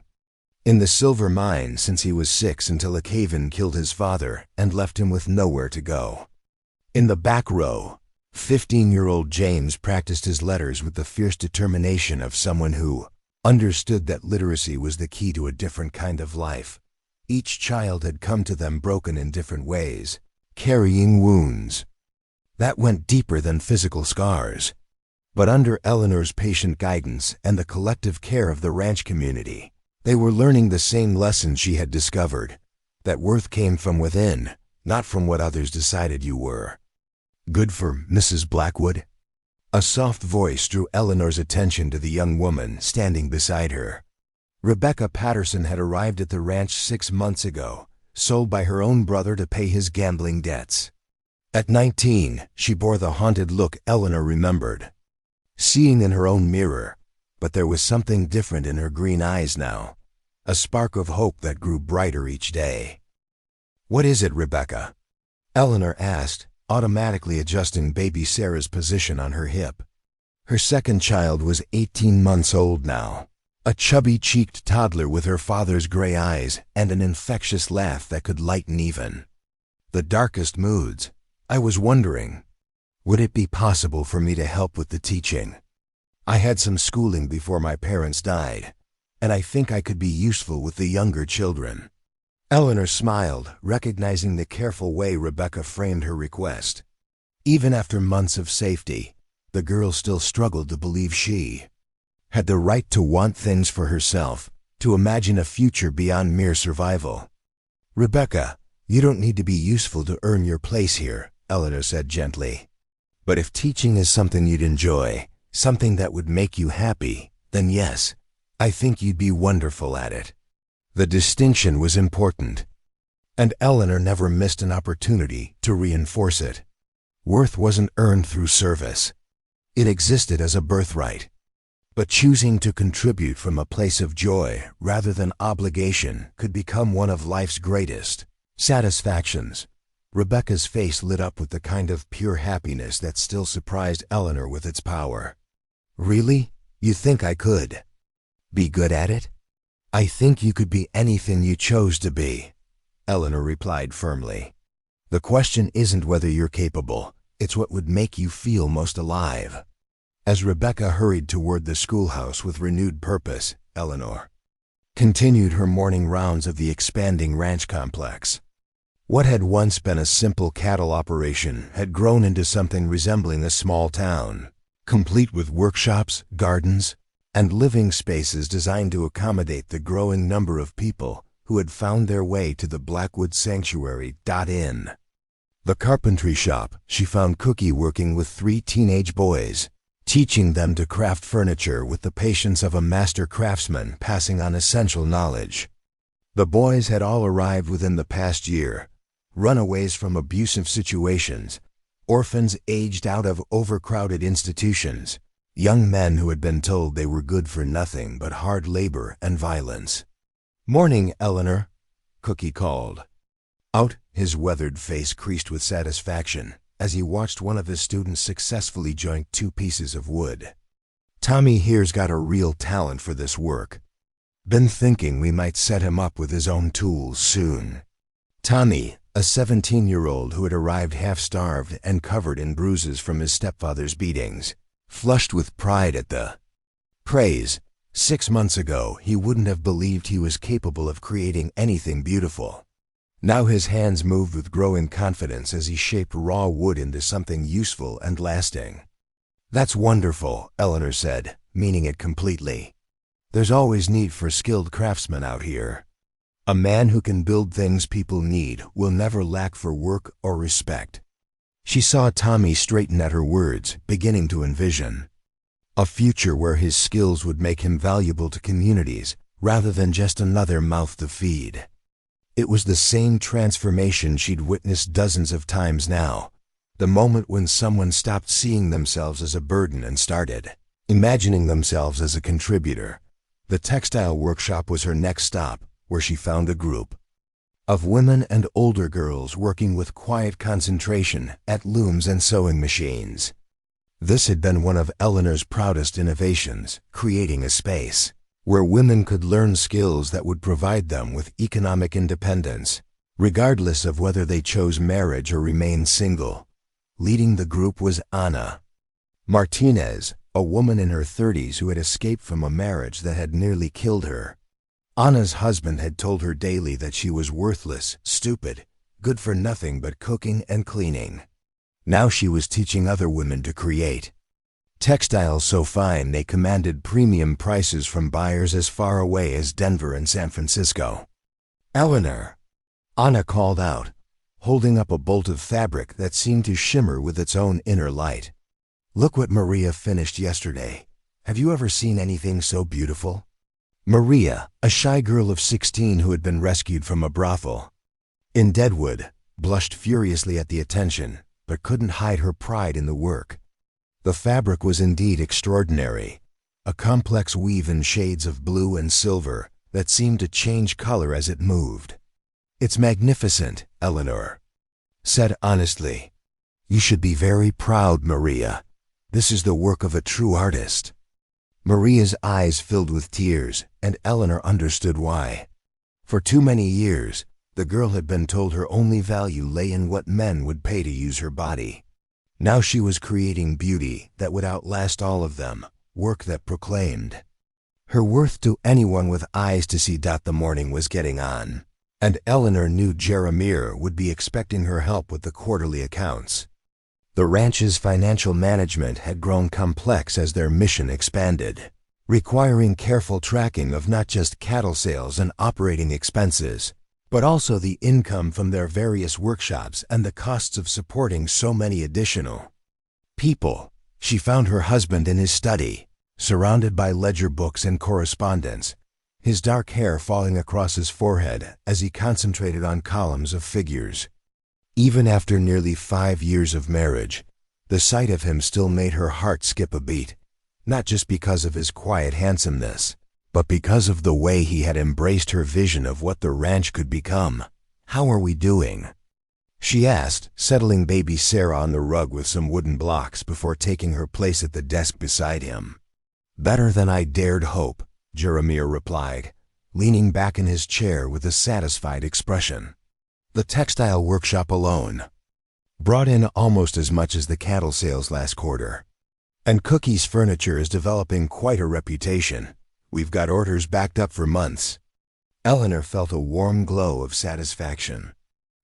in the silver mine since he was 6 until a cave-in killed his father and left him with nowhere to go. In the back row, 15-year-old James practiced his letters with the fierce determination of someone who understood that literacy was the key to a different kind of life. Each child had come to them broken in different ways, carrying wounds that went deeper than physical scars. But under Eleanor's patient guidance and the collective care of the ranch community, they were learning the same lessons she had discovered, that worth came from within, not from what others decided you were. Good for Mrs. Blackwood? A soft voice drew Eleanor's attention to the young woman standing beside her. Rebecca Patterson had arrived at the ranch 6 months ago, sold by her own brother to pay his gambling debts. At 19, she bore the haunted look Eleanor remembered, seeing in her own mirror, but there was something different in her green eyes now, a spark of hope that grew brighter each day. "What is it, Rebecca?" Eleanor asked, automatically adjusting baby Sarah's position on her hip. Her second child was 18 months old now, a chubby-cheeked toddler with her father's gray eyes and an infectious laugh that could lighten even the darkest moods. "I was wondering, would it be possible for me to help with the teaching? I had some schooling before my parents died, and I think I could be useful with the younger children." Eleanor smiled, recognizing the careful way Rebecca framed her request. Even after months of safety, the girl still struggled to believe she had the right to want things for herself, to imagine a future beyond mere survival. "Rebecca, you don't need to be useful to earn your place here," Eleanor said gently. "But if teaching is something you'd enjoy, something that would make you happy, then yes, I think you'd be wonderful at it." The distinction was important, and Eleanor never missed an opportunity to reinforce it. Worth wasn't earned through service. It existed as a birthright. But choosing to contribute from a place of joy rather than obligation could become one of life's greatest satisfactions. Rebecca's face lit up with the kind of pure happiness that still surprised Eleanor with its power. "Really? You think I could be good at it?" "I think you could be anything you chose to be," Eleanor replied firmly. "The question isn't whether you're capable, it's what would make you feel most alive." As Rebecca hurried toward the schoolhouse with renewed purpose, Eleanor continued her morning rounds of the expanding ranch complex. What had once been a simple cattle operation had grown into something resembling a small town, complete with workshops, gardens, and living spaces designed to accommodate the growing number of people who had found their way to the Blackwood Sanctuary. In the carpentry shop, she found Cookie working with 3 teenage boys, teaching them to craft furniture with the patience of a master craftsman passing on essential knowledge. The boys had all arrived within the past year, runaways from abusive situations, orphans aged out of overcrowded institutions, young men who had been told they were good for nothing but hard labor and violence. "Morning, Eleanor," Cookie called. Out, his weathered face creased with satisfaction as he watched one of his students successfully joint 2 pieces of wood. "Tommy here's got a real talent for this work. Been thinking we might set him up with his own tools soon." Tommy, a 17-year-old who had arrived half-starved and covered in bruises from his stepfather's beatings, flushed with pride at the praise. 6 months ago, he wouldn't have believed he was capable of creating anything beautiful. Now his hands moved with growing confidence as he shaped raw wood into something useful and lasting. "That's wonderful," Eleanor said, meaning it completely. "There's always need for skilled craftsmen out here. A man who can build things people need will never lack for work or respect." She saw Tommy straighten at her words, beginning to envision a future where his skills would make him valuable to communities rather than just another mouth to feed. It was the same transformation she'd witnessed dozens of times now, the moment when someone stopped seeing themselves as a burden and started Imagining themselves as a contributor, the textile workshop was her next stop, where she found a group of women and older girls working with quiet concentration at looms and sewing machines. This had been one of Eleanor's proudest innovations, creating a space where women could learn skills that would provide them with economic independence, regardless of whether they chose marriage or remained single. Leading the group was Ana Martinez, a woman in her 30s who had escaped from a marriage that had nearly killed her. Ana's husband had told her daily that she was worthless, stupid, good for nothing but cooking and cleaning. Now she was teaching other women to create textiles so fine they commanded premium prices from buyers as far away as Denver and San Francisco. "Eleanor," Ana called out, holding up a bolt of fabric that seemed to shimmer with its own inner light. "Look what Maria finished yesterday. Have you ever seen anything so beautiful?" Maria, a shy girl of 16 who had been rescued from a brothel in Deadwood, blushed furiously at the attention, but couldn't hide her pride in the work. The fabric was indeed extraordinary, a complex weave in shades of blue and silver that seemed to change color as it moved. "It's magnificent," Eleanor said honestly. "You should be very proud, Maria. This is the work of a true artist." Maria's eyes filled with tears, and Eleanor understood why. For too many years, the girl had been told her only value lay in what men would pay to use her body. Now she was creating beauty that would outlast all of them, work that proclaimed her worth to anyone with eyes to see. The morning was getting on, and Eleanor knew Jeremiah would be expecting her help with the quarterly accounts. The ranch's financial management had grown complex as their mission expanded, requiring careful tracking of not just cattle sales and operating expenses, but also the income from their various workshops and the costs of supporting so many additional people. She found her husband in his study, surrounded by ledger books and correspondence, his dark hair falling across his forehead as he concentrated on columns of figures. Even after nearly 5 years of marriage, the sight of him still made her heart skip a beat, not just because of his quiet handsomeness, but because of the way he had embraced her vision of what the ranch could become. "How are we doing?" she asked, settling baby Sarah on the rug with some wooden blocks before taking her place at the desk beside him. "Better than I dared hope," Jeremiah replied, leaning back in his chair with a satisfied expression. The textile workshop alone brought in almost as much as the cattle sales last quarter. "And Cookie's furniture is developing quite a reputation. We've got orders backed up for months." Eleanor felt a warm glow of satisfaction.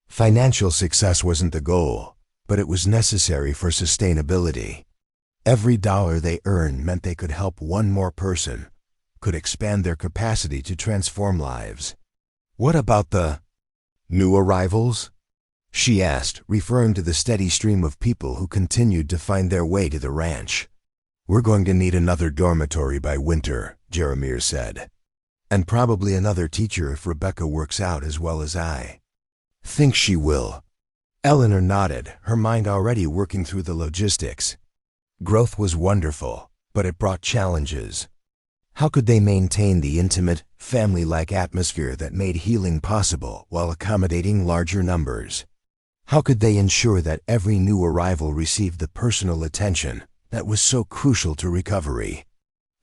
Financial success wasn't the goal, but it was necessary for sustainability. Every dollar they earned meant they could help one more person, could expand their capacity to transform lives. "What about the new arrivals?" she asked, referring to the steady stream of people who continued to find their way to the ranch. "We're going to need another dormitory by winter," Jeremiah said. "And probably another teacher if Rebecca works out as well as I think she will." Eleanor nodded, her mind already working through the logistics. Growth was wonderful, but it brought challenges. How could they maintain the intimate, family-like atmosphere that made healing possible while accommodating larger numbers? How could they ensure that every new arrival received the personal attention that was so crucial to recovery?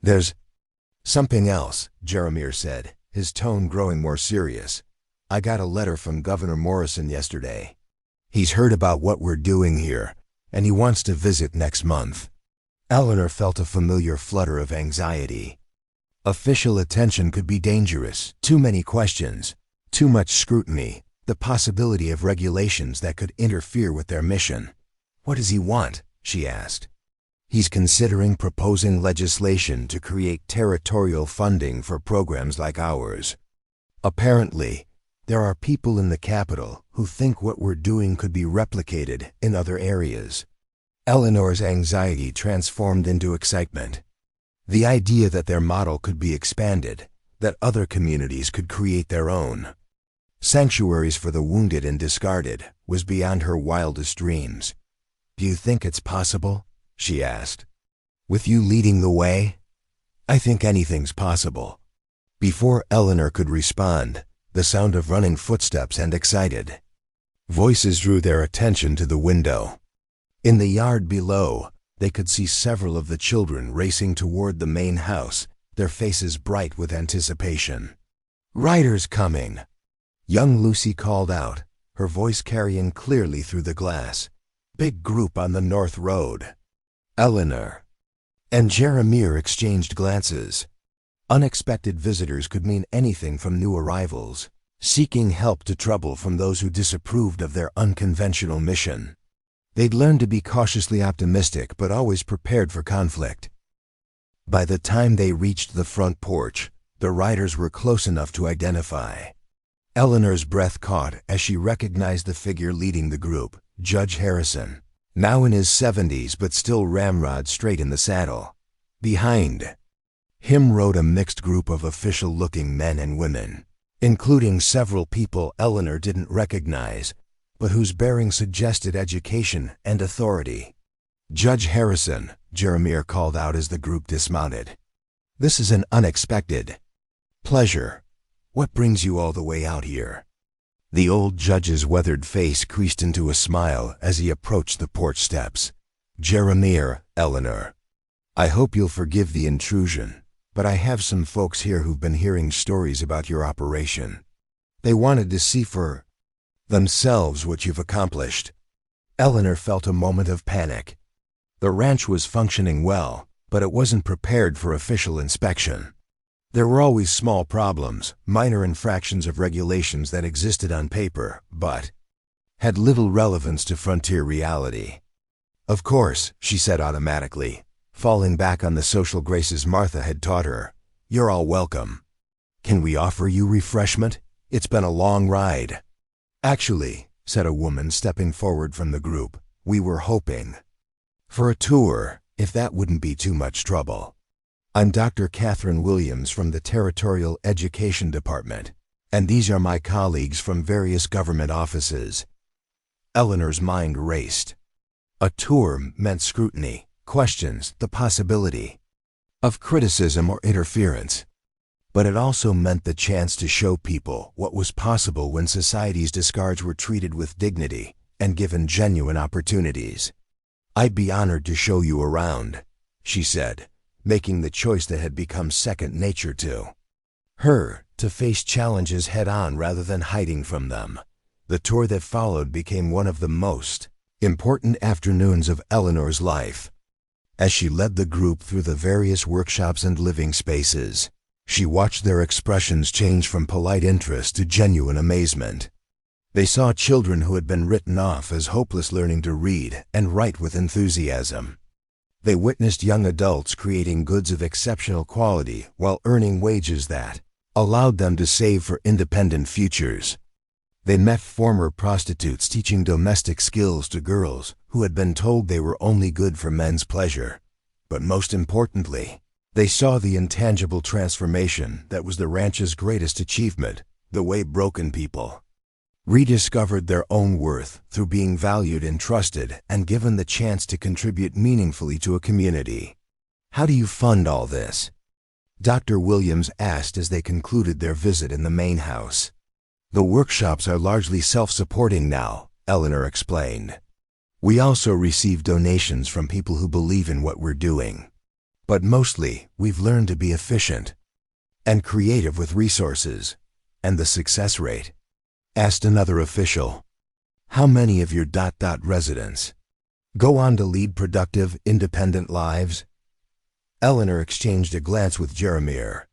"There's something else," Jeremiah said, his tone growing more serious. "I got a letter from Governor Morrison yesterday. He's heard about what we're doing here, and he wants to visit next month." Eleanor felt a familiar flutter of anxiety. Official attention could be dangerous. Too many questions, too much scrutiny, the possibility of regulations that could interfere with their mission. "What does he want?" she asked. "He's considering proposing legislation to create territorial funding for programs like ours. Apparently, there are people in the Capitol who think what we're doing could be replicated in other areas." Eleanor's anxiety transformed into excitement. The idea that their model could be expanded, that other communities could create their own sanctuaries for the wounded and discarded, was beyond her wildest dreams. "Do you think it's possible?" she asked. With you leading the way, I think anything's possible." Before Eleanor could respond, the sound of running footsteps and excited voices drew their attention to the window. In the yard below, they could see several of the children racing toward the main house, their faces bright with anticipation. "Riders coming!" Young Lucy called out, her voice carrying clearly through the glass. "Big group on the north road." Eleanor and Jeremiah exchanged glances. Unexpected visitors could mean anything from new arrivals, seeking help to trouble from those who disapproved of their unconventional mission. They'd learned to be cautiously optimistic but always prepared for conflict. By the time they reached the front porch, the riders were close enough to identify. Eleanor's breath caught as she recognized the figure leading the group, Judge Harrison, now in his 70s but still ramrod straight in the saddle. Behind him rode a mixed group of official-looking men and women, including several people Eleanor didn't recognize, but whose bearing suggested education and authority. "Judge Harrison," Jeremiah called out as the group dismounted. "This is an unexpected pleasure. What brings you all the way out here?" The old judge's weathered face creased into a smile as he approached the porch steps. "Jeremiah, Eleanor, I hope you'll forgive the intrusion, but I have some folks here who've been hearing stories about your operation. They wanted to see for themselves what you've accomplished." Eleanor felt a moment of panic. The ranch was functioning well, but it wasn't prepared for official inspection. There were always small problems, minor infractions of regulations that existed on paper, but had little relevance to frontier reality. "Of course," she said automatically, falling back on the social graces Martha had taught her. "You're all welcome. Can we offer you refreshment? It's been a long ride." "Actually," said a woman stepping forward from the group, "we were hoping for a tour, if that wouldn't be too much trouble. I'm Dr. Catherine Williams from the Territorial Education Department, and these are my colleagues from various government offices." Eleanor's mind raced. A tour meant scrutiny, questions, the possibility of criticism or interference. But it also meant the chance to show people what was possible when society's discards were treated with dignity and given genuine opportunities. "I'd be honored to show you around," she said, making the choice that had become second nature to her, to face challenges head-on rather than hiding from them. The tour that followed became one of the most important afternoons of Eleanor's life. As she led the group through the various workshops and living spaces, she watched their expressions change from polite interest to genuine amazement. They saw children who had been written off as hopeless learning to read and write with enthusiasm. They witnessed young adults creating goods of exceptional quality while earning wages that allowed them to save for independent futures. They met former prostitutes teaching domestic skills to girls who had been told they were only good for men's pleasure. But most importantly, they saw the intangible transformation that was the ranch's greatest achievement, the way broken people rediscovered their own worth through being valued and trusted and given the chance to contribute meaningfully to a community. "How do you fund all this?" Dr. Williams asked as they concluded their visit in the main house. "The workshops are largely self-supporting now," Eleanor explained. "We also receive donations from people who believe in what we're doing. But mostly, we've learned to be efficient and creative with resources." "And the success rate?" asked another official. "How many of your residents go on to lead productive, independent lives?" Eleanor exchanged a glance with Jeremiah.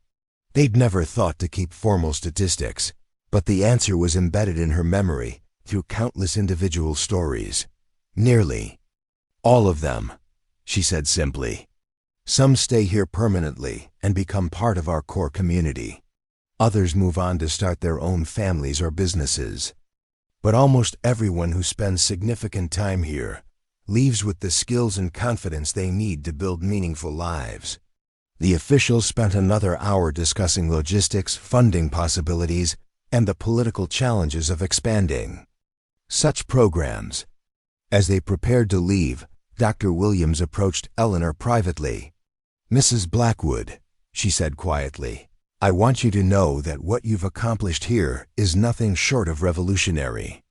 They'd never thought to keep formal statistics, but the answer was embedded in her memory through countless individual stories. "Nearly all of them," she said simply. "Some stay here permanently and become part of our core community. Others move on to start their own families or businesses. But almost everyone who spends significant time here leaves with the skills and confidence they need to build meaningful lives." The officials spent another hour discussing logistics, funding possibilities, and the political challenges of expanding such programs. As they prepared to leave, Dr. Williams approached Eleanor privately. "Mrs. Blackwood," she said quietly, "I want you to know that what you've accomplished here is nothing short of revolutionary.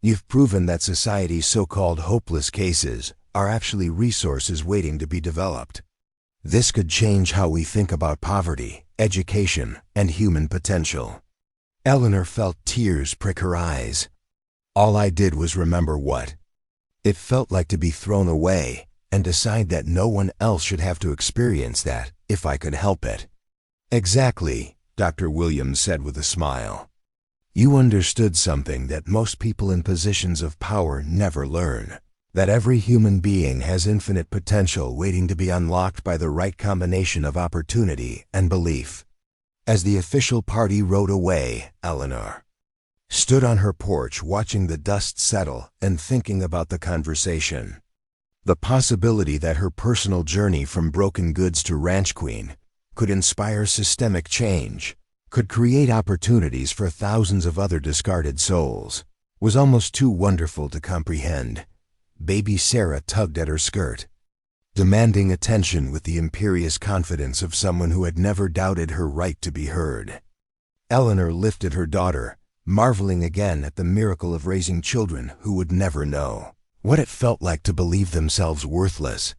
You've proven that society's so-called hopeless cases are actually resources waiting to be developed. This could change how we think about poverty, education, and human potential." Eleanor felt tears prick her eyes. "All I did was remember what it felt like to be thrown away and decide that no one else should have to experience that if I could help it." "Exactly," Dr. Williams said with a smile. "You understood something that most people in positions of power never learn. That every human being has infinite potential waiting to be unlocked by the right combination of opportunity and belief." As the official party rode away, Eleanor stood on her porch watching the dust settle and thinking about the conversation. The possibility that her personal journey from broken goods to ranch queen could inspire systemic change, could create opportunities for thousands of other discarded souls, was almost too wonderful to comprehend. Baby Sarah tugged at her skirt, demanding attention with the imperious confidence of someone who had never doubted her right to be heard. Eleanor lifted her daughter, marveling again at the miracle of raising children who would never know what it felt like to believe themselves worthless.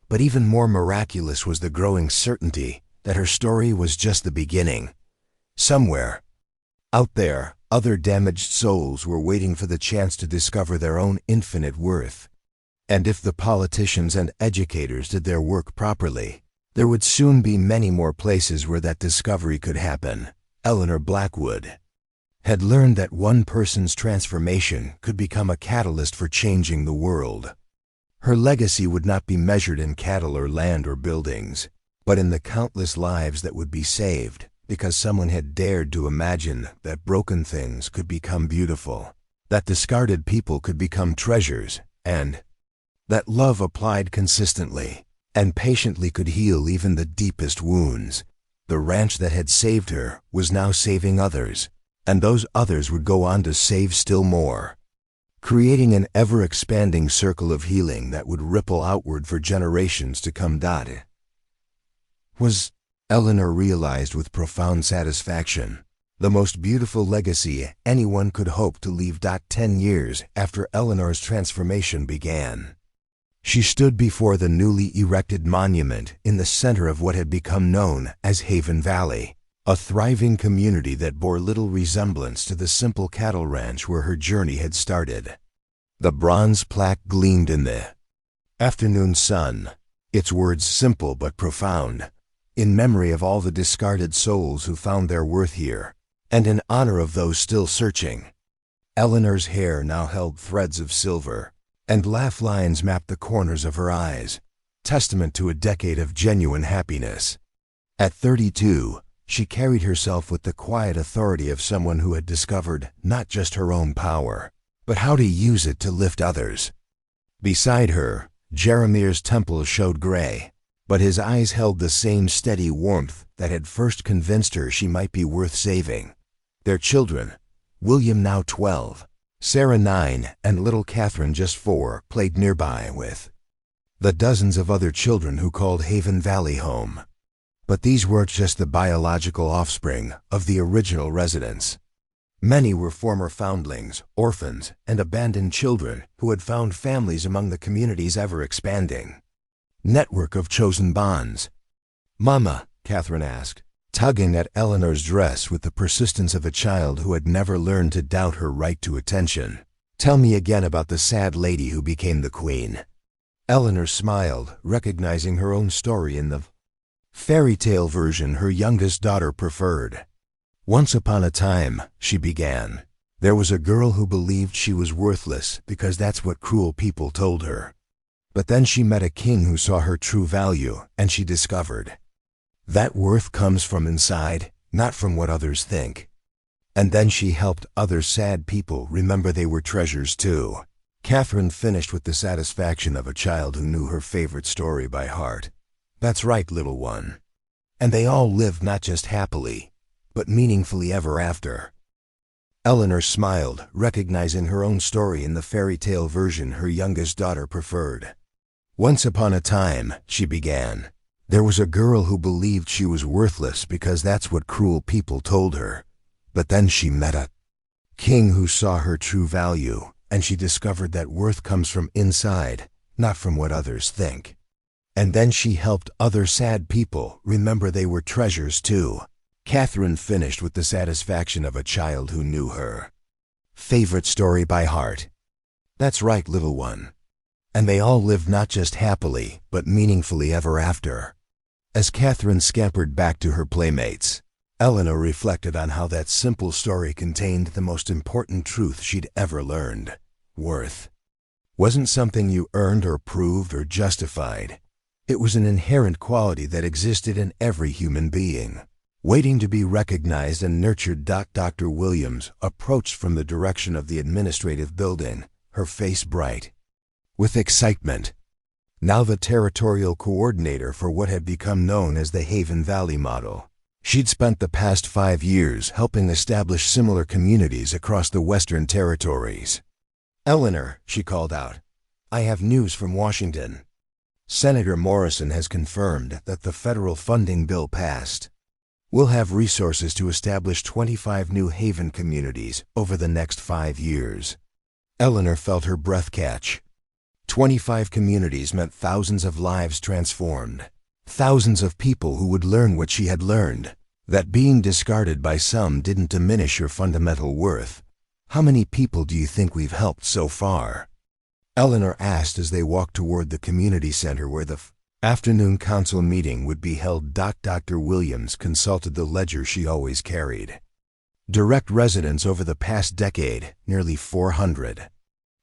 But even more miraculous was the growing certainty that her story was just the beginning. Somewhere out there, other damaged souls were waiting for the chance to discover their own infinite worth. And if the politicians and educators did their work properly, there would soon be many more places where that discovery could happen. Eleanor Blackwood had learned that one person's transformation could become a catalyst for changing the world. Her legacy would not be measured in cattle or land or buildings, but in the countless lives that would be saved because someone had dared to imagine that broken things could become beautiful, that discarded people could become treasures, and that love applied consistently and patiently could heal even the deepest wounds. The ranch that had saved her was now saving others, and those others would go on to save still more, creating an ever-expanding circle of healing that would ripple outward for generations to come. Was, Eleanor realized with profound satisfaction, the most beautiful legacy anyone could hope to leave. 10 years after Eleanor's transformation began, she stood before the newly erected monument in the center of what had become known as Haven Valley, a thriving community that bore little resemblance to the simple cattle ranch where her journey had started. The bronze plaque gleamed in the afternoon sun, its words simple but profound, in memory of all the discarded souls who found their worth here, and in honor of those still searching. Eleanor's hair now held threads of silver, and laugh lines mapped the corners of her eyes, testament to a decade of genuine happiness. At 32, she carried herself with the quiet authority of someone who had discovered not just her own power, but how to use it to lift others. Beside her, Jeremir's temples showed gray, but his eyes held the same steady warmth that had first convinced her she might be worth saving. Their children, William now 12, Sarah 9, and little Catherine just 4, played nearby with the dozens of other children who called Haven Valley home. But these weren't just the biological offspring of the original residents. Many were former foundlings, orphans, and abandoned children who had found families among the community's ever-expanding network of chosen bonds. "Mama," Catherine asked, tugging at Eleanor's dress with the persistence of a child who had never learned to doubt her right to attention, "tell me again about the sad lady who became the queen." Eleanor smiled, recognizing her own story in the fairy tale version her youngest daughter preferred. "Once upon a time," she began, "there was a girl who believed she was worthless because that's what cruel people told her. But then she met a king who saw her true value, and she discovered that worth comes from inside, not from what others think. And then she helped other sad people remember they were treasures too." Catherine finished with the satisfaction of a child who knew her favorite story by heart. "That's right, little one." And they all lived not just happily, but meaningfully ever after. Eleanor smiled, recognizing her own story in the fairy tale version her youngest daughter preferred. Once upon a time, she began, there was a girl who believed she was worthless because that's what cruel people told her. But then she met a king who saw her true value, and she discovered that worth comes from inside, not from what others think. And then she helped other sad people remember they were treasures too. Catherine finished with the satisfaction of a child who knew her favorite story by heart. That's right, little one. And they all lived not just happily, but meaningfully ever after. As Catherine scampered back to her playmates, Eleanor reflected on how that simple story contained the most important truth she'd ever learned. Worth wasn't something you earned or proved or justified. It was an inherent quality that existed in every human being, waiting to be recognized and nurtured. Dr. Williams approached from the direction of the administrative building, her face bright with excitement. Now the territorial coordinator for what had become known as the Haven Valley model. She'd spent the past 5 years helping establish similar communities across the Western Territories. Eleanor, she called out, I have news from Washington. Senator Morrison has confirmed that the federal funding bill passed. We'll have resources to establish 25 new Haven communities over the next 5 years. Eleanor felt her breath catch. 25 communities meant thousands of lives transformed. Thousands of people who would learn what she had learned, that being discarded by some didn't diminish her fundamental worth. How many people do you think we've helped so far? Eleanor asked as they walked toward the community center where the afternoon council meeting would be held. Dr. Williams consulted the ledger she always carried. Direct residents over the past decade, nearly 400.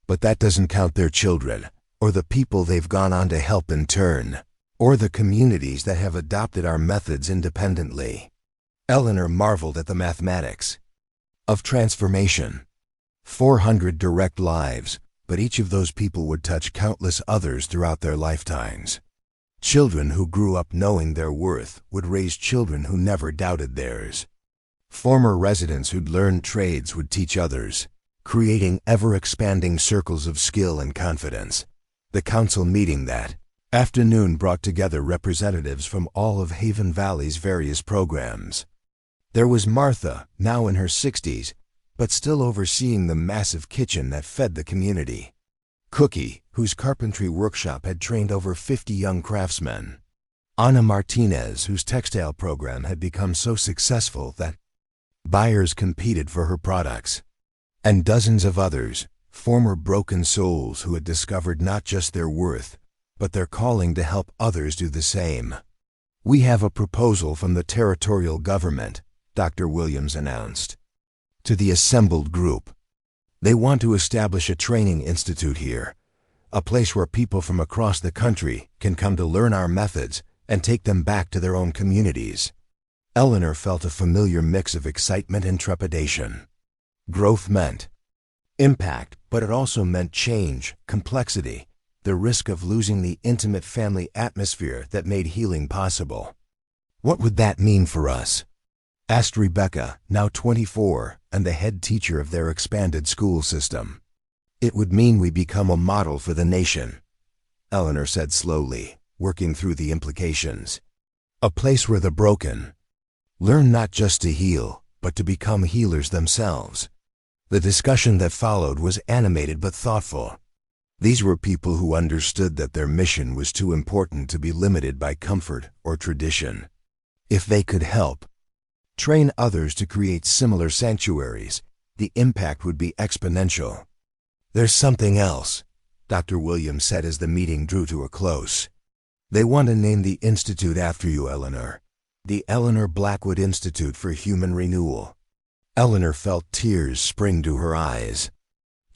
But that doesn't count their children, or the people they've gone on to help in turn, or the communities that have adopted our methods independently. Eleanor marveled at the mathematics of transformation. 400 direct lives, but each of those people would touch countless others throughout their lifetimes. Children who grew up knowing their worth would raise children who never doubted theirs. Former residents who'd learned trades would teach others, creating ever-expanding circles of skill and confidence. The council meeting that afternoon brought together representatives from all of Haven Valley's various programs. There was Martha, now in her 60s, but still overseeing the massive kitchen that fed the community. Cookie, whose carpentry workshop had trained over 50 young craftsmen. Ana Martinez, whose textile program had become so successful that buyers competed for her products. And dozens of others, former broken souls who had discovered not just their worth, but their calling to help others do the same. We have a proposal from the territorial government, Dr. Williams announced to the assembled group. They want to establish a training institute here, a place where people from across the country can come to learn our methods and take them back to their own communities. Eleanor felt a familiar mix of excitement and trepidation. Growth meant impact, but it also meant change, complexity, the risk of losing the intimate family atmosphere that made healing possible. What would that mean for us? Asked Rebecca, now 24, and the head teacher of their expanded school system. It would mean we become a model for the nation, Eleanor said slowly, working through the implications. A place where the broken learn not just to heal, but to become healers themselves. The discussion that followed was animated but thoughtful. These were people who understood that their mission was too important to be limited by comfort or tradition. If they could help train others to create similar sanctuaries, the impact would be exponential. There's something else, Dr. Williams said as the meeting drew to a close. They want to name the institute after you, Eleanor. The Eleanor Blackwood Institute for Human Renewal. Eleanor felt tears spring to her eyes.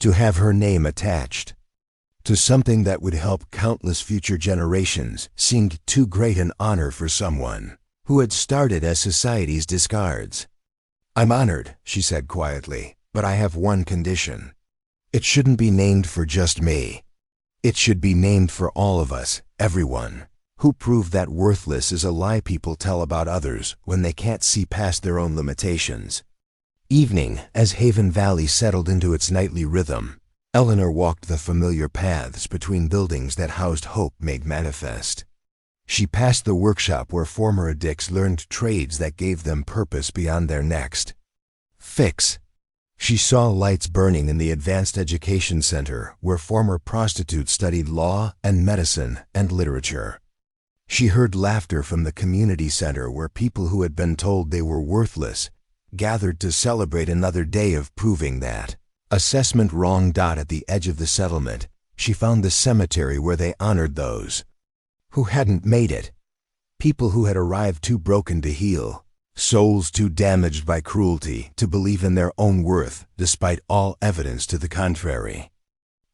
To have her name attached to something that would help countless future generations seemed too great an honor for someone who had started as society's discards. I'm honored, she said quietly, but I have one condition. It shouldn't be named for just me. It should be named for all of us, everyone, who prove that worthless is a lie people tell about others when they can't see past their own limitations. Evening, as Haven Valley settled into its nightly rhythm, Eleanor walked the familiar paths between buildings that housed hope made manifest. She passed the workshop where former addicts learned trades that gave them purpose beyond their next fix. She saw lights burning in the Advanced Education Center where former prostitutes studied law and medicine and literature. She heard laughter from the community center where people who had been told they were worthless gathered to celebrate another day of proving that. Assessment wrong. At the edge of the settlement, she found the cemetery where they honored those who hadn't made it. People who had arrived too broken to heal, souls too damaged by cruelty to believe in their own worth despite all evidence to the contrary.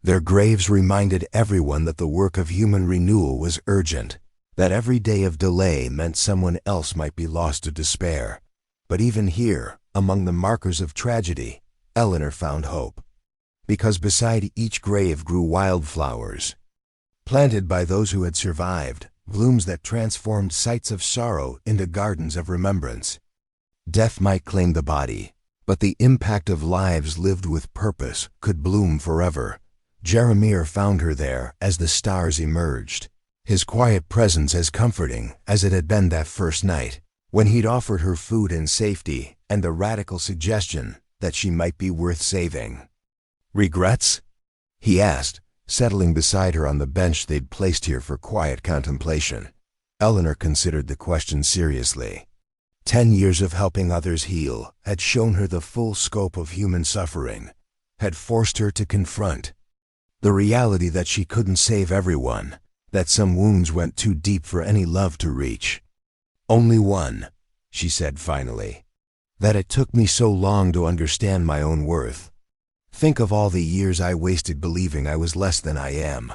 Their graves reminded everyone that the work of human renewal was urgent, that every day of delay meant someone else might be lost to despair. But even here, among the markers of tragedy, Eleanor found hope. Because beside each grave grew wildflowers, planted by those who had survived, blooms that transformed sites of sorrow into gardens of remembrance. Death might claim the body, but the impact of lives lived with purpose could bloom forever. Jeremiah found her there as the stars emerged, his quiet presence as comforting as it had been that first night, when he'd offered her food and safety and the radical suggestion that she might be worth saving. "Regrets?" he asked, settling beside her on the bench they'd placed here for quiet contemplation. Eleanor considered the question seriously. 10 years of helping others heal had shown her the full scope of human suffering, had forced her to confront the reality that she couldn't save everyone, that some wounds went too deep for any love to reach. "Only one," she said finally. "That it took me so long to understand my own worth. Think of all the years I wasted believing I was less than I am.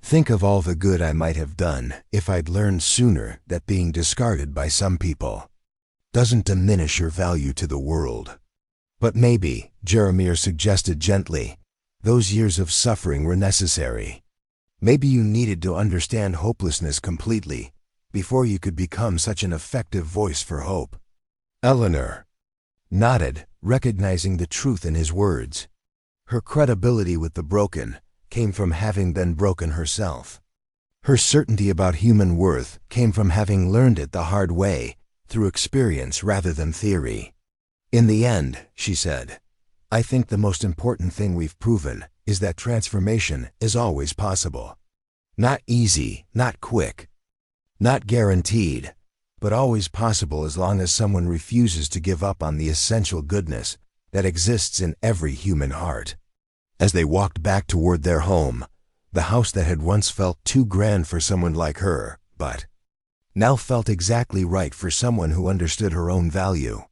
Think of all the good I might have done if I'd learned sooner that being discarded by some people doesn't diminish your value to the world." "But maybe," Jeremiah suggested gently, "those years of suffering were necessary. Maybe you needed to understand hopelessness completely before you could become such an effective voice for hope." Eleanor nodded, recognizing the truth in his words. Her credibility with the broken came from having been broken herself. Her certainty about human worth came from having learned it the hard way, through experience rather than theory. "In the end," she said, "I think the most important thing we've proven is that transformation is always possible. Not easy, not quick, not guaranteed, but always possible as long as someone refuses to give up on the essential goodness that exists in every human heart." As they walked back toward their home, the house that had once felt too grand for someone like her, but now felt exactly right for someone who understood her own value,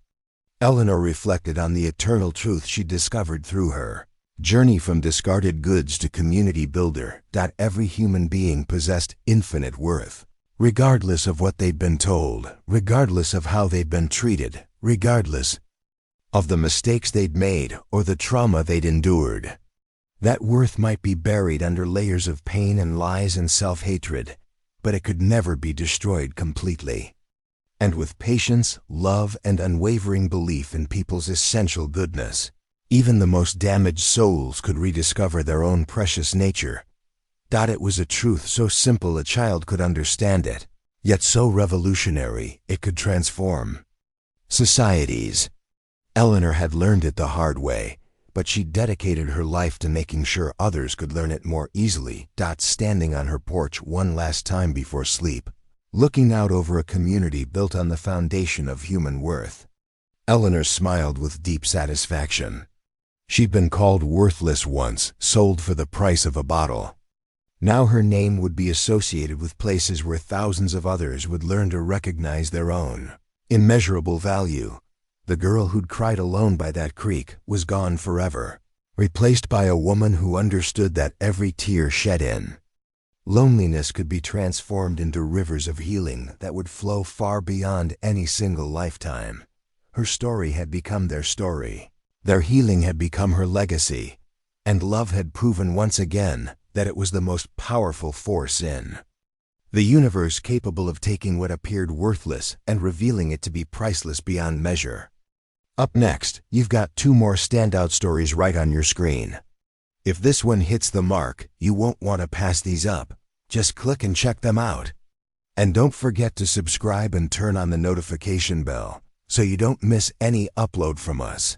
Eleanor reflected on the eternal truth she discovered through her journey from discarded goods to community builder. Every human being possessed infinite worth, regardless of what they'd been told, regardless of how they'd been treated, regardless of the mistakes they'd made or the trauma they'd endured. That worth might be buried under layers of pain and lies and self-hatred, but it could never be destroyed completely. And with patience, love, and unwavering belief in people's essential goodness, even the most damaged souls could rediscover their own precious nature. It was a truth so simple a child could understand it, yet so revolutionary it could transform societies. Eleanor had learned it the hard way, but she dedicated her life to making sure others could learn it more easily. Standing on her porch one last time before sleep, looking out over a community built on the foundation of human worth, Eleanor smiled with deep satisfaction. She'd been called worthless once, sold for the price of a bottle. Now her name would be associated with places where thousands of others would learn to recognize their own immeasurable value. The girl who'd cried alone by that creek was gone forever, replaced by a woman who understood that every tear shed in loneliness could be transformed into rivers of healing that would flow far beyond any single lifetime. Her story had become their story. Their healing had become her legacy, and love had proven once again that it was the most powerful force in the universe, capable of taking what appeared worthless and revealing it to be priceless beyond measure. Up next, you've got 2 more standout stories right on your screen. If this one hits the mark, you won't want to pass these up. Just click and check them out. And don't forget to subscribe and turn on the notification bell so you don't miss any upload from us.